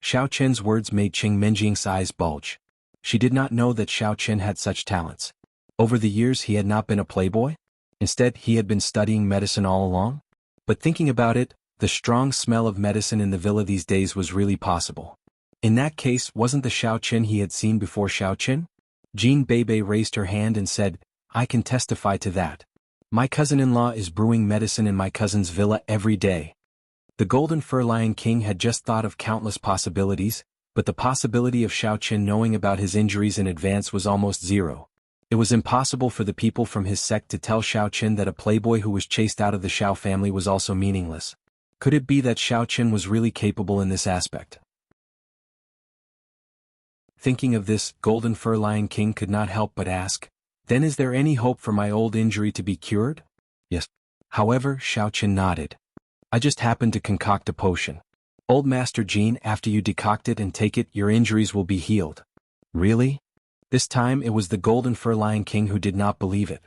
Xiao Chen's words made Qing Minjing's eyes bulge. She did not know that Xiao Chen had such talents. Over the years he had not been a playboy? Instead, he had been studying medicine all along? But thinking about it, the strong smell of medicine in the villa these days was really possible. In that case, wasn't the Xiao Chen he had seen before Xiao Chen? Jin Beibei raised her hand and said, "I can testify to that. My cousin-in-law is brewing medicine in my cousin's villa every day." The golden fur lion king had just thought of countless possibilities, but the possibility of Xiao Chen knowing about his injuries in advance was almost zero. It was impossible for the people from his sect to tell Xiao Chen that a playboy who was chased out of the Xiao family was also meaningless. Could it be that Xiao Chen was really capable in this aspect? Thinking of this, Golden Fur Lion King could not help but ask, "Then is there any hope for my old injury to be cured?" "Yes." However, Xiao Chen nodded. "I just happened to concoct a potion. Old Master Jin, after you decoct it and take it, your injuries will be healed." "Really?" This time it was the Golden Fur Lion King who did not believe it.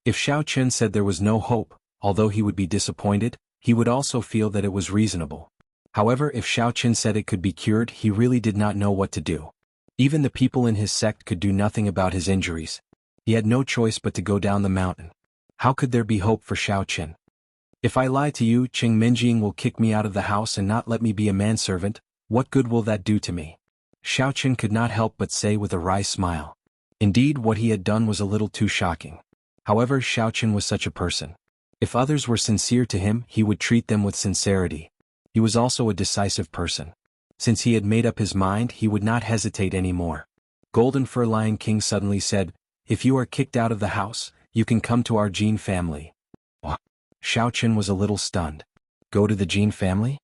If Xiao Chen said there was no hope, although he would be disappointed, he would also feel that it was reasonable. However, if Xiao Chen said it could be cured, he really did not know what to do. Even the people in his sect could do nothing about his injuries. He had no choice but to go down the mountain. How could there be hope for Xiao Chen? If I lie to you, Qing Minjing will kick me out of the house and not let me be a manservant. What good will that do to me? Xiao Chen could not help but say with a wry smile. Indeed, what he had done was a little too shocking. However, Xiao Chen was such a person. If others were sincere to him, he would treat them with sincerity. He was also a decisive person. Since he had made up his mind, he would not hesitate any more. Golden Fur Lion King suddenly said, "If you are kicked out of the house, you can come to our Jin family." Xiao Chen was a little stunned. Go to the Jin family?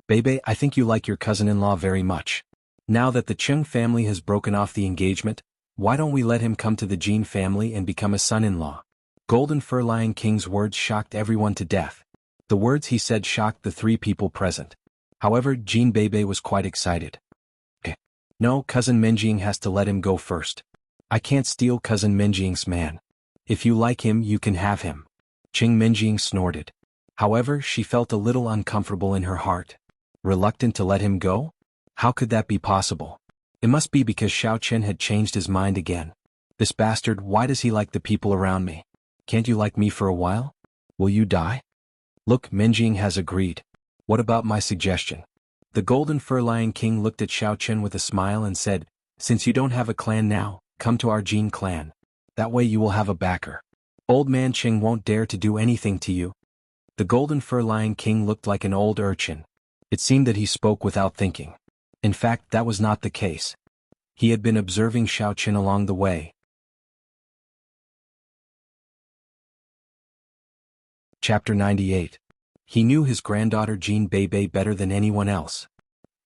Bebe, I think you like your cousin-in-law very much. Now that the Cheng family has broken off the engagement, why don't we let him come to the Jin family and become a son-in-law? Golden Fur Lion King's words shocked everyone to death. The words he said shocked the three people present. However, Jin Bebe was quite excited. No, Cousin Minjing has to let him go first. I can't steal Cousin Minjing's man. If you like him, you can have him. Qing Minjing snorted. However, she felt a little uncomfortable in her heart. Reluctant to let him go? How could that be possible? It must be because Xiao Chen had changed his mind again. This bastard, why does he like the people around me? Can't you like me for a while? Will you die? Look, Minjing has agreed. What about my suggestion? The Golden Fur Lion King looked at Xiao Chen with a smile and said, since you don't have a clan now, come to our Jin clan. That way you will have a backer. Old man Qing won't dare to do anything to you. The Golden Fur Lion King looked like an old urchin. It seemed that he spoke without thinking. In fact, that was not the case. He had been observing Xiao Chen along the way. Chapter 98. He knew his granddaughter Jin Bebe better than anyone else.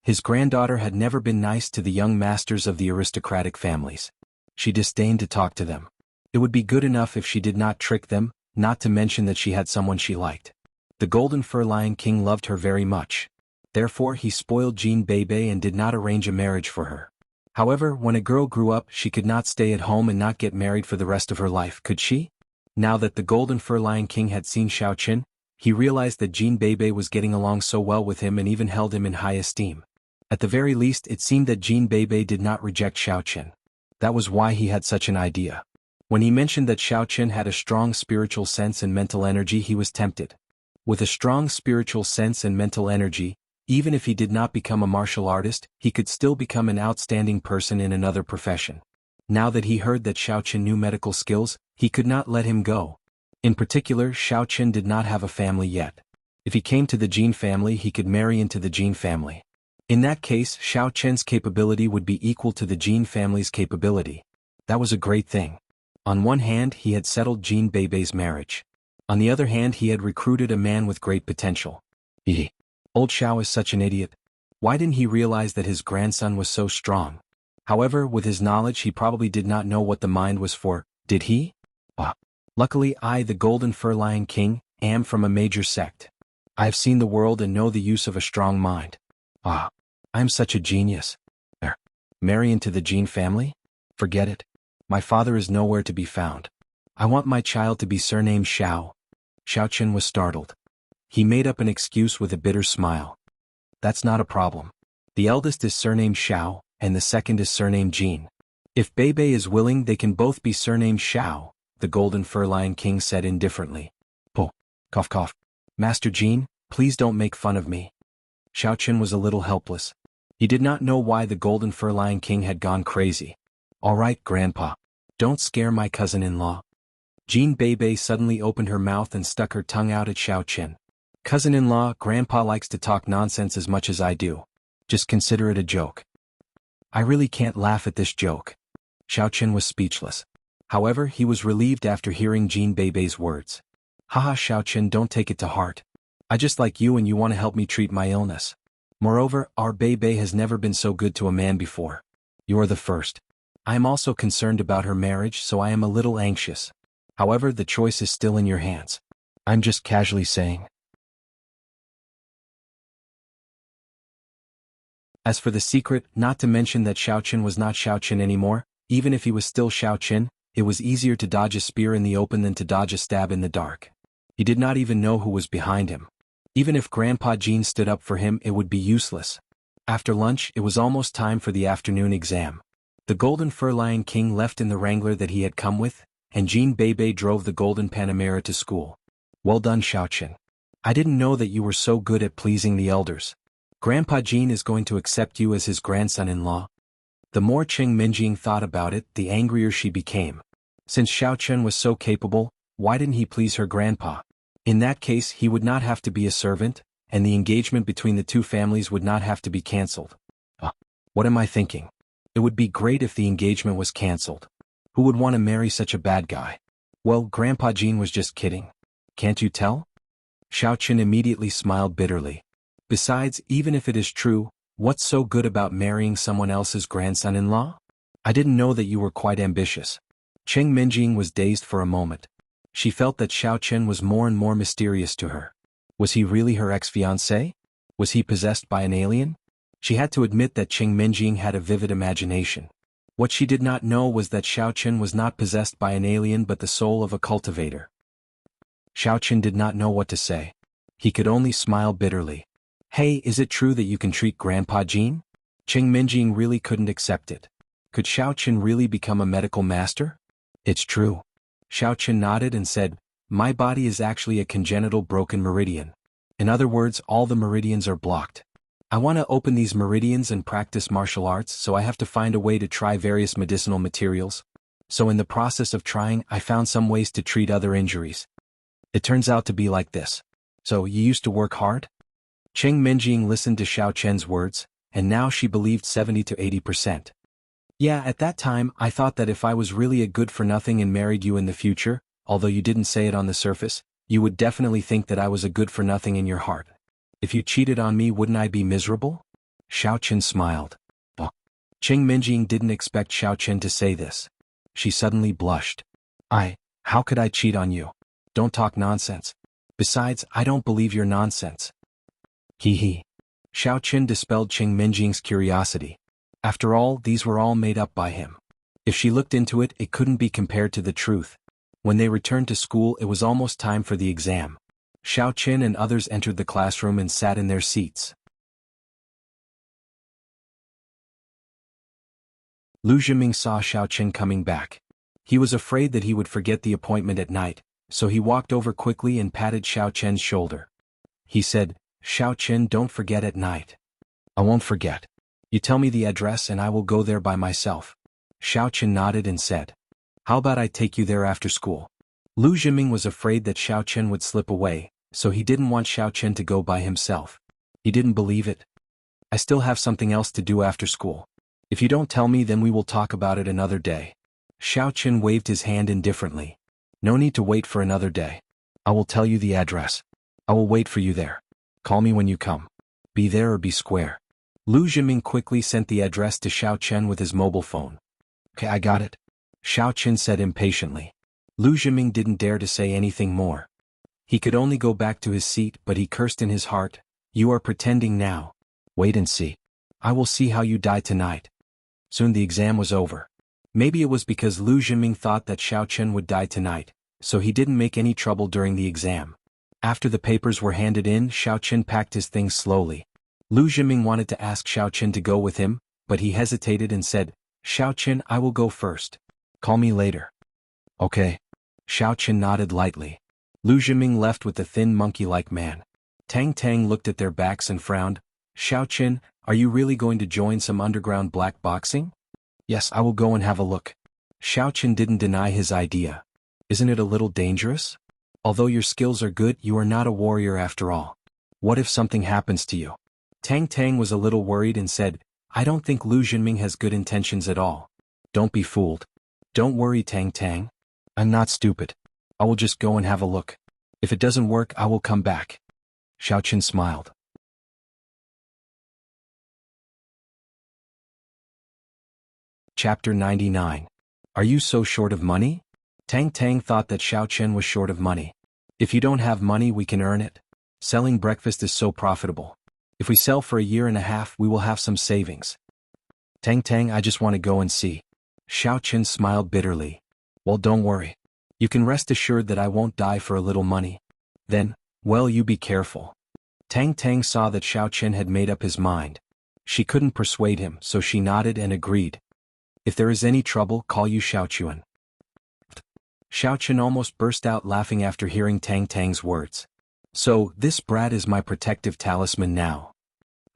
His granddaughter had never been nice to the young masters of the aristocratic families. She disdained to talk to them. It would be good enough if she did not trick them, not to mention that she had someone she liked. The Golden Fur Lion King loved her very much. Therefore he spoiled Jin Bebe and did not arrange a marriage for her. However, when a girl grew up, she could not stay at home and not get married for the rest of her life, could she? Now that the Golden Fur Lion King had seen Xiao Chen, he realized that Jin Bebe was getting along so well with him and even held him in high esteem. At the very least, it seemed that Jin Bebe did not reject Xiao Chen. That was why he had such an idea. When he mentioned that Xiao Chen had a strong spiritual sense and mental energy, he was tempted. With a strong spiritual sense and mental energy, even if he did not become a martial artist, he could still become an outstanding person in another profession. Now that he heard that Xiao Chen knew medical skills, he could not let him go. In particular, Xiao Chen did not have a family yet. If he came to the Jin family, he could marry into the Jin family. In that case, Xiao Chen's capability would be equal to the Jin family's capability. That was a great thing. On one hand, he had settled Jin Bebe's marriage. On the other hand, he had recruited a man with great potential. Old Xiao is such an idiot. Why didn't he realize that his grandson was so strong? However, with his knowledge, he probably did not know what the mind was for, did he? Luckily, I, the Golden Fur Lion King, am from a major sect. I have seen the world and know the use of a strong mind. I am such a genius. Marry into the Jin family? Forget it. My father is nowhere to be found. I want my child to be surnamed Xiao. Xiao Chen was startled. He made up an excuse with a bitter smile. That's not a problem. The eldest is surnamed Xiao, and the second is surnamed Jin. If Bebe is willing, they can both be surnamed Xiao, the Golden Fur Lion King said indifferently. Cough cough. Master Jin, please don't make fun of me. Xiao Chen was a little helpless. He did not know why the Golden Fur Lion King had gone crazy. All right, Grandpa. Don't scare my cousin-in-law. Jin Bebe suddenly opened her mouth and stuck her tongue out at Xiao Chen. Cousin-in-law, Grandpa likes to talk nonsense as much as I do. Just consider it a joke. I really can't laugh at this joke. Xiao Chen was speechless. However, he was relieved after hearing Jin Bebe's words. Haha, Xiao Chen, don't take it to heart. I just like you and you want to help me treat my illness. Moreover, our Bebe has never been so good to a man before. You're the first. I am also concerned about her marriage, so I am a little anxious. However, the choice is still in your hands. I'm just casually saying. As for the secret, not to mention that Xiao Chen was not Xiao Chen anymore, even if he was still Xiao Chen, It was easier to dodge a spear in the open than to dodge a stab in the dark. He did not even know who was behind him. Even if Grandpa Jean stood up for him, it would be useless. After lunch, it was almost time for the afternoon exam. The Golden Fur Lion King left in the Wrangler that he had come with, and Jean Bebe drove the Golden Panamera to school. Well done, Xiaoqin. I didn't know that you were so good at pleasing the elders. Grandpa Jean is going to accept you as his grandson-in-law. The more Cheng Minjing thought about it, the angrier she became. Since Xiaoqin was so capable, why didn't he please her grandpa? In that case, he would not have to be a servant, and the engagement between the two families would not have to be cancelled. What am I thinking? It would be great if the engagement was cancelled. Who would want to marry such a bad guy? Well, Grandpa Jean was just kidding. Can't you tell? Xiaoqin immediately smiled bitterly. Besides, even if it is true, what's so good about marrying someone else's grandson-in-law? I didn't know that you were quite ambitious. Cheng Minjing was dazed for a moment. She felt that Xiaoqin was more and more mysterious to her. Was he really her ex-fiancé? Was he possessed by an alien? She had to admit that Cheng Minjing had a vivid imagination. What she did not know was that Xiaoqin was not possessed by an alien but the soul of a cultivator. Xiaoqin did not know what to say. He could only smile bitterly. Hey, is it true that you can treat Grandpa Jean? Cheng Minjing really couldn't accept it. Could Xiaoqin really become a medical master? It's true. Xiaoqin nodded and said, my body is actually a congenital broken meridian. In other words, all the meridians are blocked. I want to open these meridians and practice martial arts, so I have to find a way to try various medicinal materials. So in the process of trying, I found some ways to treat other injuries. It turns out to be like this. So, you used to work hard? Cheng Minjing listened to Xiaoqin's words, and now she believed 70 to 80%. Yeah, at that time, I thought that if I was really a good-for-nothing and married you in the future, although you didn't say it on the surface, you would definitely think that I was a good-for-nothing in your heart. If you cheated on me, wouldn't I be miserable? Xiaoqin smiled. Cheng Minjing didn't expect Xiaoqin to say this. She suddenly blushed. How could I cheat on you? Don't talk nonsense. Besides, I don't believe your nonsense. Hee. Xiaoqin dispelled Cheng Minjing's curiosity. After all, these were all made up by him. If she looked into it, it couldn't be compared to the truth. When they returned to school, it was almost time for the exam. Xiaoqin and others entered the classroom and sat in their seats. Lu Zhiming saw Xiaoqin coming back. He was afraid that he would forget the appointment at night, so he walked over quickly and patted Xiaoqin's shoulder. He said, Xiaoqin, don't forget at night. I won't forget. You tell me the address and I will go there by myself. Xiaoqin nodded and said, how about I take you there after school? Lu Zhiming was afraid that Xiaoqin would slip away, so he didn't want Xiaoqin to go by himself. He didn't believe it. I still have something else to do after school. If you don't tell me, then we will talk about it another day. Xiaoqin waved his hand indifferently. No need to wait for another day. I will tell you the address. I will wait for you there. Call me when you come. Be there or be square. Lu Zhiming quickly sent the address to Xiaoqin with his mobile phone. Okay, I got it. Xiaoqin said impatiently. Lu Zhiming didn't dare to say anything more. He could only go back to his seat, but he cursed in his heart. You are pretending now. Wait and see. I will see how you die tonight. Soon the exam was over. Maybe it was because Lu Zhiming thought that Xiaoqin would die tonight, so he didn't make any trouble during the exam. After the papers were handed in, Xiaoqin packed his things slowly. Lu Zhiming wanted to ask Xiaoqin to go with him, but he hesitated and said, Xiaoqin, I will go first. Call me later. Okay. Xiaoqin nodded lightly. Lu Zhiming left with the thin monkey-like man. Tang Tang looked at their backs and frowned. Xiaoqin, are you really going to join some underground black boxing? Yes, I will go and have a look. Xiaoqin didn't deny his idea. Isn't it a little dangerous? Although your skills are good, you are not a warrior after all. What if something happens to you? Tang Tang was a little worried and said, I don't think Lu Zhiming has good intentions at all. Don't be fooled. Don't worry, Tang Tang. I'm not stupid. I will just go and have a look. If it doesn't work, I will come back. Xiaoqin smiled. Chapter 99. Are you so short of money? Tang Tang thought that Xiaoqin was short of money. If you don't have money, we can earn it. Selling breakfast is so profitable. If we sell for a year and a half, we will have some savings. Tang Tang, I just want to go and see. Xiaoqin smiled bitterly. Well, don't worry. You can rest assured that I won't die for a little money. Then, well, you be careful. Tang Tang saw that Xiao Chen had made up his mind. She couldn't persuade him, so she nodded and agreed. If there is any trouble, call you Xiao Chuan. Xiao Chen almost burst out laughing after hearing Tang Tang's words. So, this brat is my protective talisman now.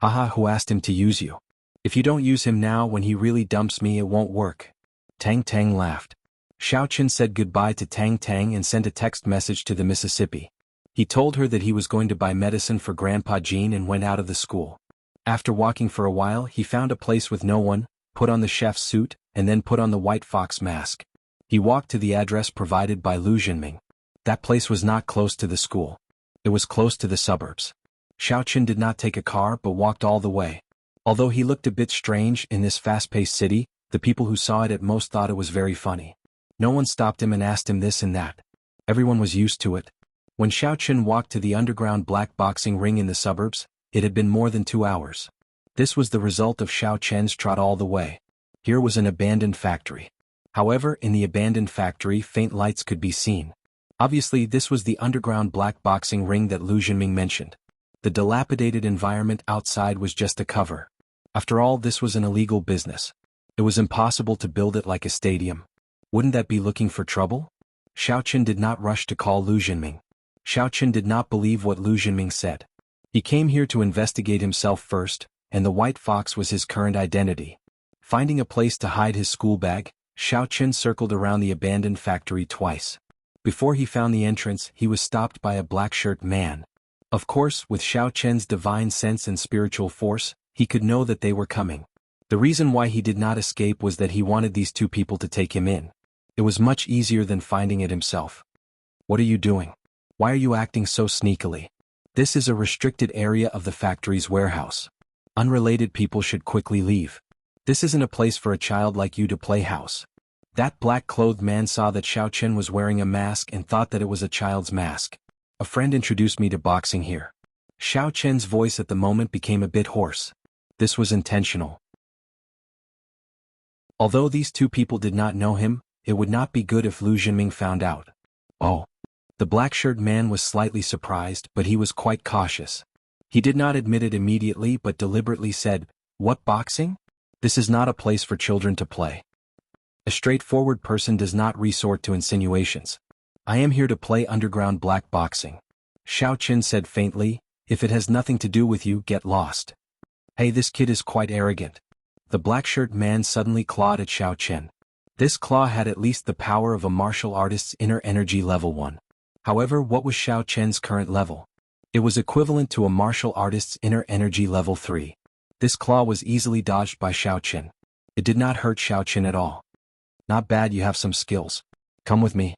Haha, who asked him to use you? If you don't use him now, when he really dumps me, it won't work. Tang Tang laughed. Xiao Chen said goodbye to Tang Tang and sent a text message to the Mississippi. He told her that he was going to buy medicine for Grandpa Jean and went out of the school. After walking for a while, he found a place with no one, put on the chef's suit, and then put on the white fox mask. He walked to the address provided by Lu Jinming. That place was not close to the school. It was close to the suburbs. Xiao Chen did not take a car but walked all the way. Although he looked a bit strange in this fast-paced city, the people who saw it at most thought it was very funny. No one stopped him and asked him this and that. Everyone was used to it. When Xiao Chen walked to the underground black boxing ring in the suburbs, it had been more than 2 hours. This was the result of Xiao Chen's trot all the way. Here was an abandoned factory. However, in the abandoned factory, faint lights could be seen. Obviously, this was the underground black boxing ring that Lu Jinming mentioned. The dilapidated environment outside was just a cover. After all, this was an illegal business. It was impossible to build it like a stadium. Wouldn't that be looking for trouble? Xiao Chen did not rush to call Lu Jinming. Xiao Chen did not believe what Lu Jinming said. He came here to investigate himself first, and the white fox was his current identity. Finding a place to hide his school bag, Xiao Chen circled around the abandoned factory twice. Before he found the entrance, he was stopped by a black-shirt man. Of course, with Xiao Chen's divine sense and spiritual force, he could know that they were coming. The reason why he did not escape was that he wanted these two people to take him in. It was much easier than finding it himself. What are you doing? Why are you acting so sneakily? This is a restricted area of the factory's warehouse. Unrelated people should quickly leave. This isn't a place for a child like you to play house. That black-clothed man saw that Xiao Chen was wearing a mask and thought that it was a child's mask. A friend introduced me to boxing here. Xiao Chen's voice at the moment became a bit hoarse. This was intentional. Although these two people did not know him, it would not be good if Lu Jinming found out. Oh. The black-shirt man was slightly surprised, but he was quite cautious. He did not admit it immediately but deliberately said, "What, boxing? This is not a place for children to play." A straightforward person does not resort to insinuations. "I am here to play underground black boxing." Xiao Chen said faintly, "If it has nothing to do with you, get lost." Hey, this kid is quite arrogant. The black-shirt man suddenly clawed at Xiao Chen. This claw had at least the power of a martial artist's inner energy level 1. However, what was Xiao Chen's current level? It was equivalent to a martial artist's inner energy level 3. This claw was easily dodged by Xiao Chen. It did not hurt Xiao Chen at all. "Not bad, you have some skills. Come with me."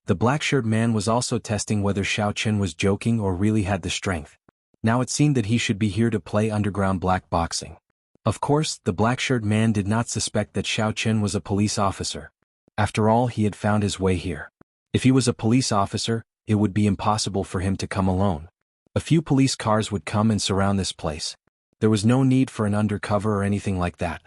The black-shirt man was also testing whether Xiao Chen was joking or really had the strength. Now it seemed that he should be here to play underground black boxing. Of course, the black-shirt man did not suspect that Xiao Chen was a police officer. After all, he had found his way here. If he was a police officer, it would be impossible for him to come alone. A few police cars would come and surround this place. There was no need for an undercover or anything like that.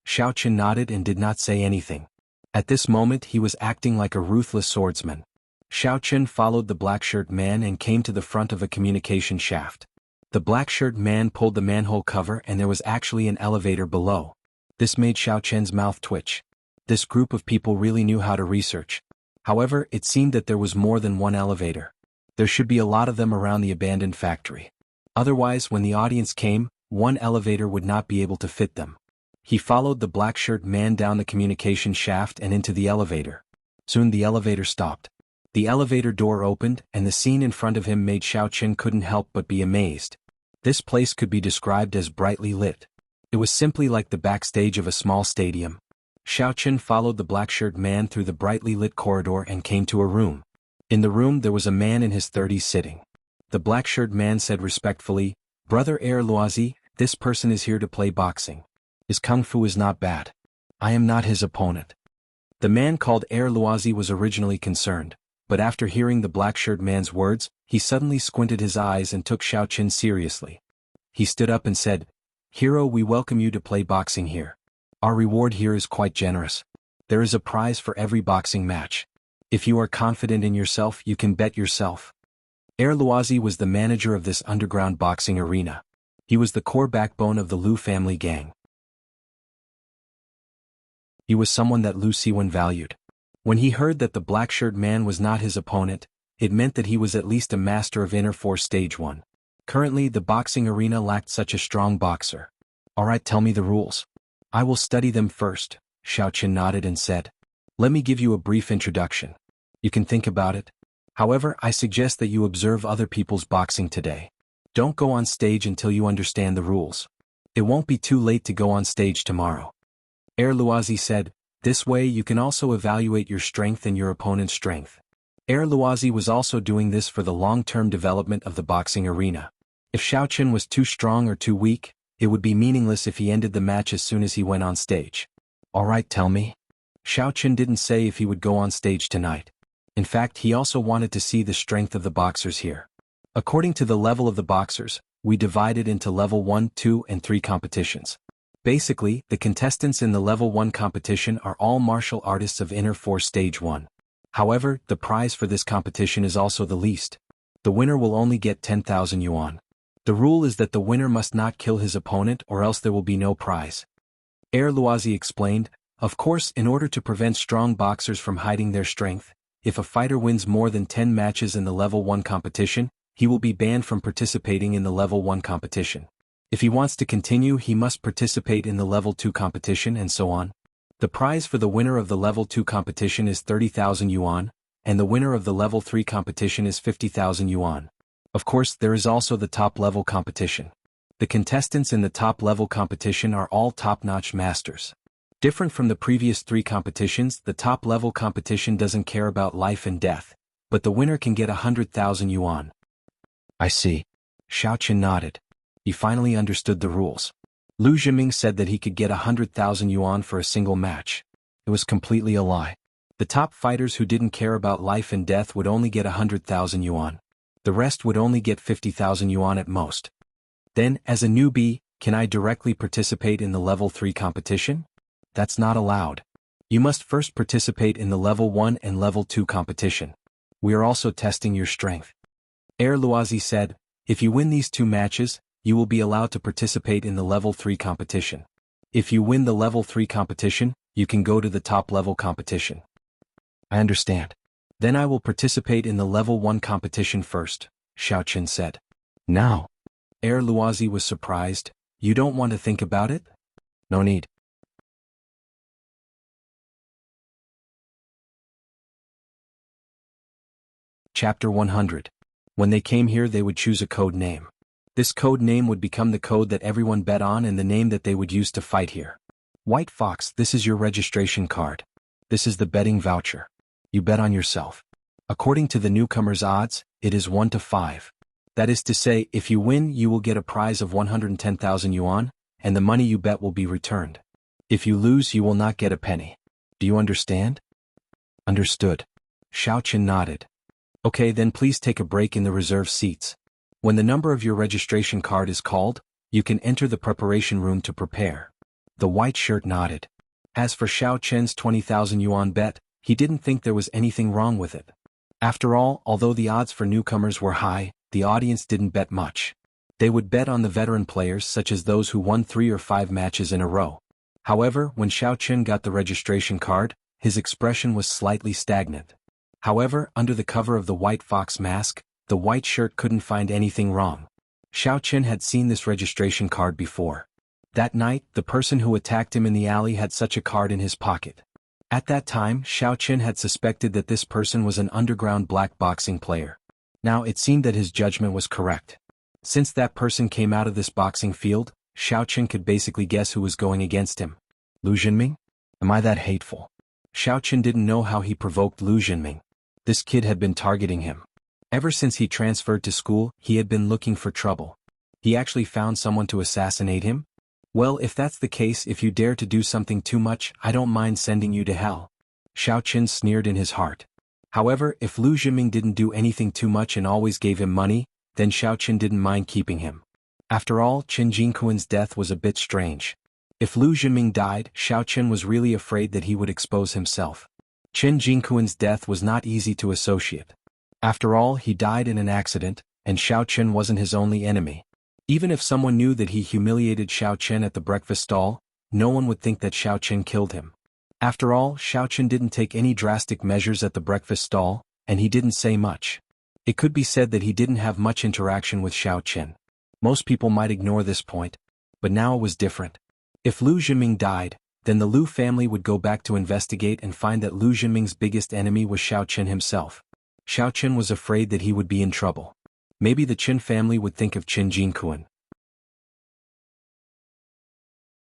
Xiao Chen nodded and did not say anything. At this moment he was acting like a ruthless swordsman. Xiao Chen followed the black-shirt man and came to the front of a communication shaft. The black-shirt man pulled the manhole cover and there was actually an elevator below. This made Xiao Chen's mouth twitch. This group of people really knew how to research. However, it seemed that there was more than one elevator. There should be a lot of them around the abandoned factory. Otherwise, when the audience came, one elevator would not be able to fit them. He followed the black-shirt man down the communication shaft and into the elevator. Soon the elevator stopped. The elevator door opened and the scene in front of him made Xiao Chen couldn't help but be amazed. This place could be described as brightly lit. It was simply like the backstage of a small stadium. Xiao Chen followed the black-shirt man through the brightly lit corridor and came to a room. In the room there was a man in his 30s sitting. The black-shirt man said respectfully, "Brother Air Loisy, this person is here to play boxing. His kung fu is not bad. I am not his opponent." The man called Air Loisy was originally concerned, but after hearing the black-shirt man's words, he suddenly squinted his eyes and took Xiao Chen seriously. He stood up and said, "Hero, we welcome you to play boxing here. Our reward here is quite generous. There is a prize for every boxing match. If you are confident in yourself, you can bet yourself. Luozi was the manager of this underground boxing arena. He was the core backbone of the Lu family gang. He was someone that Lu Siwen valued. When he heard that the black-shirt man was not his opponent, it meant that he was at least a master of Inner Force Stage 1. Currently, the boxing arena lacked such a strong boxer. Alright, tell me the rules. I will study them first, Xiaoqin nodded and said. Let me give you a brief introduction. You can think about it. However, I suggest that you observe other people's boxing today. Don't go on stage until you understand the rules. It won't be too late to go on stage tomorrow. Luozi said, this way you can also evaluate your strength and your opponent's strength. Luozi was also doing this for the long-term development of the boxing arena. If Xiaoqin was too strong or too weak, it would be meaningless if he ended the match as soon as he went on stage. Alright, tell me. Xiaoqin didn't say if he would go on stage tonight. In fact, he also wanted to see the strength of the boxers here. According to the level of the boxers, we divided into level 1, 2, and 3 competitions. Basically, the contestants in the level 1 competition are all martial artists of Inner Force Stage 1. However, the prize for this competition is also the least. The winner will only get 10,000 yuan. The rule is that the winner must not kill his opponent or else there will be no prize. Luozi explained, of course, in order to prevent strong boxers from hiding their strength, if a fighter wins more than 10 matches in the level 1 competition, he will be banned from participating in the level 1 competition. If he wants to continue, he must participate in the level 2 competition and so on. The prize for the winner of the level 2 competition is 30,000 yuan, and the winner of the level 3 competition is 50,000 yuan. Of course, there is also the top-level competition. The contestants in the top-level competition are all top-notch masters. Different from the previous 3 competitions, the top-level competition doesn't care about life and death, but the winner can get 100,000 yuan. I see. Xiaoqin nodded. He finally understood the rules. Lu Zhiming said that he could get 100,000 yuan for a single match. It was completely a lie. The top fighters who didn't care about life and death would only get 100,000 yuan. The rest would only get 50,000 yuan at most. Then, as a newbie, can I directly participate in the level 3 competition? That's not allowed. You must first participate in the level 1 and level 2 competition. We are also testing your strength. Luozi said, if you win these 2 matches, you will be allowed to participate in the level 3 competition. If you win the level 3 competition, you can go to the top level competition. I understand. Then I will participate in the level 1 competition first, Xiaoqin said. Now. Luozi was surprised. You don't want to think about it? No need. Chapter 100. When they came here, they would choose a code name. This code name would become the code that everyone bet on and the name that they would use to fight here. White Fox, this is your registration card. This is the betting voucher. You bet on yourself. According to the newcomer's odds, it is 1 to 5. That is to say, if you win, you will get a prize of 110,000 yuan, and the money you bet will be returned. If you lose, you will not get a penny. Do you understand? Understood. Xiaoqin nodded. Okay, then please take a break in the reserve seats. When the number of your registration card is called, you can enter the preparation room to prepare. The white shirt nodded. As for Xiaoqin's 20,000 yuan bet, he didn't think there was anything wrong with it. After all, although the odds for newcomers were high, the audience didn't bet much. They would bet on the veteran players such as those who won 3 or 5 matches in a row. However, when Xiaoqin got the registration card, his expression was slightly stagnant. However, under the cover of the White Fox mask, the white shirt couldn't find anything wrong. Xiaoqin had seen this registration card before. That night, the person who attacked him in the alley had such a card in his pocket. At that time, Xiaoqin had suspected that this person was an underground black boxing player. Now it seemed that his judgment was correct. Since that person came out of this boxing field, Xiaoqin could basically guess who was going against him. Lu Zhiming? Am I that hateful? Xiaoqin didn't know how he provoked Lu Zhiming. This kid had been targeting him. Ever since he transferred to school, he had been looking for trouble. He actually found someone to assassinate him? Well, if that's the case, if you dare to do something too much, I don't mind sending you to hell. Xiaoqin sneered in his heart. However, if Lu Zhiming didn't do anything too much and always gave him money, then Xiaoqin didn't mind keeping him. After all, Qin Jinquan's death was a bit strange. If Lu Zhiming died, Xiaoqin was really afraid that he would expose himself. Chen Jingquan's death was not easy to associate. After all, he died in an accident, and Xiao Chen wasn't his only enemy. Even if someone knew that he humiliated Xiao Chen at the breakfast stall, no one would think that Xiao Chen killed him. After all, Xiao Chen didn't take any drastic measures at the breakfast stall, and he didn't say much. It could be said that he didn't have much interaction with Xiao Chen. Most people might ignore this point, but now it was different. If Lu Zhenming died, then the Lu family would go back to investigate and find that Lu Zhenming's biggest enemy was Xiao Chen himself. Xiao Chen was afraid that he would be in trouble. Maybe the Chen family would think of Chen Jingquan.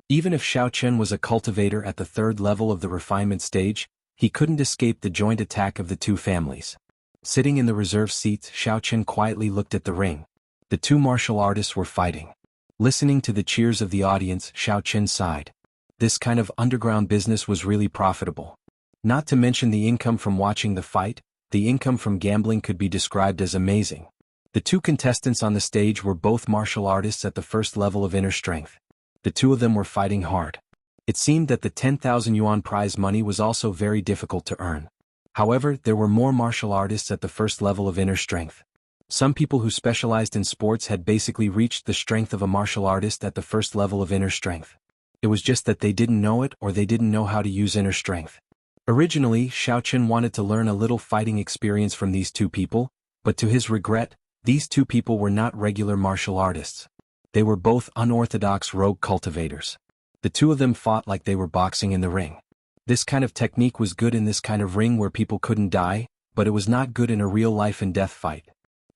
Even if Xiao Chen was a cultivator at the third level of the refinement stage, he couldn't escape the joint attack of the two families. Sitting in the reserve seats, Xiao Chen quietly looked at the ring. The two martial artists were fighting. Listening to the cheers of the audience, Xiao Chen sighed. This kind of underground business was really profitable. Not to mention the income from watching the fight, the income from gambling could be described as amazing. The two contestants on the stage were both martial artists at the first level of inner strength. The two of them were fighting hard. It seemed that the 10,000 yuan prize money was also very difficult to earn. However, there were more martial artists at the first level of inner strength. Some people who specialized in sports had basically reached the strength of a martial artist at the first level of inner strength. It was just that they didn't know it or they didn't know how to use inner strength. Originally, Xiao Chen wanted to learn a little fighting experience from these two people, but to his regret, these two people were not regular martial artists. They were both unorthodox rogue cultivators. The two of them fought like they were boxing in the ring. This kind of technique was good in this kind of ring where people couldn't die, but it was not good in a real life and death fight.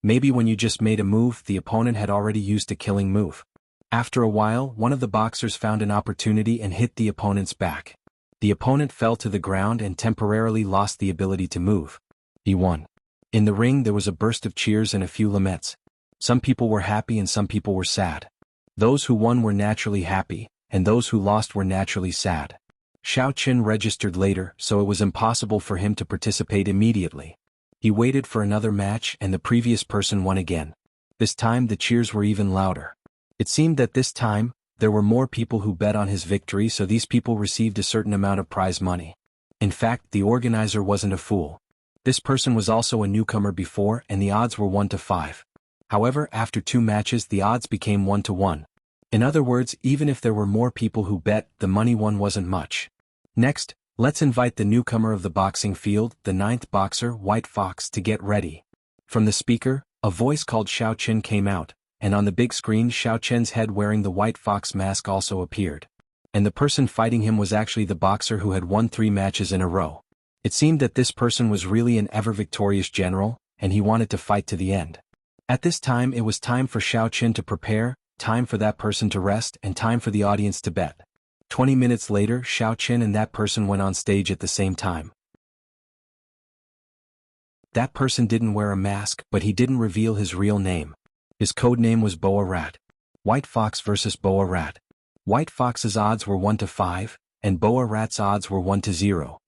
Maybe when you just made a move, the opponent had already used a killing move. After a while, one of the boxers found an opportunity and hit the opponent's back. The opponent fell to the ground and temporarily lost the ability to move. He won. In the ring there was a burst of cheers and a few laments. Some people were happy and some people were sad. Those who won were naturally happy, and those who lost were naturally sad. Xiao Chen registered later, so it was impossible for him to participate immediately. He waited for another match and the previous person won again. This time the cheers were even louder. It seemed that this time, there were more people who bet on his victory, so these people received a certain amount of prize money. In fact, the organizer wasn't a fool. This person was also a newcomer before and the odds were 1-5. However, after 2 matches the odds became 1-1. In other words, even if there were more people who bet, the money won wasn't much. Next, let's invite the newcomer of the boxing field, the 9th boxer, White Fox, to get ready. From the speaker, a voice called Xiao Chen came out, and on the big screen Xiao Chen's head wearing the White Fox mask also appeared. And the person fighting him was actually the boxer who had won 3 matches in a row. It seemed that this person was really an ever-victorious general, and he wanted to fight to the end. At this time it was time for Xiao Chen to prepare, time for that person to rest, and time for the audience to bet. 20 minutes later, Xiao Chen and that person went on stage at the same time. That person didn't wear a mask, but he didn't reveal his real name. His code name was Boa Rat. White Fox versus Boa Rat. White Fox's odds were 1-5, and Boa Rat's odds were 1-0.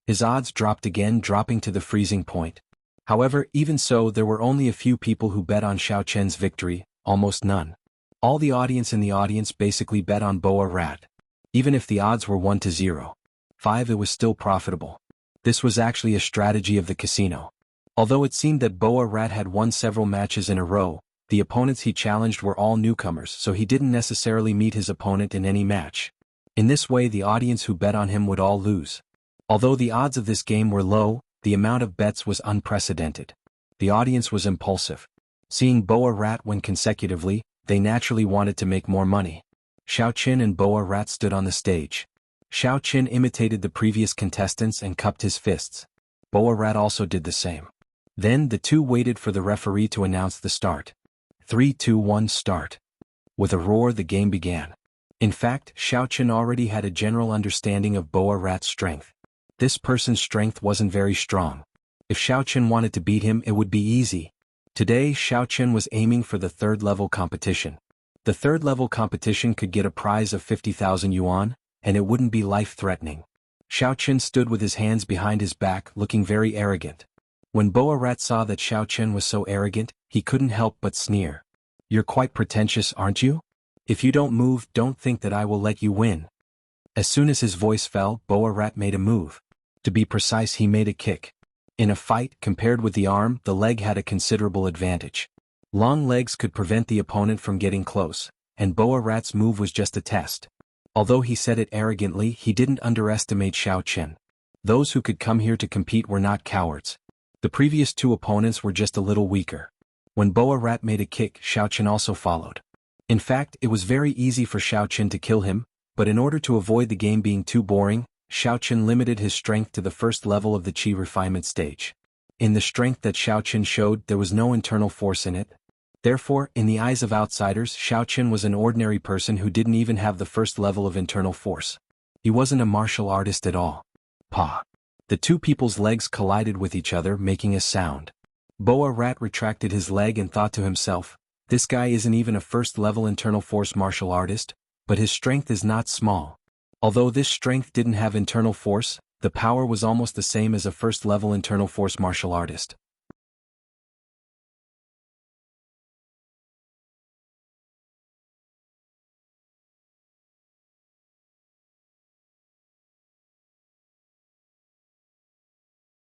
His odds dropped again, dropping to the freezing point. However, even so, there were only a few people who bet on Xiao Chen's victory, almost none. All the audience in the audience basically bet on Boa Rat. Even if the odds were 1-0. 5, it was still profitable. This was actually a strategy of the casino. Although it seemed that Boa Rat had won several matches in a row, the opponents he challenged were all newcomers, so he didn't necessarily meet his opponent in any match. In this way the audience who bet on him would all lose. Although the odds of this game were low, the amount of bets was unprecedented. The audience was impulsive. Seeing Boa Rat win consecutively, they naturally wanted to make more money. Xiao Chen and Boa Rat stood on the stage. Xiao Chen imitated the previous contestants and cupped his fists. Boa Rat also did the same. Then the two waited for the referee to announce the start. 3, 2, 1, start. With a roar the game began. In fact, Xiao Chen already had a general understanding of Boa Rat's strength. This person's strength wasn't very strong. If Xiao Chen wanted to beat him, it would be easy. Today, Xiao Chen was aiming for the 3rd level competition. The 3rd level competition could get a prize of 50,000 yuan, and it wouldn't be life-threatening. Xiao Chen stood with his hands behind his back, looking very arrogant. When Boa Rat saw that Xiao Chen was so arrogant, he couldn't help but sneer. "You're quite pretentious, aren't you? If you don't move, don't think that I will let you win." As soon as his voice fell, Boa Rat made a move. To be precise, he made a kick. In a fight, compared with the arm, the leg had a considerable advantage. Long legs could prevent the opponent from getting close, and Boa Rat's move was just a test. Although he said it arrogantly, he didn't underestimate Xiao Chen. Those who could come here to compete were not cowards. The previous two opponents were just a little weaker. When Boa Rat made a kick, Xiao Chen also followed. In fact, it was very easy for Xiao Chen to kill him, but in order to avoid the game being too boring, Xiao Chen limited his strength to the first level of the Qi refinement stage. In the strength that Xiao Chen showed, there was no internal force in it. Therefore, in the eyes of outsiders, Xiao Chen was an ordinary person who didn't even have the first level of internal force. He wasn't a martial artist at all. Pa! The two people's legs collided with each other, making a sound. Boa Rat retracted his leg and thought to himself, this guy isn't even a first-level internal force martial artist, but his strength is not small. Although this strength didn't have internal force, the power was almost the same as a first-level internal force martial artist.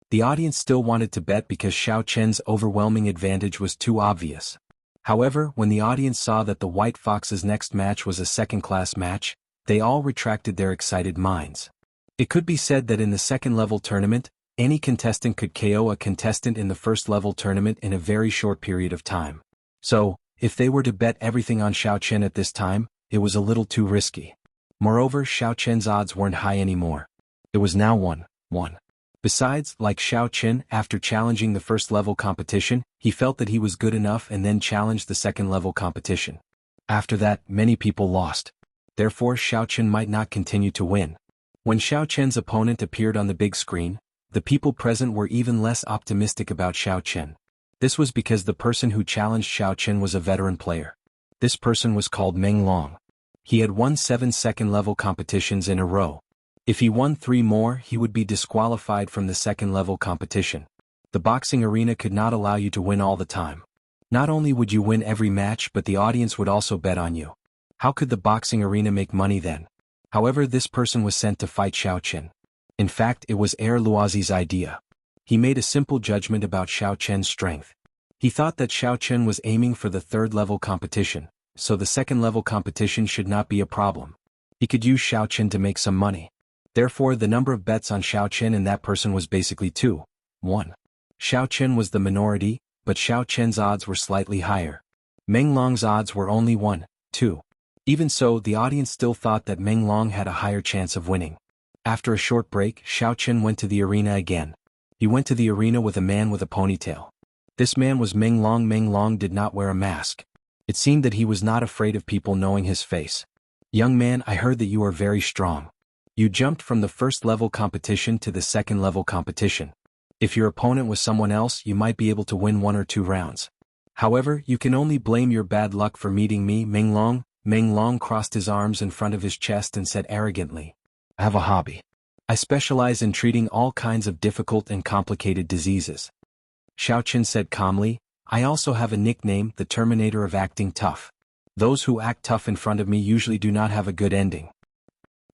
The audience still wanted to bet because Xiao Chen's overwhelming advantage was too obvious. However, when the audience saw that the White Fox's next match was a second-class match, they all retracted their excited minds. It could be said that in the second-level tournament, any contestant could KO a contestant in the first-level tournament in a very short period of time. So, if they were to bet everything on Xiao Chen at this time, it was a little too risky. Moreover, Xiao Chen's odds weren't high anymore. It was now 1-1. Besides, like Xiao Chen, after challenging the first-level competition, he felt that he was good enough and then challenged the second-level competition. After that, many people lost. Therefore, Xiao Chen might not continue to win. When Xiao Chen's opponent appeared on the big screen, the people present were even less optimistic about Xiao Chen. This was because the person who challenged Xiao Chen was a veteran player. This person was called Meng Long. He had won 7 second-level competitions in a row. If he won 3 more, he would be disqualified from the second-level competition. The boxing arena could not allow you to win all the time. Not only would you win every match, but the audience would also bet on you. How could the boxing arena make money then? However, this person was sent to fight Xiao Chen. In fact, it was Luozi's idea. He made a simple judgment about Xiao Chen's strength. He thought that Xiao Chen was aiming for the third-level competition, so the second-level competition should not be a problem. He could use Xiao Chen to make some money. Therefore, the number of bets on Xiao Chen and that person was basically 2-1. Xiao Chen was the minority, but Xiao Chen's odds were slightly higher. Meng Long's odds were only 1-2. Even so, the audience still thought that Meng Long had a higher chance of winning. After a short break, Xiao Chen went to the arena again. He went to the arena with a man with a ponytail. This man was Meng Long. Meng Long did not wear a mask. It seemed that he was not afraid of people knowing his face. Young man, I heard that you are very strong. You jumped from the first-level competition to the second-level competition. If your opponent was someone else, you might be able to win 1 or 2 rounds. However, you can only blame your bad luck for meeting me, Meng Long. Meng Long crossed his arms in front of his chest and said arrogantly, I have a hobby. I specialize in treating all kinds of difficult and complicated diseases. Xiao Chen said calmly, I also have a nickname, the Terminator of acting tough. Those who act tough in front of me usually do not have a good ending.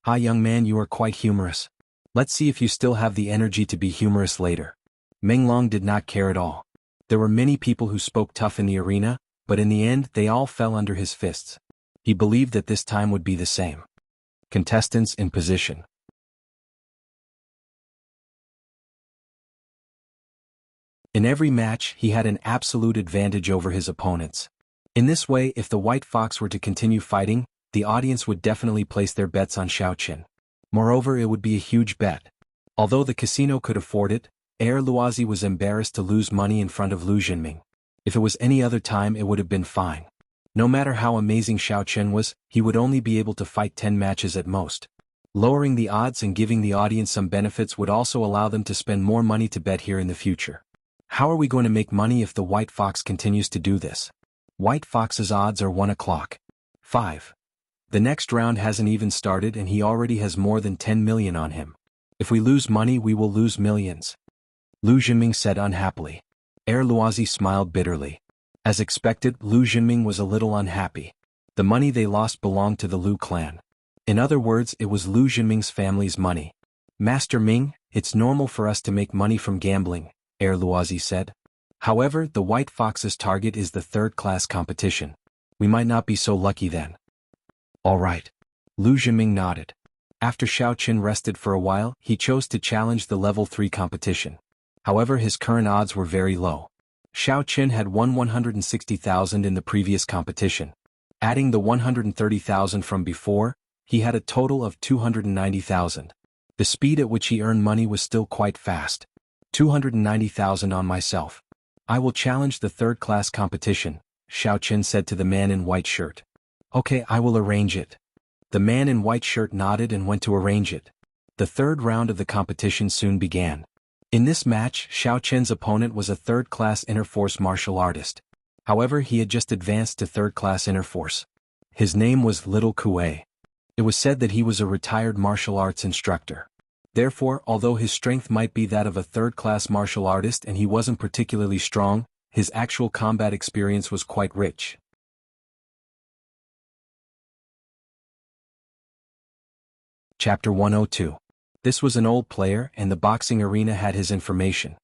Ah, young man, you are quite humorous. Let's see if you still have the energy to be humorous later. Meng Long did not care at all. There were many people who spoke tough in the arena, but in the end they all fell under his fists. He believed that this time would be the same. Contestants in position. In every match, he had an absolute advantage over his opponents. In this way, if the White Fox were to continue fighting, the audience would definitely place their bets on Xiao Chen. Moreover, it would be a huge bet. Although the casino could afford it, Luozi was embarrassed to lose money in front of Lu Jinming. If it was any other time, it would have been fine. No matter how amazing Xiao Chen was, he would only be able to fight 10 matches at most. Lowering the odds and giving the audience some benefits would also allow them to spend more money to bet here in the future. How are we going to make money if the White Fox continues to do this? White Fox's odds are 1/5. The next round hasn't even started and he already has more than 10 million on him. If we lose money, we will lose millions. Lu Jinming said unhappily. Luozi smiled bitterly. As expected, Lu Jinming was a little unhappy. The money they lost belonged to the Lu clan. In other words, it was Lu Jinming's family's money. Master Ming, it's normal for us to make money from gambling, Luozi said. However, the White Fox's target is the third-class competition. We might not be so lucky then. All right. Lu Zhiming nodded. After Xiao Qin rested for a while, he chose to challenge the level 3 competition. However, his current odds were very low. Xiao Qin had won 160,000 in the previous competition. Adding the 130,000 from before, he had a total of 290,000. The speed at which he earned money was still quite fast. 290,000 on myself. I will challenge the third-class competition, Xiao Qin said to the man in white shirt. Okay, I will arrange it. The man in white shirt nodded and went to arrange it. The third round of the competition soon began. In this match, Xiao Qin's opponent was a third-class interforce martial artist. However, he had just advanced to third-class interforce. His name was Little Kuei. It was said that he was a retired martial arts instructor. Therefore, although his strength might be that of a third-class martial artist and he wasn't particularly strong, his actual combat experience was quite rich. Chapter 102. This was an old player and the boxing arena had his information.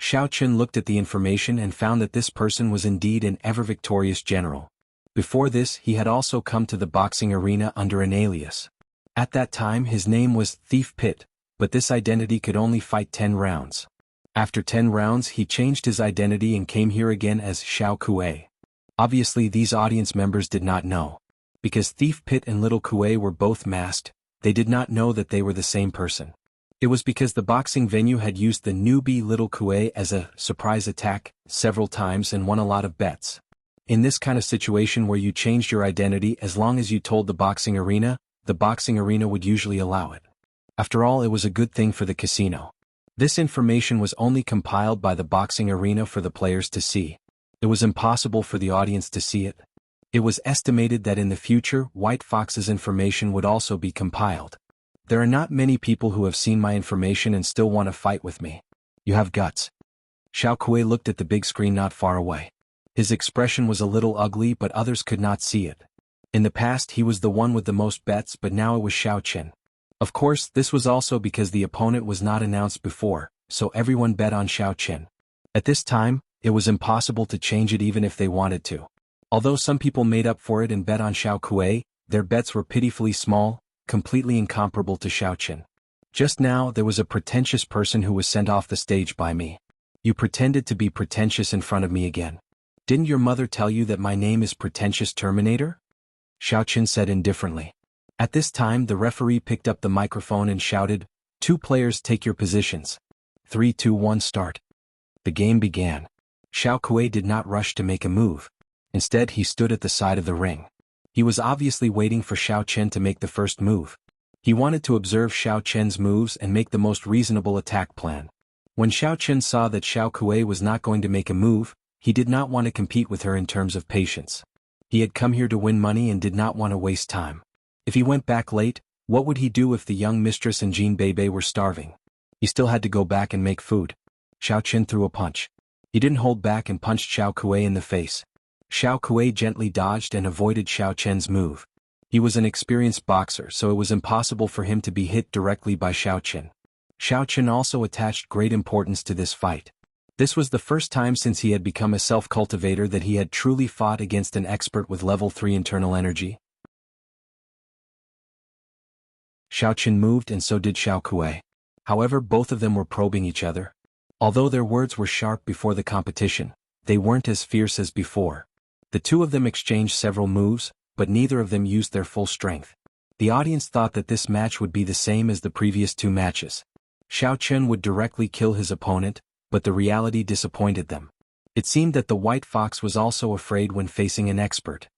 Xiao Qin looked at the information and found that this person was indeed an ever-victorious general. Before this, he had also come to the boxing arena under an alias. At that time his name was Thief Pit, but this identity could only fight 10 rounds. After 10 rounds he changed his identity and came here again as Xiao Kuei. Obviously these audience members did not know. Because Thief Pit and Little Kuei were both masked, they did not know that they were the same person. It was because the boxing venue had used the newbie Little Kuei as a surprise attack several times and won a lot of bets. In this kind of situation where you changed your identity, as long as you told the boxing arena would usually allow it. After all, it was a good thing for the casino. This information was only compiled by the boxing arena for the players to see. It was impossible for the audience to see it. It was estimated that in the future, White Fox's information would also be compiled. There are not many people who have seen my information and still want to fight with me. You have guts. Xiao Kuei looked at the big screen not far away. His expression was a little ugly, but others could not see it. In the past he was the one with the most bets, but now it was Xiao Qin. Of course, this was also because the opponent was not announced before, so everyone bet on Xiao Qin. At this time, it was impossible to change it even if they wanted to. Although some people made up for it and bet on Xiao Kuei, their bets were pitifully small, completely incomparable to Xiao Qin. Just now there was a pretentious person who was sent off the stage by me. You pretended to be pretentious in front of me again. Didn't your mother tell you that my name is Pretentious Terminator? Xiao Qin said indifferently. At this time the referee picked up the microphone and shouted, 2 players take your positions. 3, 2, 1 start. The game began. Xiao Kuei did not rush to make a move. Instead he stood at the side of the ring. He was obviously waiting for Xiao Qin to make the first move. He wanted to observe Xiao Qin's moves and make the most reasonable attack plan. When Xiao Qin saw that Xiao Kuei was not going to make a move, he did not want to compete with her in terms of patience. He had come here to win money and did not want to waste time. If he went back late, what would he do if the young mistress and Jean Bebe were starving? He still had to go back and make food. Xiao Qin threw a punch. He didn't hold back and punched Xiao Kuei in the face. Xiao Kuei gently dodged and avoided Xiao Qin's move. He was an experienced boxer, so it was impossible for him to be hit directly by Xiao Qin. Xiao Qin also attached great importance to this fight. This was the first time since he had become a self-cultivator that he had truly fought against an expert with level 3 internal energy. Xiao Qin moved and so did Xiao Kuei. However, both of them were probing each other. Although their words were sharp before the competition, they weren't as fierce as before. The two of them exchanged several moves, but neither of them used their full strength. The audience thought that this match would be the same as the previous 2 matches. Xiao Qin would directly kill his opponent, but the reality disappointed them. It seemed that the White Fox was also afraid when facing an expert.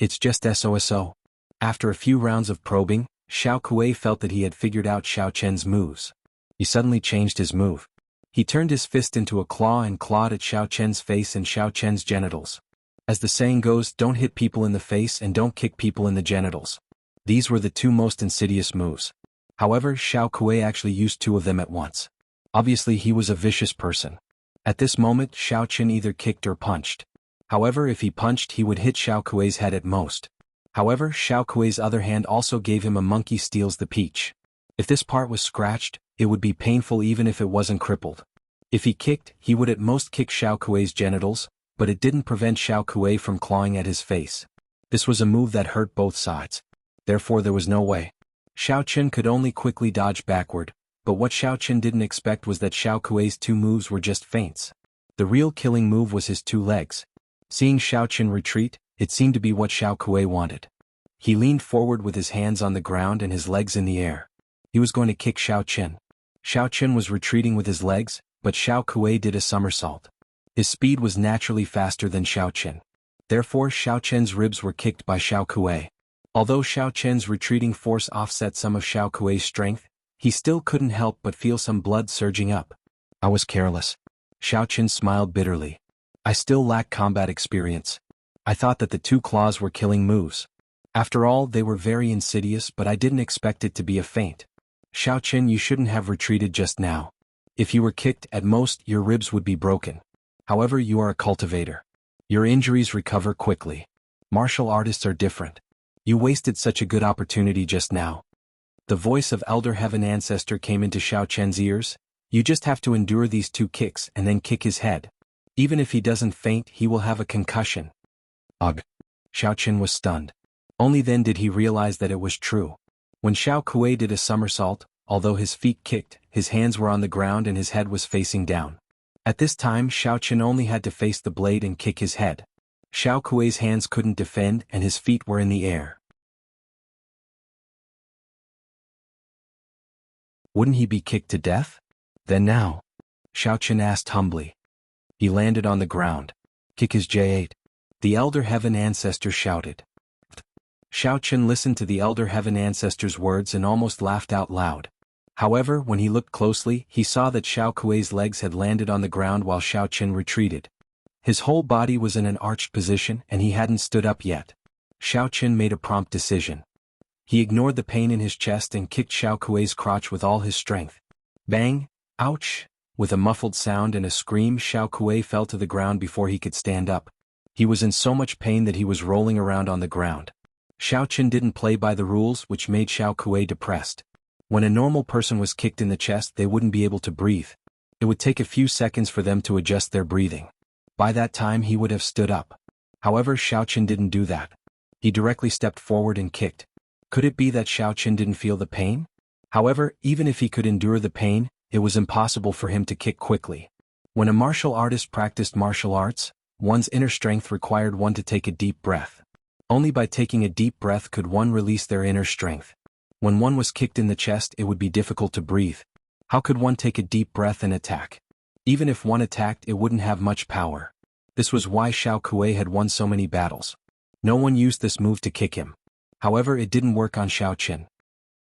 It's just so. After a few rounds of probing, Xiao Kuei felt that he had figured out Xiao Qin's moves. He suddenly changed his move. He turned his fist into a claw and clawed at Xiao Qin's face and Xiao Qin's genitals. As the saying goes, don't hit people in the face and don't kick people in the genitals. These were the 2 most insidious moves. However, Xiao Kuei actually used 2 of them at once. Obviously he was a vicious person. At this moment Xiao Qin either kicked or punched. However, if he punched he would hit Xiao Kuei's head at most. However, Xiao Kuei's other hand also gave him a monkey steals the peach. If this part was scratched, it would be painful even if it wasn't crippled. If he kicked, he would at most kick Xiao Kuei's genitals, but it didn't prevent Xiao Kuei from clawing at his face. This was a move that hurt both sides. Therefore there was no way. Xiao Qin could only quickly dodge backward, but what Xiao Qin didn't expect was that Xiao Kuei's two moves were just feints. The real killing move was his two legs. Seeing Xiao Qin retreat, it seemed to be what Xiao Kuei wanted. He leaned forward with his hands on the ground and his legs in the air. He was going to kick Xiao Qin. Xiao Qin was retreating with his legs, but Xiao Kuei did a somersault. His speed was naturally faster than Xiao Qin. Therefore Xiao Qin's ribs were kicked by Xiao Kuei. Although Xiao Qin's retreating force offset some of Xiao Kuei's strength, he still couldn't help but feel some blood surging up. I was careless. Xiao Qin smiled bitterly. I still lack combat experience. I thought that the two claws were killing moves. After all, they were very insidious, but I didn't expect it to be a feint. Xiao Qin, you shouldn't have retreated just now. If you were kicked, at most, your ribs would be broken. However, you are a cultivator. Your injuries recover quickly. Martial artists are different. You wasted such a good opportunity just now. The voice of Elder Heaven Ancestor came into Xiao Qian's ears. You just have to endure these two kicks and then kick his head. Even if he doesn't faint, he will have a concussion. Ugh. Xiao Qin was stunned. Only then did he realize that it was true. When Xiao Kuei did a somersault, although his feet kicked, his hands were on the ground and his head was facing down. At this time Xiao Qin only had to face the blade and kick his head. Xiao Kuei's hands couldn't defend and his feet were in the air. Wouldn't he be kicked to death? Then now? Xiao Qin asked humbly. He landed on the ground. Kick his J8. The Elder Heaven Ancestor shouted. Xiao Qin listened to the Elder Heaven Ancestor's words and almost laughed out loud. However, when he looked closely, he saw that Xiao Kuei's legs had landed on the ground while Xiao Qin retreated. His whole body was in an arched position and he hadn't stood up yet. Xiao Qin made a prompt decision. He ignored the pain in his chest and kicked Xiao Kuei's crotch with all his strength. Bang! Ouch! With a muffled sound and a scream, Xiao Kuei fell to the ground before he could stand up. He was in so much pain that he was rolling around on the ground. Xiao Qin didn't play by the rules, which made Xiao Kuei depressed. When a normal person was kicked in the chest, they wouldn't be able to breathe. It would take a few seconds for them to adjust their breathing. By that time he would have stood up. However, Xiao Qin didn't do that. He directly stepped forward and kicked. Could it be that Xiao Qin didn't feel the pain? However, even if he could endure the pain, it was impossible for him to kick quickly. When a martial artist practiced martial arts, one's inner strength required one to take a deep breath. Only by taking a deep breath could one release their inner strength. When one was kicked in the chest, it would be difficult to breathe. How could one take a deep breath and attack? Even if one attacked, it wouldn't have much power. This was why Xiao Kuei had won so many battles. No one used this move to kick him. However, it didn't work on Xiao Qin.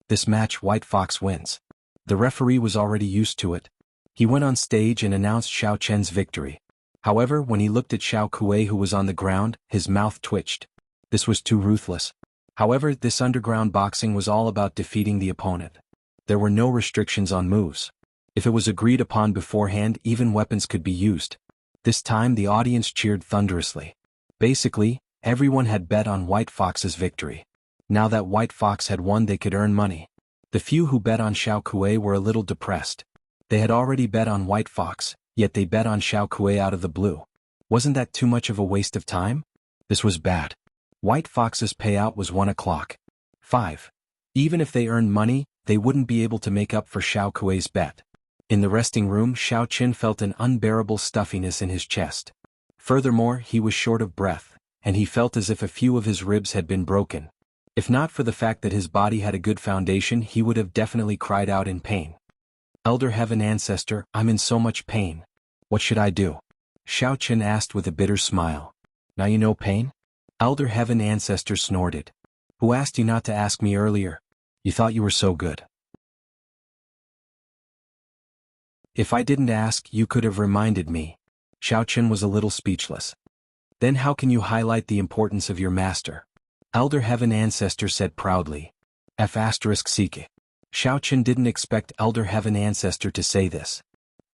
This match, White Fox wins. The referee was already used to it. He went on stage and announced Xiao Qian's victory. However, when he looked at Xiao Kuei, who was on the ground, his mouth twitched. This was too ruthless. However, this underground boxing was all about defeating the opponent. There were no restrictions on moves. If it was agreed upon beforehand, even weapons could be used. This time the audience cheered thunderously. Basically, everyone had bet on White Fox's victory. Now that White Fox had won, they could earn money. The few who bet on Xiao Kuei were a little depressed. They had already bet on White Fox, yet they bet on Xiao Kuei out of the blue. Wasn't that too much of a waste of time? This was bad. White Fox's payout was 1 o'clock. 5. Even if they earned money, they wouldn't be able to make up for Xiao Kuei's bet. In the resting room, Xiao Qin felt an unbearable stuffiness in his chest. Furthermore, he was short of breath, and he felt as if a few of his ribs had been broken. If not for the fact that his body had a good foundation, he would have definitely cried out in pain. Elder Heaven Ancestor, I'm in so much pain. What should I do? Xiao Qin asked with a bitter smile. Now you know pain? Elder Heaven Ancestor snorted. Who asked you not to ask me earlier? You thought you were so good. If I didn't ask, you could have reminded me. Xiao Qin was a little speechless. Then how can you highlight the importance of your master? Elder Heaven Ancestor said proudly. F***Xiao Qin didn't expect Elder Heaven Ancestor to say this.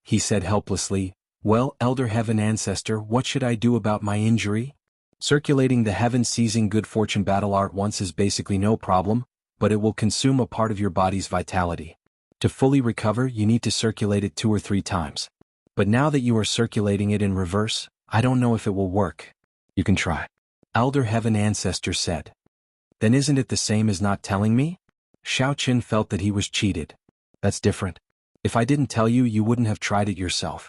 He said helplessly, Well, Elder Heaven Ancestor, what should I do about my injury? Circulating the heaven seizing good fortune battle art once is basically no problem, but it will consume a part of your body's vitality. To fully recover, you need to circulate it 2 or 3 times. But now that you are circulating it in reverse, I don't know if it will work. You can try. Elder Heaven Ancestor said. Then isn't it the same as not telling me? Xiao Qin felt that he was cheated. That's different. If I didn't tell you, you wouldn't have tried it yourself.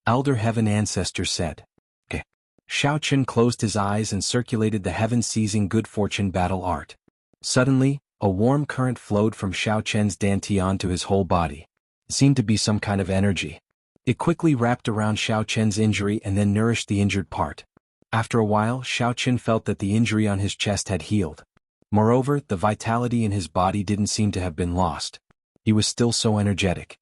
Elder Heaven Ancestor said. Okay. Xiao Qin closed his eyes and circulated the heaven-seizing good fortune battle art. Suddenly, a warm current flowed from Xiao Qian's dantian to his whole body. It seemed to be some kind of energy. It quickly wrapped around Xiao Qian's injury and then nourished the injured part. After a while, Xiao Qin felt that the injury on his chest had healed. Moreover, the vitality in his body didn't seem to have been lost. He was still so energetic.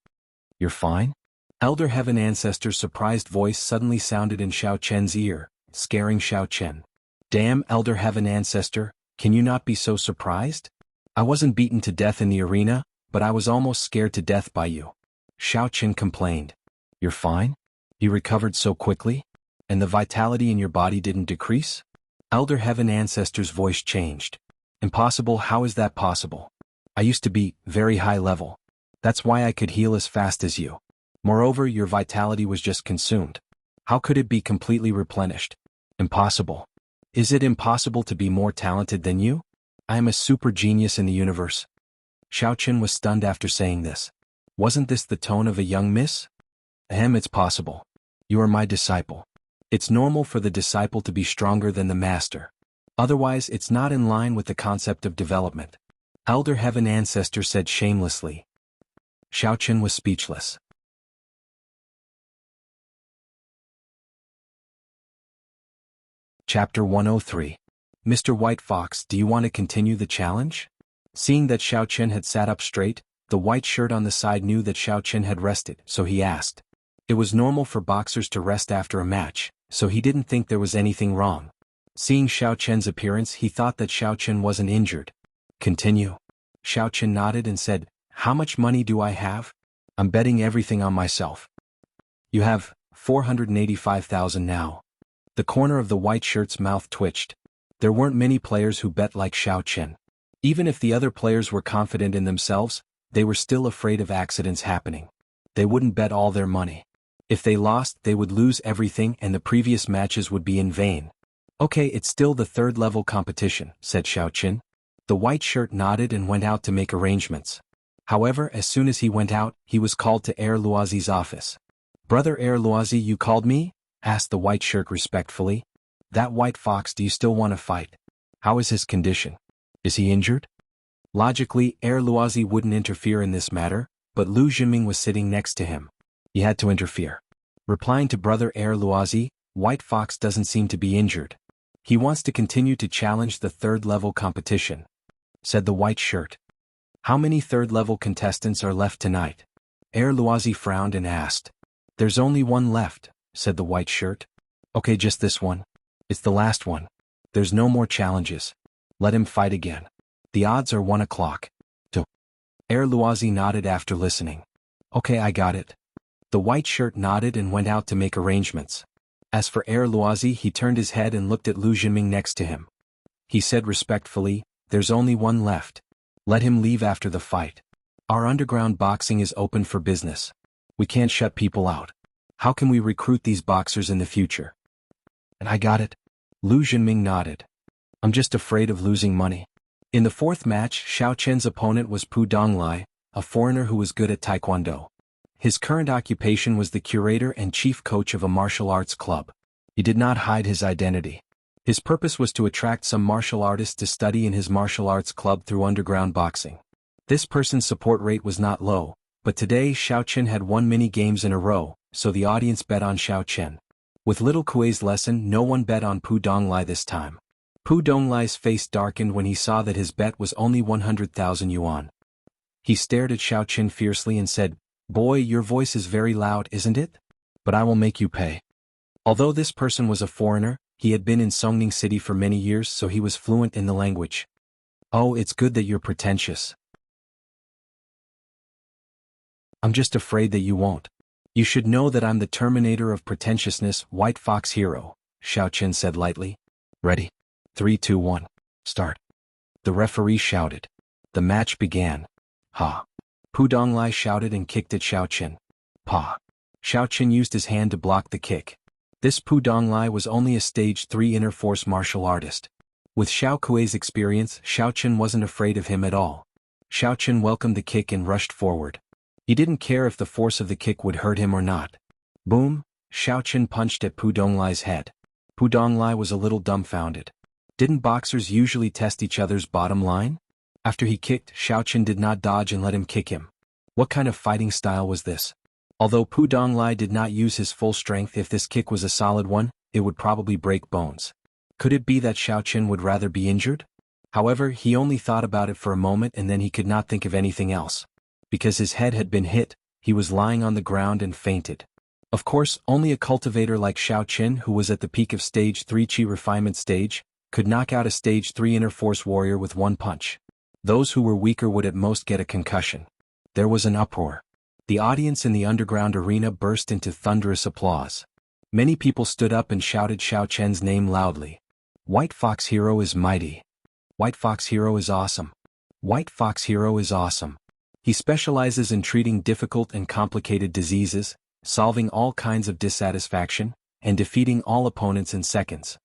You're fine? Elder Heaven Ancestor's surprised voice suddenly sounded in Xiao Qian's ear, scaring Xiao Qian. Damn, Elder Heaven Ancestor, can you not be so surprised? I wasn't beaten to death in the arena, but I was almost scared to death by you. Xiao Qin complained. You're fine? You recovered so quickly? And the vitality in your body didn't decrease? Elder Heaven Ancestor's voice changed. Impossible, how is that possible? I used to be very high level. That's why I could heal as fast as you. Moreover, your vitality was just consumed. How could it be completely replenished? Impossible. Is it impossible to be more talented than you? I am a super genius in the universe. Xiao Qin was stunned after saying this. Wasn't this the tone of a young miss? It's possible. You are my disciple. It's normal for the disciple to be stronger than the master. Otherwise, it's not in line with the concept of development. Elder Heaven Ancestor said shamelessly. Xiao Qin was speechless. Chapter 103. Mr. White Fox, do you want to continue the challenge? Seeing that Xiao Qin had sat up straight, the white shirt on the side knew that Xiao Qin had rested, so he asked. It was normal for boxers to rest after a match, so he didn't think there was anything wrong. Seeing Xiao Qian's appearance, he thought that Xiao Qin wasn't injured. Continue. Xiao Qin nodded and said, How much money do I have? I'm betting everything on myself. You have 485,000 now. The corner of the white shirt's mouth twitched. There weren't many players who bet like Xiao Qin. Even if the other players were confident in themselves, they were still afraid of accidents happening. They wouldn't bet all their money. If they lost, they would lose everything and the previous matches would be in vain. Okay, it's still the third-level competition, said Xiao Qin. The white shirt nodded and went out to make arrangements. However, as soon as he went out, he was called to Air Luozi's office. Brother Air Luozi, you called me? Asked the white shirt respectfully. That white fox, do you still want to fight? How is his condition? Is he injured? Logically, Air Luozi wouldn't interfere in this matter, but Lu Jinming was sitting next to him. He had to interfere. Replying to Brother Air Luozi, White Fox doesn't seem to be injured. He wants to continue to challenge the third-level competition, said the white shirt. How many third-level contestants are left tonight? Air Luozi frowned and asked. There's only one left, said the white shirt. Okay, just this one. It's the last one. There's no more challenges. Let him fight again. The odds are 1 o'clock. Air Luozi nodded after listening. Okay, I got it. The white shirt nodded and went out to make arrangements. As for Air Luozi, he turned his head and looked at Lu Jinming next to him. He said respectfully, There's only one left. Let him leave after the fight. Our underground boxing is open for business. We can't shut people out. How can we recruit these boxers in the future? And I got it. Lu Jinming nodded. I'm just afraid of losing money. In the fourth match, Xiao Qian's opponent was Pu Donglai, a foreigner who was good at taekwondo. His current occupation was the curator and chief coach of a martial arts club. He did not hide his identity. His purpose was to attract some martial artists to study in his martial arts club through underground boxing. This person's support rate was not low, but today Xiao Qin had won many games in a row, so the audience bet on Xiao Qin. With little Kuei's lesson, no one bet on Pu Donglai this time. Pu Donglai's face darkened when he saw that his bet was only 100,000 yuan. He stared at Xiao Qin fiercely and said, Boy, your voice is very loud, isn't it? But I will make you pay. Although this person was a foreigner, he had been in Songning City for many years, so he was fluent in the language. Oh, it's good that you're pretentious. I'm just afraid that you won't. You should know that I'm the terminator of pretentiousness, White Fox hero, Xiao Qin said lightly. Ready? 3, 2, 1. Start. The referee shouted. The match began. Ha. Pu Donglai shouted and kicked at Xiao Qin. Pa! Xiao Qin used his hand to block the kick. This Pu Donglai was only a stage 3 inner force martial artist. With Xiao Kuei's experience, Xiao Qin wasn't afraid of him at all. Xiao Qin welcomed the kick and rushed forward. He didn't care if the force of the kick would hurt him or not. Boom! Xiao Qin punched at Pu Donglai's head. Pu Donglai was a little dumbfounded. Didn't boxers usually test each other's bottom line? After he kicked, Xiao Qin did not dodge and let him kick him. What kind of fighting style was this? Although Pu Donglai did not use his full strength, if this kick was a solid one, it would probably break bones. Could it be that Xiao Qin would rather be injured? However, he only thought about it for a moment and then he could not think of anything else. Because his head had been hit, he was lying on the ground and fainted. Of course, only a cultivator like Xiao Qin, who was at the peak of stage 3 Qi refinement stage, could knock out a stage 3 inner force warrior with one punch. Those who were weaker would at most get a concussion. There was an uproar. The audience in the underground arena burst into thunderous applause. Many people stood up and shouted Xiao Qian's name loudly. White Fox Hero is mighty. White Fox Hero is awesome. White Fox Hero is awesome. He specializes in treating difficult and complicated diseases, solving all kinds of dissatisfaction, and defeating all opponents in seconds.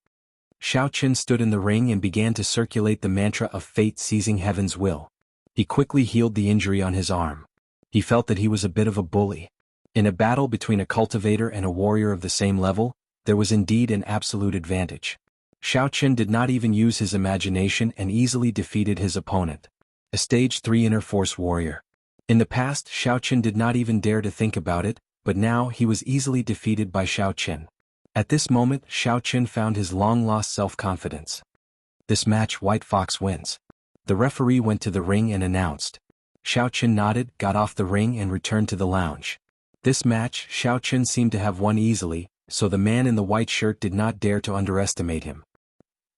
Xiao Qin stood in the ring and began to circulate the mantra of fate seizing heaven's will. He quickly healed the injury on his arm. He felt that he was a bit of a bully. In a battle between a cultivator and a warrior of the same level, there was indeed an absolute advantage. Xiao Qin did not even use his imagination and easily defeated his opponent. A stage 3 inner force warrior. In the past, Xiao Qin did not even dare to think about it, but now he was easily defeated by Xiao Qin. At this moment, Xiao Qin found his long-lost self-confidence. This match, White Fox wins. The referee went to the ring and announced. Xiao Qin nodded, got off the ring and returned to the lounge. This match, Xiao Qin seemed to have won easily, so the man in the white shirt did not dare to underestimate him.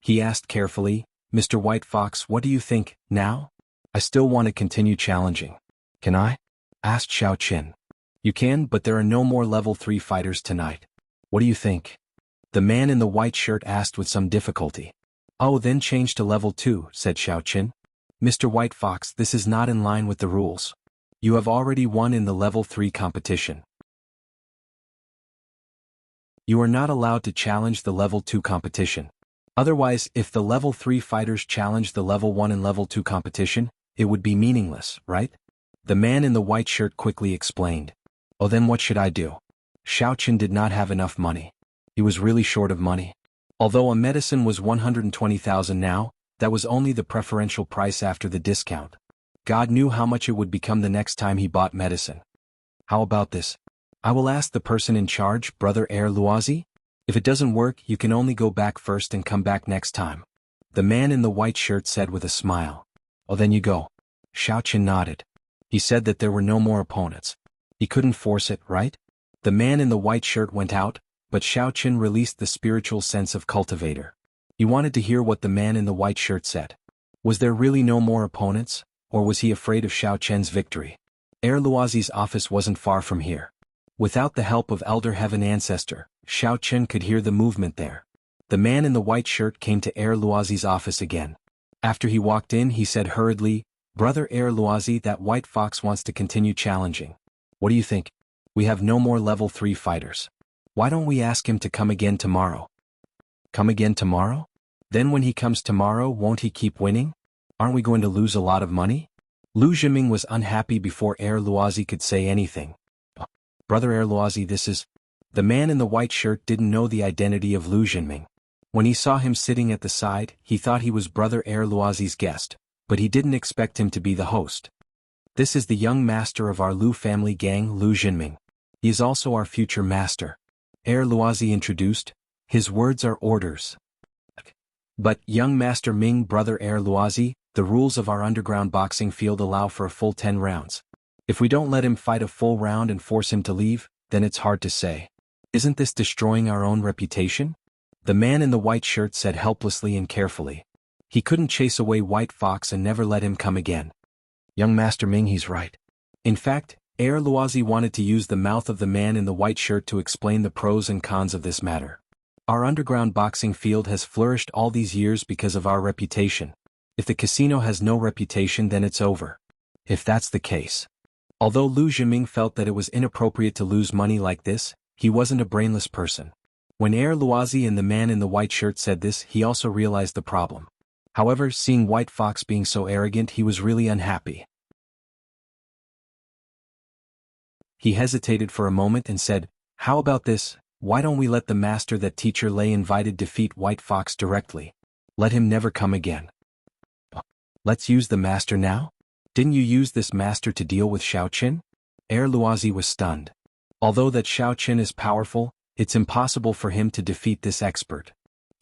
He asked carefully, Mr. White Fox, what do you think, now? I still want to continue challenging. Can I? Asked Xiao Qin. You can, but there are no more level 3 fighters tonight. What do you think? The man in the white shirt asked with some difficulty. Oh, then change to level 2, said Xiao Qin. Mr. White Fox, this is not in line with the rules. You have already won in the level 3 competition. You are not allowed to challenge the level 2 competition. Otherwise, if the level 3 fighters challenge the level 1 and level 2 competition, it would be meaningless, right? The man in the white shirt quickly explained. Oh, then what should I do? Xiao Qin did not have enough money. He was really short of money. Although a medicine was 120,000 now, that was only the preferential price after the discount. God knew how much it would become the next time he bought medicine. How about this? I will ask the person in charge, Brother Air Luozi. If it doesn't work, you can only go back first and come back next time. The man in the white shirt said with a smile. Oh, then you go. Xiao Qin nodded. He said that there were no more opponents. He couldn't force it, right? The man in the white shirt went out, but Xiao Qin released the spiritual sense of cultivator. He wanted to hear what the man in the white shirt said. Was there really no more opponents, or was he afraid of Xiao Qian's victory? Air Luozi's office wasn't far from here. Without the help of Elder Heaven Ancestor, Xiao Qin could hear the movement there. The man in the white shirt came to Air Luozi's office again. After he walked in, he said hurriedly, Brother Air Luozi, that White Fox wants to continue challenging. What do you think? We have no more level 3 fighters. Why don't we ask him to come again tomorrow? Come again tomorrow? Then when he comes tomorrow, won't he keep winning? Aren't we going to lose a lot of money? Lu Jinming was unhappy before Air Luozi could say anything. Brother Air Luozi, this is... The man in the white shirt didn't know the identity of Lu Jinming. When he saw him sitting at the side, he thought he was Brother Air Luozi's guest, but he didn't expect him to be the host. This is the young master of our Lu family gang, Lu Jinming. He is also our future master. Air Luozi introduced. His words are orders. But, young Master Ming, Brother Air Luozi, the rules of our underground boxing field allow for a full 10 rounds. If we don't let him fight a full round and force him to leave, then it's hard to say. Isn't this destroying our own reputation? The man in the white shirt said helplessly and carefully. He couldn't chase away White Fox and never let him come again. Young Master Ming, he's right. In fact, Air Luozi wanted to use the mouth of the man in the white shirt to explain the pros and cons of this matter. Our underground boxing field has flourished all these years because of our reputation. If the casino has no reputation, then it's over. If that's the case, Although Lu Zhiming felt that it was inappropriate to lose money like this, he wasn't a brainless person. When Air Luozi and the man in the white shirt said this, he also realized the problem. However, seeing White Fox being so arrogant, he was really unhappy. He hesitated for a moment and said, "How about this? Why don't we let the master that teacher Lei invited defeat White Fox directly? Let him never come again." "Let's use the master now? Didn't you use this master to deal with Xiao Qin?" Air Luozi was stunned. Although that Xiao Qin is powerful, it's impossible for him to defeat this expert.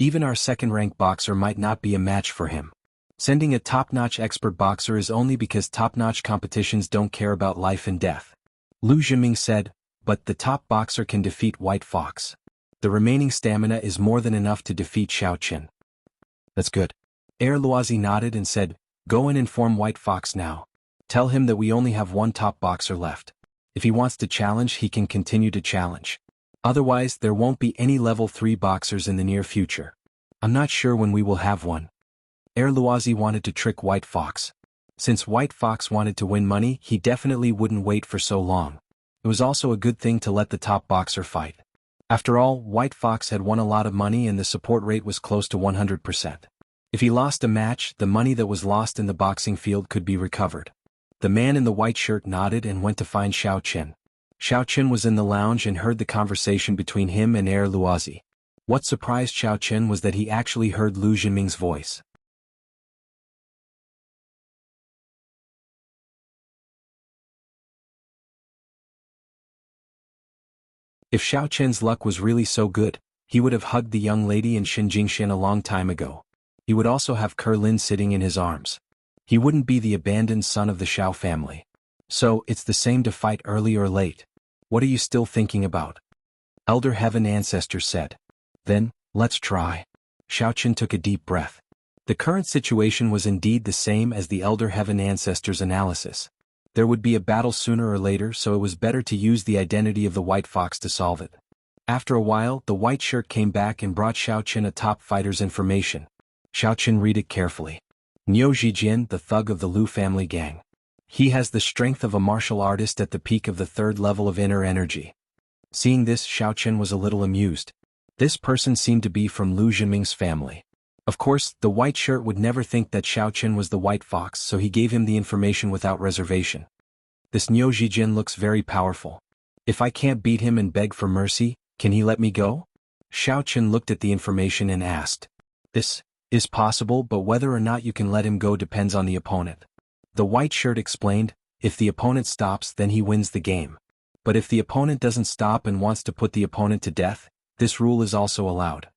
Even our second-rank boxer might not be a match for him. Sending a top-notch expert boxer is only because top-notch competitions don't care about life and death. Lu Zhiming said, "But the top boxer can defeat White Fox. The remaining stamina is more than enough to defeat Xiao Qin." "That's good." Air Luozi nodded and said, "Go and inform White Fox now. Tell him that we only have one top boxer left. If he wants to challenge, he can continue to challenge. Otherwise, there won't be any level 3 boxers in the near future. I'm not sure when we will have one." Air Luozi wanted to trick White Fox. Since White Fox wanted to win money, he definitely wouldn't wait for so long. It was also a good thing to let the top boxer fight. After all, White Fox had won a lot of money and the support rate was close to 100%. If he lost a match, the money that was lost in the boxing field could be recovered. The man in the white shirt nodded and went to find Xiao Qin. Xiao Qin was in the lounge and heard the conversation between him and Air Luozi. What surprised Xiao Qin was that he actually heard Lu Zhiming's voice. If Xiao Qin's luck was really so good, he would have hugged the young lady in Xinjingshan a long time ago. He would also have Kerlin sitting in his arms. He wouldn't be the abandoned son of the Xiao family. So, it's the same to fight early or late. What are you still thinking about? Elder Heaven Ancestor said. Then, let's try. Xiao Qin took a deep breath. The current situation was indeed the same as the Elder Heaven Ancestor's analysis. There would be a battle sooner or later, so it was better to use the identity of the White Fox to solve it. After a while, the white shirt came back and brought Xiao Qin a top fighter's information. Xiao Qin read it carefully. Niu Zhijian, the thug of the Lu family gang. He has the strength of a martial artist at the peak of the 3rd level of inner energy. Seeing this, Xiao Qin was a little amused. This person seemed to be from Lu Zhiming's family. Of course, the white shirt would never think that Xiao Qin was the White Fox, so he gave him the information without reservation. This Niu Zhijin looks very powerful. If I can't beat him and beg for mercy, can he let me go? Xiao Qin looked at the information and asked. This is possible, but whether or not you can let him go depends on the opponent. The white shirt explained, if the opponent stops, then he wins the game. But if the opponent doesn't stop and wants to put the opponent to death, this rule is also allowed.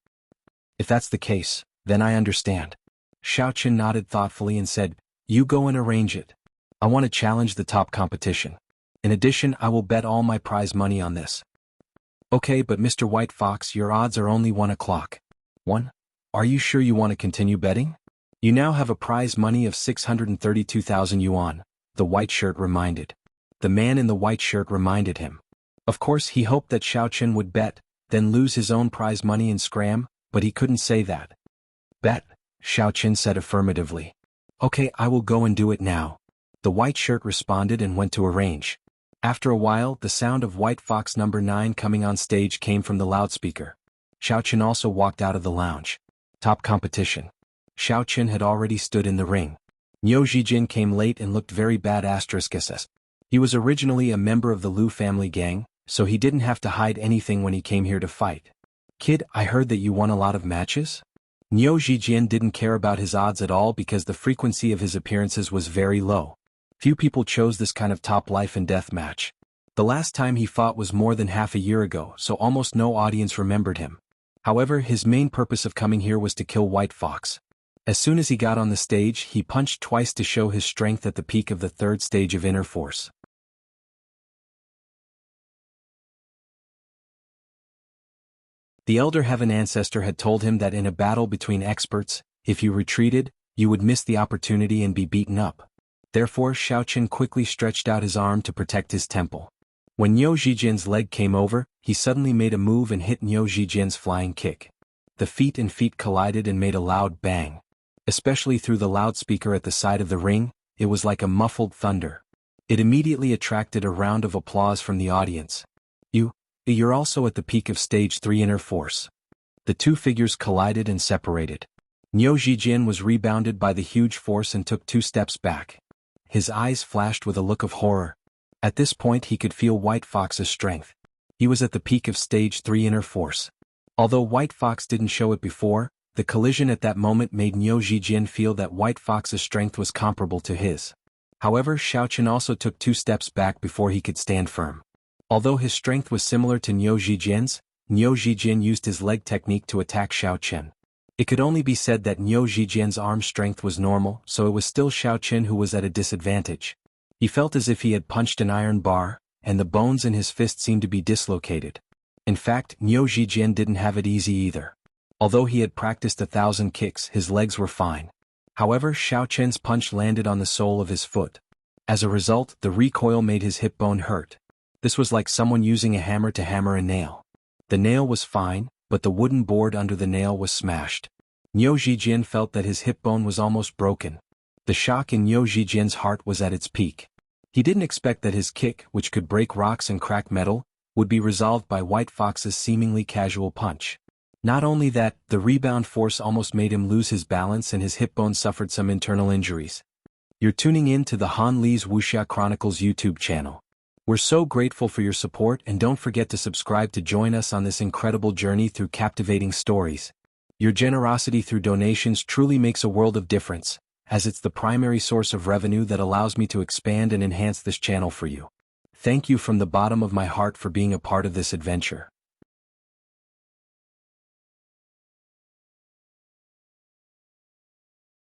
If that's the case, then I understand. Xiao Qin nodded thoughtfully and said, you go and arrange it. I want to challenge the top competition. In addition, I will bet all my prize money on this. Okay, but Mr. White Fox, your odds are only 1 o'clock. 1? Are you sure you want to continue betting? You now have a prize money of 632,000 yuan, the white shirt reminded. The man in the white shirt reminded him. Of course, he hoped that Xiao Qin would bet, then lose his own prize money in scram, but he couldn't say that. Bet, Xiao Qin said affirmatively. Okay, I will go and do it now. The white shirt responded and went to arrange. After a while, the sound of White Fox number 9 coming on stage came from the loudspeaker. Xiao Qin also walked out of the lounge. Top competition. Xiao Qin had already stood in the ring. Niu Zhijin came late and looked very bad *SS. He was originally a member of the Lu family gang, so he didn't have to hide anything when he came here to fight. Kid, I heard that you won a lot of matches? Niu Zhijin didn't care about his odds at all because the frequency of his appearances was very low. Few people chose this kind of top life and death match. The last time he fought was more than half a year ago, so almost no audience remembered him. However, his main purpose of coming here was to kill White Fox. As soon as he got on the stage, he punched twice to show his strength at the peak of the 3rd stage of inner force. The Elder Heaven Ancestor had told him that in a battle between experts, if you retreated, you would miss the opportunity and be beaten up. Therefore, Xiao Qin quickly stretched out his arm to protect his temple. When Niu Zhijin's leg came over, he suddenly made a move and hit Niu Zhijin's flying kick. The feet collided and made a loud bang. Especially through the loudspeaker at the side of the ring, it was like a muffled thunder. It immediately attracted a round of applause from the audience. You're also at the peak of stage 3 inner force. The two figures collided and separated. Niu Zhijin was rebounded by the huge force and took 2 steps back. His eyes flashed with a look of horror. At this point he could feel White Fox's strength. He was at the peak of stage 3 inner force. Although White Fox didn't show it before, the collision at that moment made Niu Zhijin feel that White Fox's strength was comparable to his. However, Xiaoqin also took 2 steps back before he could stand firm. Although his strength was similar to Niu Zhijin's, Niu Zhijin used his leg technique to attack Xiaoqin. It could only be said that Niu Zhijin's arm strength was normal, so it was still Xiaoqin who was at a disadvantage. He felt as if he had punched an iron bar, and the bones in his fist seemed to be dislocated. In fact, Niu Zhijin didn't have it easy either. Although he had practiced 1,000 kicks, his legs were fine. However, Xiaoqin's punch landed on the sole of his foot. As a result, the recoil made his hip bone hurt. This was like someone using a hammer to hammer a nail. The nail was fine, but the wooden board under the nail was smashed. Niu Zhijin felt that his hip bone was almost broken. The shock in Niu Zhijin's heart was at its peak. He didn't expect that his kick, which could break rocks and crack metal, would be resolved by White Fox's seemingly casual punch. Not only that, the rebound force almost made him lose his balance and his hip bone suffered some internal injuries. You're tuning in to the Han Li's Wuxia Chronicles YouTube channel. We're so grateful for your support, and don't forget to subscribe to join us on this incredible journey through captivating stories. Your generosity through donations truly makes a world of difference, as it's the primary source of revenue that allows me to expand and enhance this channel for you. Thank you from the bottom of my heart for being a part of this adventure.